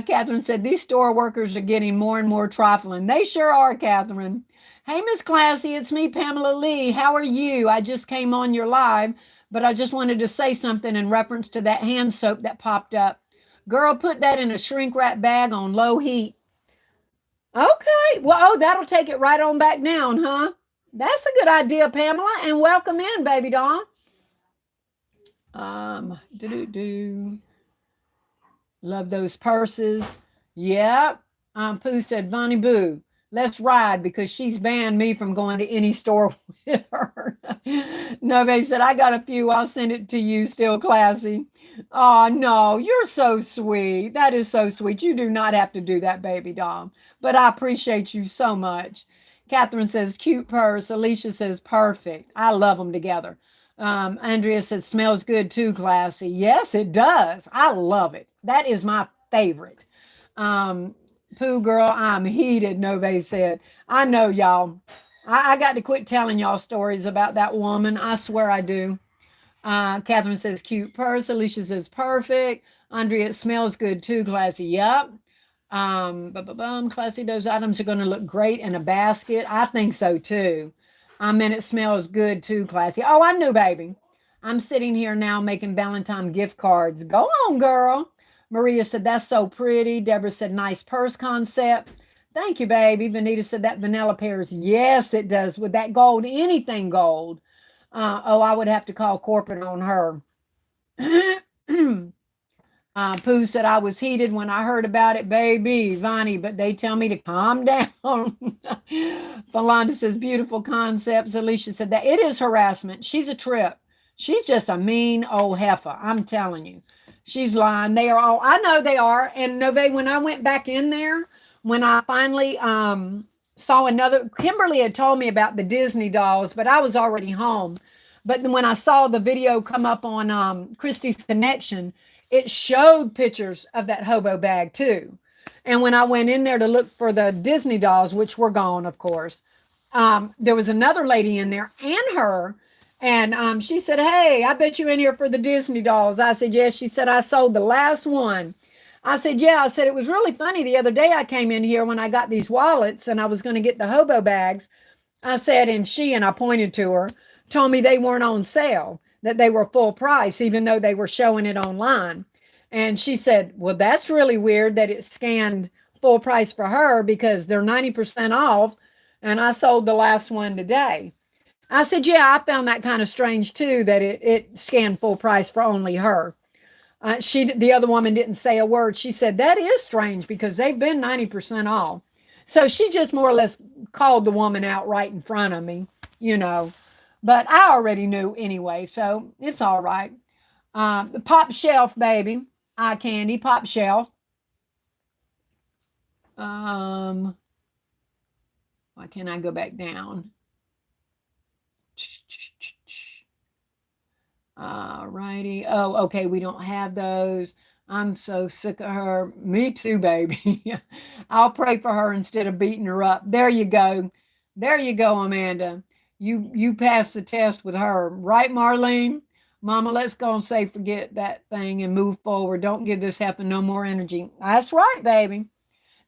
Catherine said, these store workers are getting more and more trifling. They sure are, Catherine. Hey, Miss Classy, it's me, Pamela Lee. How are you? I just came on your live, but I just wanted to say something in reference to that hand soap that popped up. Girl, put that in a shrink wrap bag on low heat. Okay. Well, that'll take it right on back down, huh? That's a good idea, Pamela. And welcome in, baby doll. Do. Love those purses. Yep. Pooh said, Vonnie Boo, Let's ride because she's banned me from going to any store with her. Nove said, I got a few. I'll send it to you. Still classy. Oh, no, you're so sweet. That is so sweet. You do not have to do that, baby doll. But I appreciate you so much. Catherine says, cute purse. Alicia says, perfect. I love them together. Andrea says, smells good too, classy. Yes, it does. I love it. That is my favorite. Um, Pooh girl, I'm heated, Nove said. I know, y'all. I got to quit telling y'all stories about that woman. I swear I do. Catherine says, cute purse. Alicia says, perfect. Andrea, it smells good too, classy. Yep. Classy, those items are going to look great in a basket. I think so too. It smells good too, classy. Oh, I knew, baby. I'm sitting here now making Valentine gift cards. Go on, girl. Maria said, that's so pretty. Deborah said, nice purse concept. Thank you, baby. Vanita said, that vanilla pairs. Yes, it does. With that gold, anything gold. I would have to call corporate on her. Pooh said, I was heated when I heard about it, baby, Vonnie, but they tell me to calm down. Falanda says, beautiful concepts. Alicia said that it is harassment. She's a trip. She's just a mean old heifer. I'm telling you. She's lying. They are all, I know they are. And Nove, when I went back in there, when I finally saw another, Kimberly had told me about the Disney dolls, but I was already home. But when I saw the video come up on Christie's Connection, it showed pictures of that hobo bag too. And when I went in there to look for the Disney dolls, which were gone, of course, there was another lady in there and her. And she said, hey, I bet you in here for the Disney dolls. I said, yes. She said, I sold the last one. I said, yeah. I said, it was really funny. The other day I came in here when I got these wallets and I was going to get the hobo bags. I said, and I pointed to her, told me they weren't on sale, that they were full price, even though they were showing it online. And she said, well, that's really weird that it scanned full price for her because they're 90% off. And I sold the last one today. I said, yeah, I found that kind of strange too, that it scanned full price for only her. The other woman didn't say a word. She said, that is strange because they've been 90% off. So she just more or less called the woman out right in front of me, you know. But I already knew anyway, so it's all right. The pop shelf, baby. Eye candy, pop shelf. Why can't I go back down? All righty. Oh, okay. We don't have those. I'm so sick of her. Me too, baby. I'll pray for her instead of beating her up. There you go. There you go, Amanda. You passed the test with her. Right, Marlene? Mama, let's go and say forget that thing and move forward. Don't give this happen no more energy. That's right, baby.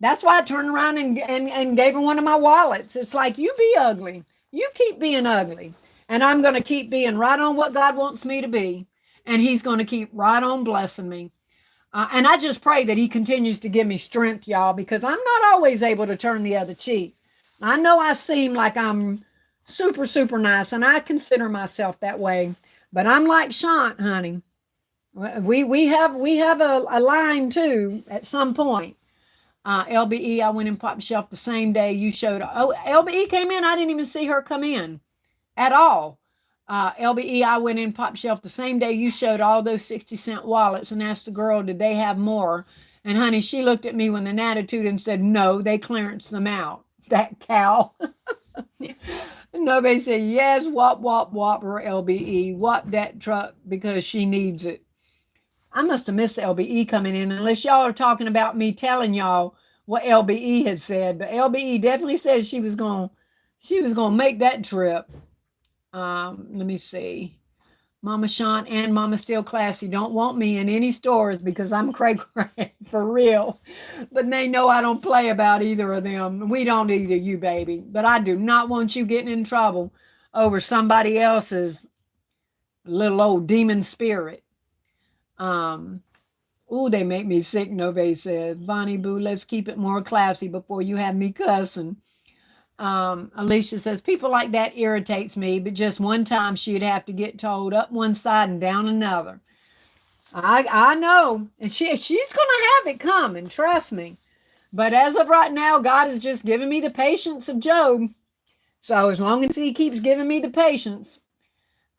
That's why I turned around and gave her one of my wallets. It's like, you be ugly. You keep being ugly. And I'm going to keep being right on what God wants me to be. And he's going to keep right on blessing me. And I just pray that he continues to give me strength, y'all, because I'm not always able to turn the other cheek. I know I seem like I'm super, super nice, and I consider myself that way. But I'm like Shant, honey. We have a line too at some point. LBE, I went and popped shelf the same day you showed. Oh, LBE came in. I didn't even see her come in at all. LBE, I went in pop shelf the same day you showed all those 60-cent wallets and asked the girl, did they have more? And honey, she looked at me with an attitude and said, no, they clearanced them out. That cow. Nobody said, yes, whop, whop, whop her LBE. Whop that truck because she needs it. I must have missed LBE coming in unless y'all are talking about me telling y'all what LBE had said. But LBE definitely said she was gonna make that trip. Let me see. Mama Sean and Mama Still Classy don't want me in any stores because I'm cray cray for real. But they know I don't play about either of them. We don't either, you baby. But I do not want you getting in trouble over somebody else's little old demon spirit. Ooh, they make me sick, Nove says. Bonnie Boo, let's keep it more classy before you have me cussing. Alicia says, people like that irritates me, but just one time she'd have to get told up one side and down another. I know. And she's going to have it coming, trust me. But as of right now, God has just given me the patience of Job. So as long as he keeps giving me the patience,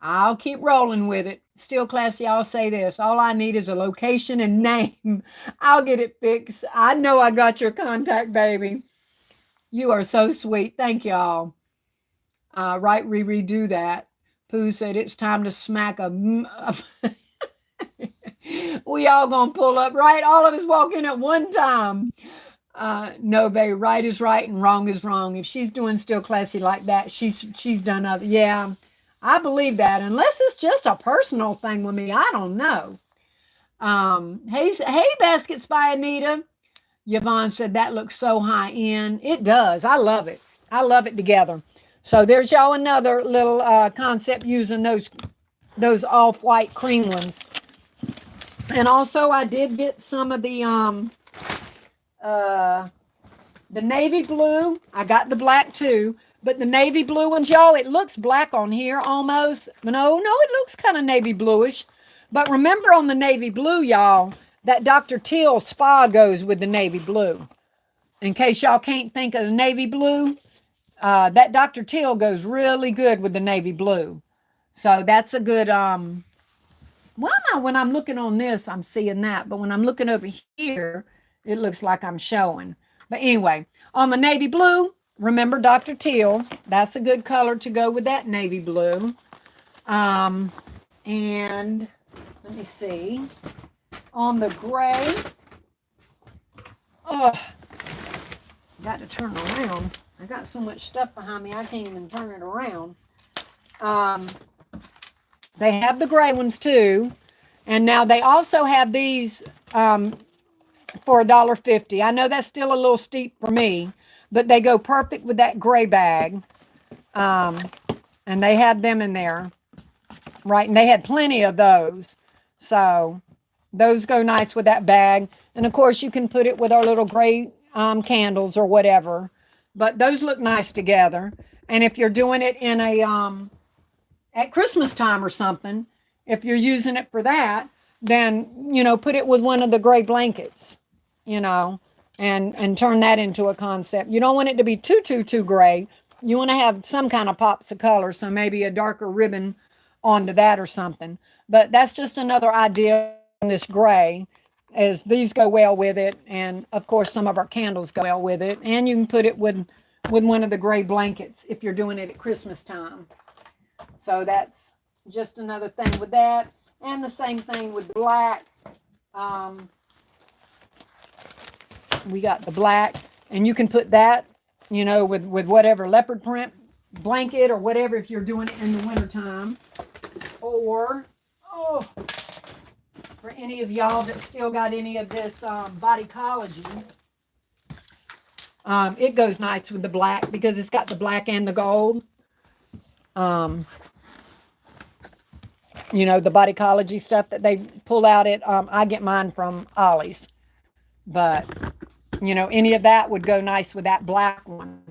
I'll keep rolling with it. Still classy, I'll say this. All I need is a location and name. I'll get it fixed. I know I got your contact, baby. You are so sweet. Thank y'all. Right, redo that. Pooh said it's time to smack a we all gonna pull up, right? All of us walk in at one time. No, baby, right is right and wrong is wrong. If she's doing still classy like that, she's done other. Yeah, I believe that. Unless it's just a personal thing with me, I don't know. Hey, baskets by Anita. Yvonne said that looks so high end. It does. I love it. I love it together. So there's y'all another little concept using those off-white cream ones. And also I did get some of the navy blue. I got the black too, but the navy blue ones, y'all, it looks black on here almost. No, it looks kind of navy bluish. But remember on the navy blue, y'all, that Dr. Teal spa goes with the navy blue. In case y'all can't think of the navy blue, that Dr. Teal goes really good with the navy blue. So that's a good, when I'm looking on this, I'm seeing that. But when I'm looking over here, it looks like I'm showing. But anyway, on the navy blue, remember Dr. Teal. That's a good color to go with that navy blue. And let me see. On the gray, got to turn around. I got so much stuff behind me, I can't even turn it around. They have the gray ones too. And now they also have these for $1.50. I know that's still a little steep for me, but they go perfect with that gray bag. And they had them in there, right? And they had plenty of those. So those go nice with that bag. And of course, you can put it with our little gray candles or whatever. But those look nice together. And if you're doing it in a at Christmas time or something, if you're using it for that, then, put it with one of the gray blankets, and turn that into a concept. You don't want it to be too gray. You want to have some kind of pops of color, so maybe a darker ribbon onto that or something. But that's just another idea on this gray, as these go well with it. And of course, some of our candles go well with it. And you can put it with one of the gray blankets if you're doing it at Christmas time. So that's just another thing with that. And the same thing with black. We got the black, and you can put that, with whatever leopard print blanket or whatever if you're doing it in the wintertime. Or, for any of y'all that still got any of this bodycology, it goes nice with the black because it's got the black and the gold. The bodycology stuff that they pull out at, I get mine from Ollie's. But, any of that would go nice with that black one.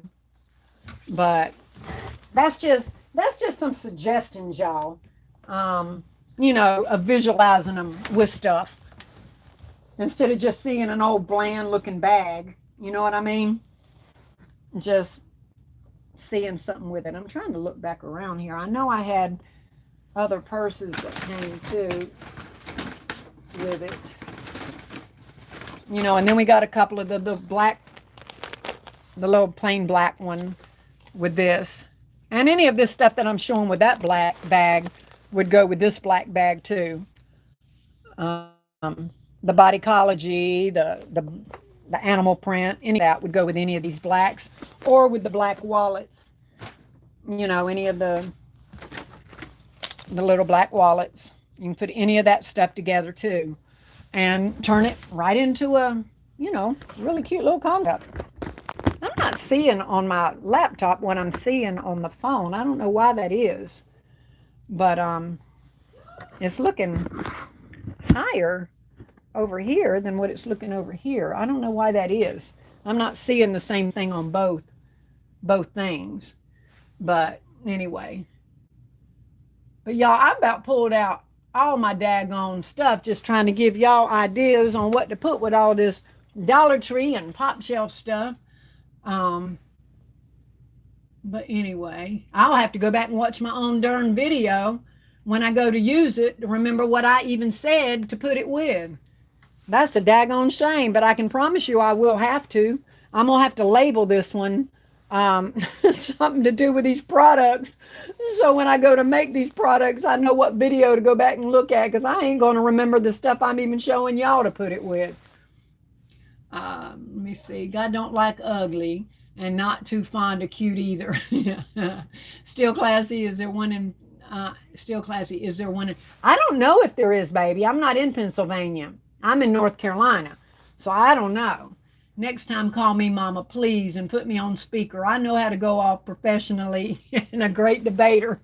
But that's just some suggestions, y'all. Of visualizing them with stuff. Instead of just seeing an old bland looking bag. You know what I mean? Just seeing something with it. I'm trying to look back around here. I know I had other purses that came too with it. And then we got a couple of the black, the little plain black one with this. And any of this stuff that I'm showing with that black bag would go with this black bag too. The bodycology, the animal print, any of that would go with any of these blacks, or with the black wallets. Any of the little black wallets. You can put any of that stuff together too, and turn it right into a, really cute little concept. I'm not seeing on my laptop what I'm seeing on the phone. I don't know why that is, but it's looking higher over here than what it's looking over here. I don't know why that is. I'm not seeing the same thing on both things. But anyway. But y'all, I about pulled out all my daggone stuff just trying to give y'all ideas on what to put with all this Dollar Tree and pop shelf stuff. Um, but anyway, I'll have to go back and watch my own darn video when I go to use it to remember what I even said to put it with. That's a daggone shame, but I can promise you I will have to. I'm going to have to label this one something to do with these products. So when I go to make these products, I know what video to go back and look at because I ain't going to remember the stuff I'm even showing y'all to put it with. Let me see. God don't like ugly and not too fond of cute either. Still classy. Is there one in Still classy? Is there one in? I don't know if there is, baby. I'm not in Pennsylvania. I'm in North Carolina, so I don't know. Next time, call me Mama, please, and put me on speaker. I know how to go off professionally and a great debater.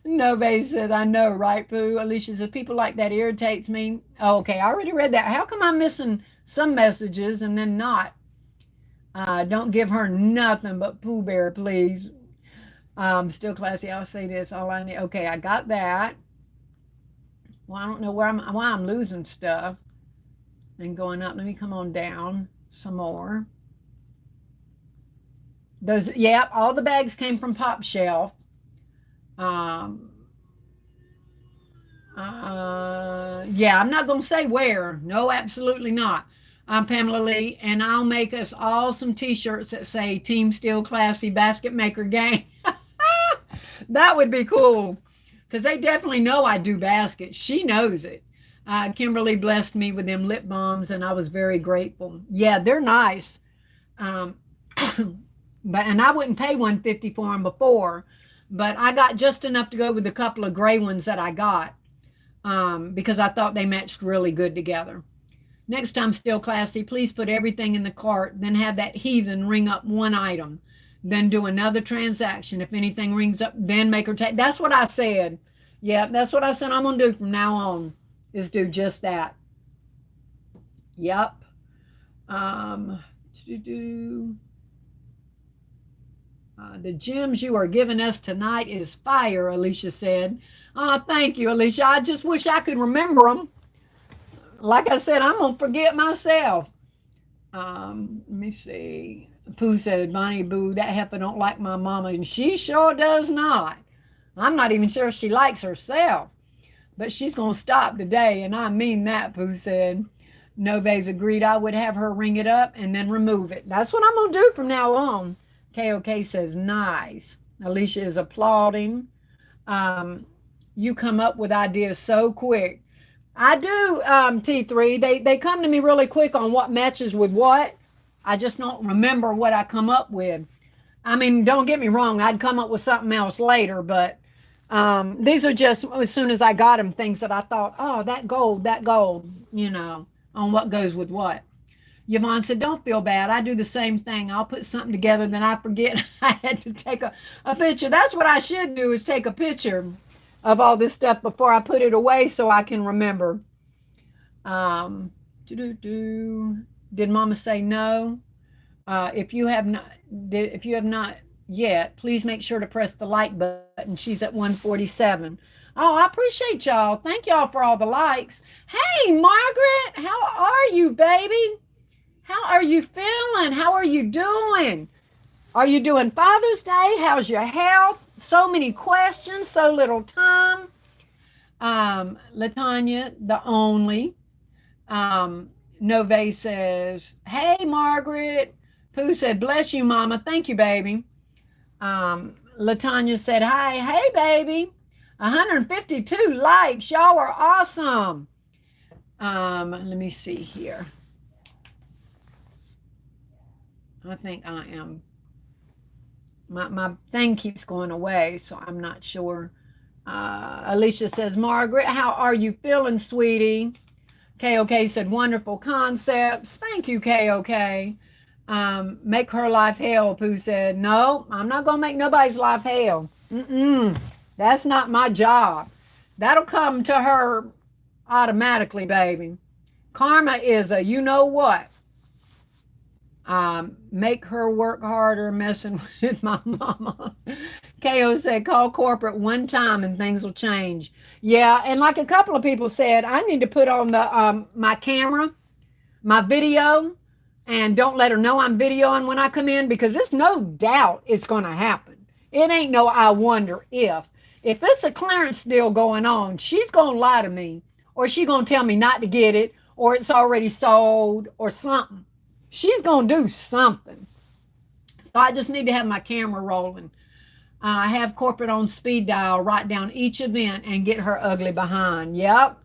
Nobody said, I know, right, Pooh? Alicia says, people like that irritates me. Oh, okay, I already read that. How come I'm missing some messages and then not? Don't give her nothing but Pooh Bear, please. Still classy. I'll say this. All I need. Okay, I got that. Well, I don't know why I'm losing stuff and going up. Let me come on down some more. Those, yeah, all the bags came from Pop Shelf. Yeah, I'm not going to say where. No, absolutely not. I'm Pamela Lee, and I'll make us all some t-shirts that say Team Still Classy Basket Maker Gang. That would be cool because they definitely know I do baskets. She knows it. Kimberly blessed me with them lip balms, and I was very grateful. Yeah, they're nice. But and I wouldn't pay $150 for them before, but I got just enough to go with the couple of gray ones that I got because I thought they matched really good together. Next time, Still Classy, please put everything in the cart, then have that heathen ring up one item, then do another transaction. If anything rings up, then make her take. That's what I said. Yeah, that's what I said I'm going to do from now on, is do just that. Yep. The gems you are giving us tonight is fire, Alicia said. Thank you, Alicia. I just wish I could remember them. Like I said, I'm going to forget myself. Let me see. Pooh said, Bonnie Boo, that heifer don't like my mama, and she sure does not. I'm not even sure she likes herself, but she's going to stop today, and I mean that, Pooh said. Noves agreed I would have her ring it up and then remove it. That's what I'm going to do from now on. KOK says, nice. Alicia is applauding. You come up with ideas so quick. I do, T3. They come to me really quick on what matches with what. I just don't remember what I come up with. I mean, don't get me wrong. I'd come up with something else later, but these are just, as soon as I got them, things that I thought, oh, that gold, you know, on what goes with what. Yvonne said, don't feel bad. I do the same thing. I'll put something together, then I forget I had to take a picture. That's what I should do, is take a picture of all this stuff before I put it away so I can remember. Did Mama say no? If you have not yet, please make sure to press the like button. She's at 147. Oh, I appreciate y'all. Thank y'all for all the likes. Hey, Margaret, how are you, baby? How are you feeling? How are you doing? Are you doing Father's Day? How's your health? So many questions, so little time. Latanya, the only. Nove says, hey, Margaret. Pooh said, bless you, Mama. Thank you, baby. Latanya said, hi. Hey, baby. 152 likes. Y'all are awesome. Let me see here. I think I am. My thing keeps going away, so I'm not sure. Alicia says, Margaret, how are you feeling, sweetie? KOK said, wonderful concepts. Thank you, KOK. Make her life hell, Pooh said. No, I'm not going to make nobody's life hell. That's not my job. That'll come to her automatically, baby. Karma is a you know what. Make her work harder messing with my mama. KO said, call corporate one time and things will change. Yeah, and like a couple of people said, I need to put on the my camera my video and don't let her know I'm videoing when I come in, because it's no doubt it's going to happen. It ain't no I wonder if. If it's a clearance deal going on, she's going to lie to me, or she's going to tell me not to get it, or it's already sold, or something. She's going to do something. So I just need to have my camera rolling. I have corporate on speed dial, write down each event and get her ugly behind. Yep.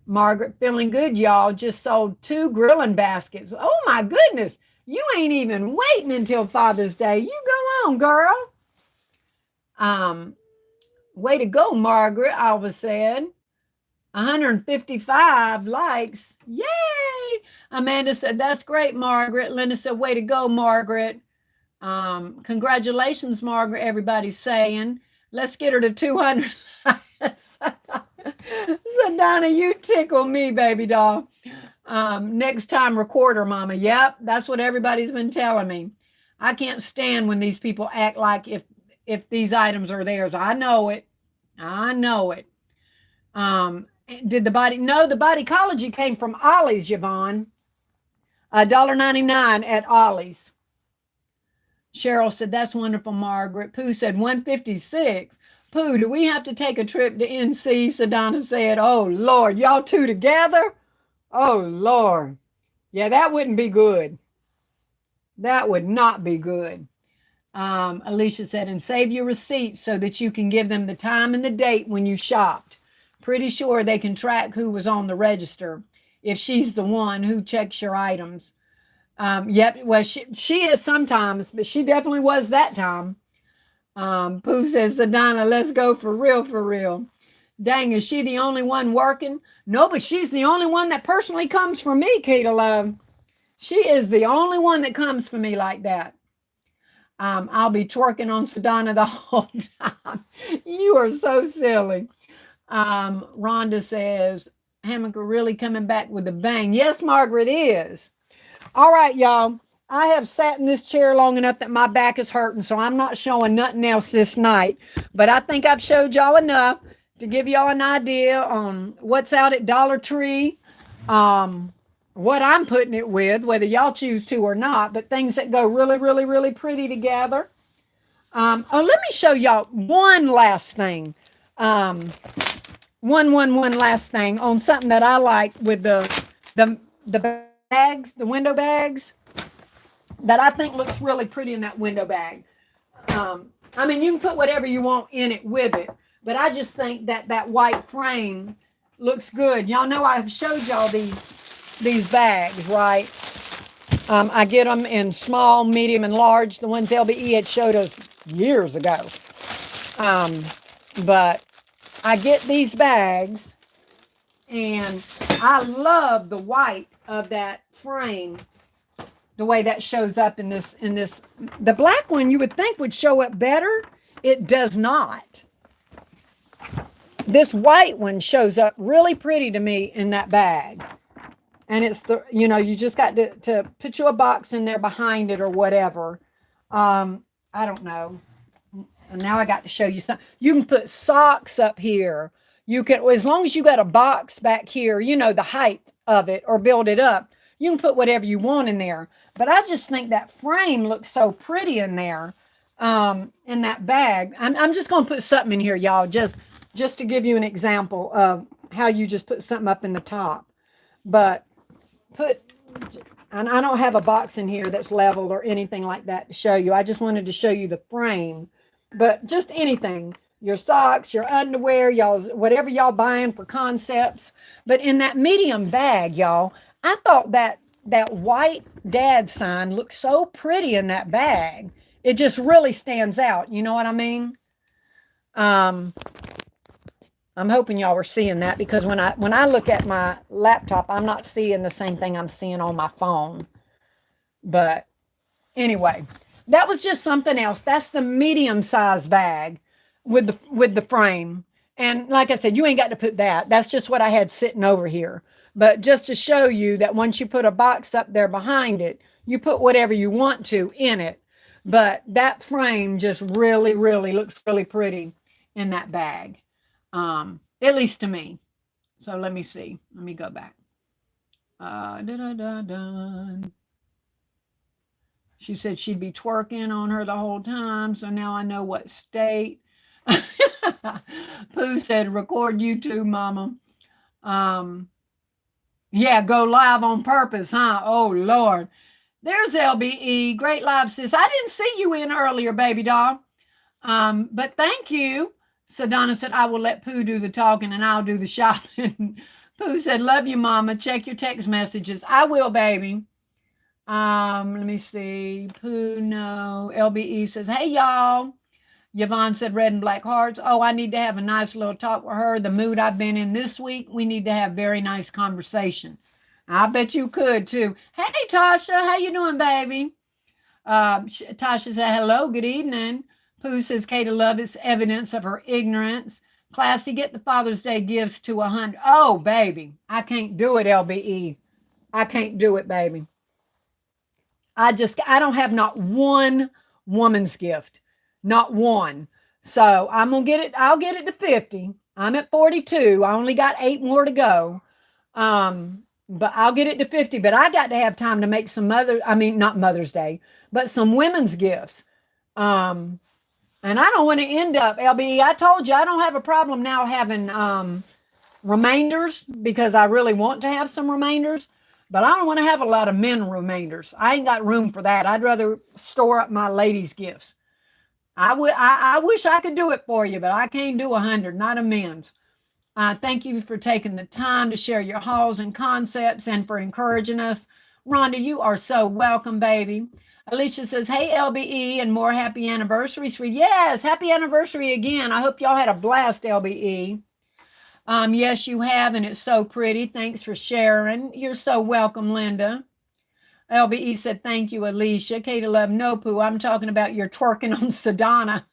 Margaret, feeling good, y'all. Just sold 2 grilling baskets. Oh my goodness. You ain't even waiting until Father's Day. You go on, girl. Way to go, Margaret, Alva said. 155 likes. Yay! Amanda said, that's great, Margaret. Linda said, way to go, Margaret. Congratulations, Margaret, everybody's saying. Let's get her to 200. So, Donna, you tickle me, baby doll. Next time, record her, mama. Yep, that's what everybody's been telling me. I can't stand when these people act like if these items are theirs. I know it. I know it. Did the body? No, the Bodycology came from Ollie's, Yvonne. $1.99 at Ollie's. Cheryl said, that's wonderful, Margaret. Pooh said, 156. Pooh, do we have to take a trip to NC? Sedona said, oh, Lord, y'all two together? Oh, Lord. Yeah, that wouldn't be good. That would not be good. Alicia said, and save your receipts so that you can give them the time and the date when you shopped. Pretty sure they can track who was on the register if she's the one who checks your items. Yep, well, she is sometimes, but she definitely was that time. Pooh says, Sedona, let's go for real, for real. Dang, is she the only one working? No, but she's the only one that personally comes for me, Keita Love. She is the only one that comes for me like that. I'll be twerking on Sedona the whole time. You are so silly. Rhonda says, Hammock are really coming back with a bang. Yes, Margaret is. All right, y'all. I have sat in this chair long enough that my back is hurting, so I'm not showing nothing else this night. But I think I've showed y'all enough to give y'all an idea on what's out at Dollar Tree, what I'm putting it with, whether y'all choose to or not, but things that go really, really, really pretty together. Let me show y'all one last thing. One last thing on something that I like with the bags, the window bags, that I think looks really pretty in that window bag. I mean, you can put whatever you want in it with it, but I just think that that white frame looks good. Y'all know I've showed y'all these bags, right? I get them in small, medium, and large. The ones LBE had showed us years ago. But I get these bags, and I love the white of that frame, the way that shows up in this. The black one you would think would show up better. It does not. This white one shows up really pretty to me in that bag. And it's you just got to put you a box in there behind it or whatever. I don't know. And now I got to show you something. You can put socks up here. You can, as long as you got a box back here, the height of it, or build it up, you can put whatever you want in there. But I just think that frame looks so pretty in there, in that bag. I'm just going to put something in here, y'all, just to give you an example of how you just put something up in the top. But and I don't have a box in here that's leveled or anything like that to show you. I just wanted to show you the frame. But just anything, your socks, your underwear, y'all's, whatever y'all buying for concepts. But in that medium bag, y'all, I thought that white dad sign looked so pretty in that bag. It just really stands out. You know what I mean? I'm hoping y'all were seeing that, because when I look at my laptop, I'm not seeing the same thing I'm seeing on my phone. But anyway, that was just something else. That's the medium size bag with the frame. And like I said, you ain't got to put that. That's just what I had sitting over here. But just to show you that once you put a box up there behind it, you put whatever you want to in it. But that frame just really, really looks really pretty in that bag. At least to me. So let me see. Let me go back. Da-da-da-dun. She said she'd be twerking on her the whole time, so now I know what state. Pooh said, record YouTube, mama. Um, yeah, go live on purpose, huh? Oh, Lord. There's LBE. Great live, sis. I didn't see you in earlier, baby doll. But thank you. So Donna said, I will let Pooh do the talking and I'll do the shopping. Pooh said, love you, mama. Check your text messages. I will, baby. Let me see. Pooh, no. LBE says, hey, y'all. Yvonne said, red and black hearts. Oh, I need to have a nice little talk with her. The mood I've been in this week, we need to have very nice conversation. I bet you could, too. Hey, Tasha. How you doing, baby? Tasha said, hello, good evening. Pooh says, Kata Love is evidence of her ignorance. Classy, get the Father's Day gifts to 100. Oh, baby. I can't do it, LBE. I can't do it, baby. I don't have not one woman's gift. Not one. So I'm going to get it. I'll get it to 50. I'm at 42. I only got 8 more to go. But I'll get it to 50. But I got to have time to make some not Mother's Day, but some women's gifts. And I don't want to end up, LBE, I told you I don't have a problem now having remainders because I really want to have some remainders. But I don't want to have a lot of men remainders. I ain't got room for that. I'd rather store up my ladies' gifts. I wish I could do it for you, but I can't do 100, not a men's. Thank you for taking the time to share your hauls and concepts and for encouraging us. Rhonda, you are so welcome, baby. Alicia says, hey, LBE, and more happy anniversaries for you. Yes, happy anniversary again. I hope y'all had a blast, LBE. Yes, you have, and it's so pretty. Thanks for sharing. You're so welcome, Linda. LBE said, thank you, Alicia. Kata Love, no, Pooh. I'm talking about your twerking on Sedona.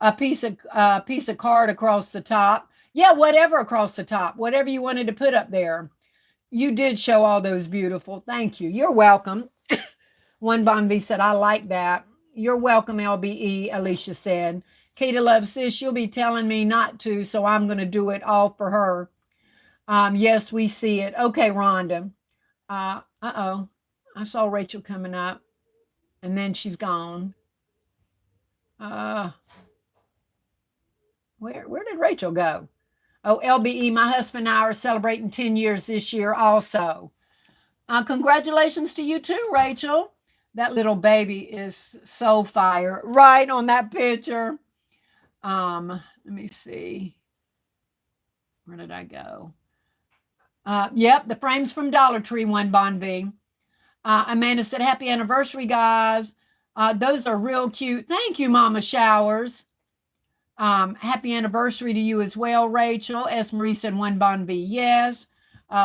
a piece of card across the top. Yeah, whatever across the top. Whatever you wanted to put up there. You did show all those beautiful. Thank you. You're welcome. One Bon V said, I like that. You're welcome, LBE, Alicia said. Kata Love, sis, you'll be telling me not to, so I'm going to do it all for her. Yes, we see it. Okay, Rhonda. Uh-oh. I saw Rachel coming up, and then she's gone. Where did Rachel go? Oh, LBE, my husband and I are celebrating 10 years this year also. Congratulations to you too, Rachel. That little baby is so fire. Right on that picture. Let me see. Where did I go? Yep, the frames from Dollar Tree, one Bon V. Amanda said, happy anniversary, guys. Those are real cute. Thank you, Mama Showers. Happy anniversary to you as well, Rachel. S. Marie said, one Bon V, yes.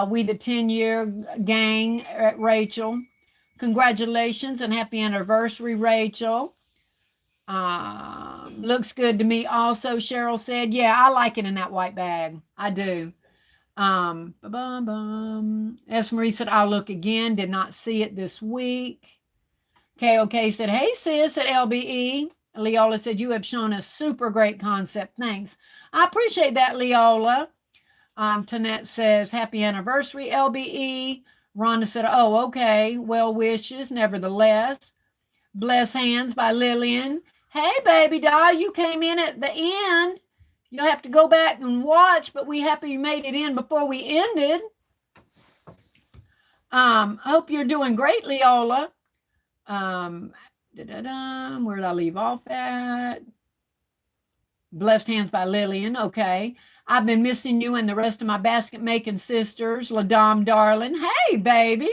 We the 10-year gang at Rachel. Congratulations and happy anniversary, Rachel. Looks good to me also, Cheryl said. Yeah, I like it in that white bag. I do. S. Marie said, I'll look again. Did not see it this week. KOK said, hey, sis, at LBE. Leola said, you have shown a super great concept. Thanks. I appreciate that, Leola. Tanette says, happy anniversary, LBE. Rhonda said, oh, okay. Well wishes, nevertheless. Bless Hands by Lillian. Hey, baby doll, you came in at the end. You'll have to go back and watch, but we happy you made it in before we ended. Hope you're doing great, Leola. Where did I leave off at? Blessed Hands by Lillian. Okay. I've been missing you and the rest of my basket making sisters. LaDom, darling. Hey, baby.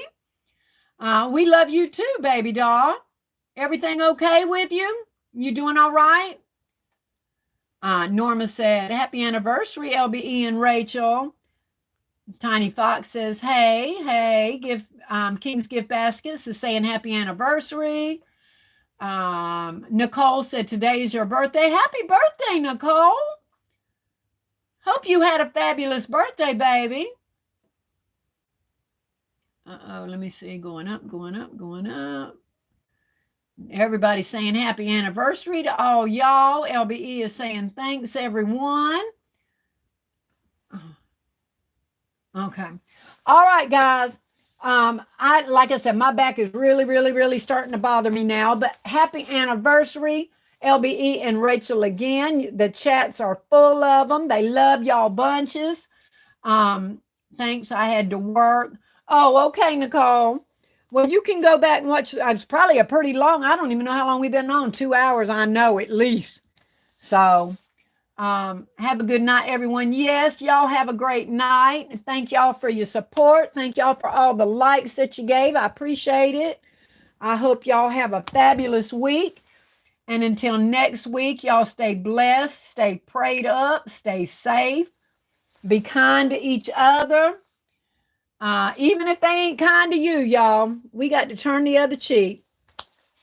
We love you too, baby doll. Everything okay with you? You doing all right? Norma said, happy anniversary, LBE and Rachel. Tiny Fox says, hey, give King's Gift Baskets is saying happy anniversary. Nicole said, today is your birthday. Happy birthday, Nicole. Hope you had a fabulous birthday, baby. Let me see. Going up. Everybody's saying happy anniversary to all y'all. LBE is saying thanks, everyone. Okay. All right, guys. I like I said, my back is really, really, really starting to bother me now. But happy anniversary, LBE and Rachel again. The chats are full of them. They love y'all bunches. Um, Thanks. I had to work. Oh, okay, Nicole. Well, you can go back and watch. It's probably a pretty long. I don't even know how long we've been on. 2 hours, I know at least. So have a good night, everyone. Yes, y'all have a great night. Thank y'all for your support. Thank y'all for all the likes that you gave. I appreciate it. I hope y'all have a fabulous week. And until next week, y'all stay blessed, stay prayed up, stay safe, be kind to each other. Even if they ain't kind to you, y'all, we got to turn the other cheek.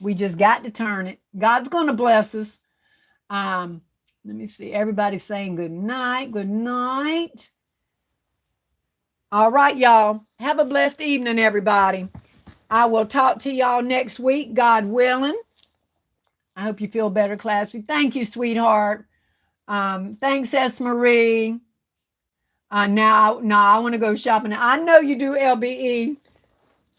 We just got to turn it. God's going to bless us. Let me see. Everybody's saying good night. Good night. All right, y'all. Have a blessed evening, everybody. I will talk to y'all next week, God willing. I hope you feel better, Classy. Thank you, sweetheart. Thanks, S. Marie. Now, I want to go shopping. I know you do, LBE.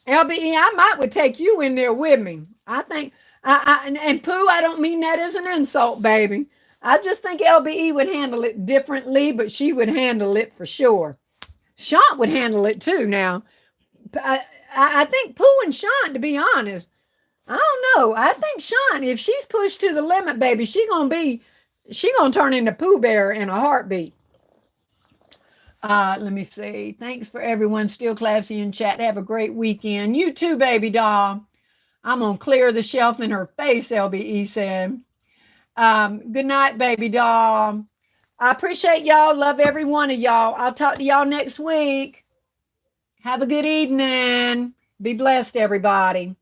LBE, I might would take you in there with me. I think, and Pooh, I don't mean that as an insult, baby. I just think LBE would handle it differently, but she would handle it for sure. Sean would handle it too. Now, I think Pooh and Sean, to be honest, I don't know. I think Sean, if she's pushed to the limit, baby, she gonna turn into Pooh Bear in a heartbeat. Let me see. Thanks for everyone still classy in chat. Have a great weekend. You too, baby doll. I'm gonna clear the shelf in her face, LBE said. Good night, baby doll. I appreciate y'all. Love every one of y'all. I'll talk to y'all next week. Have a good evening. Be blessed, everybody.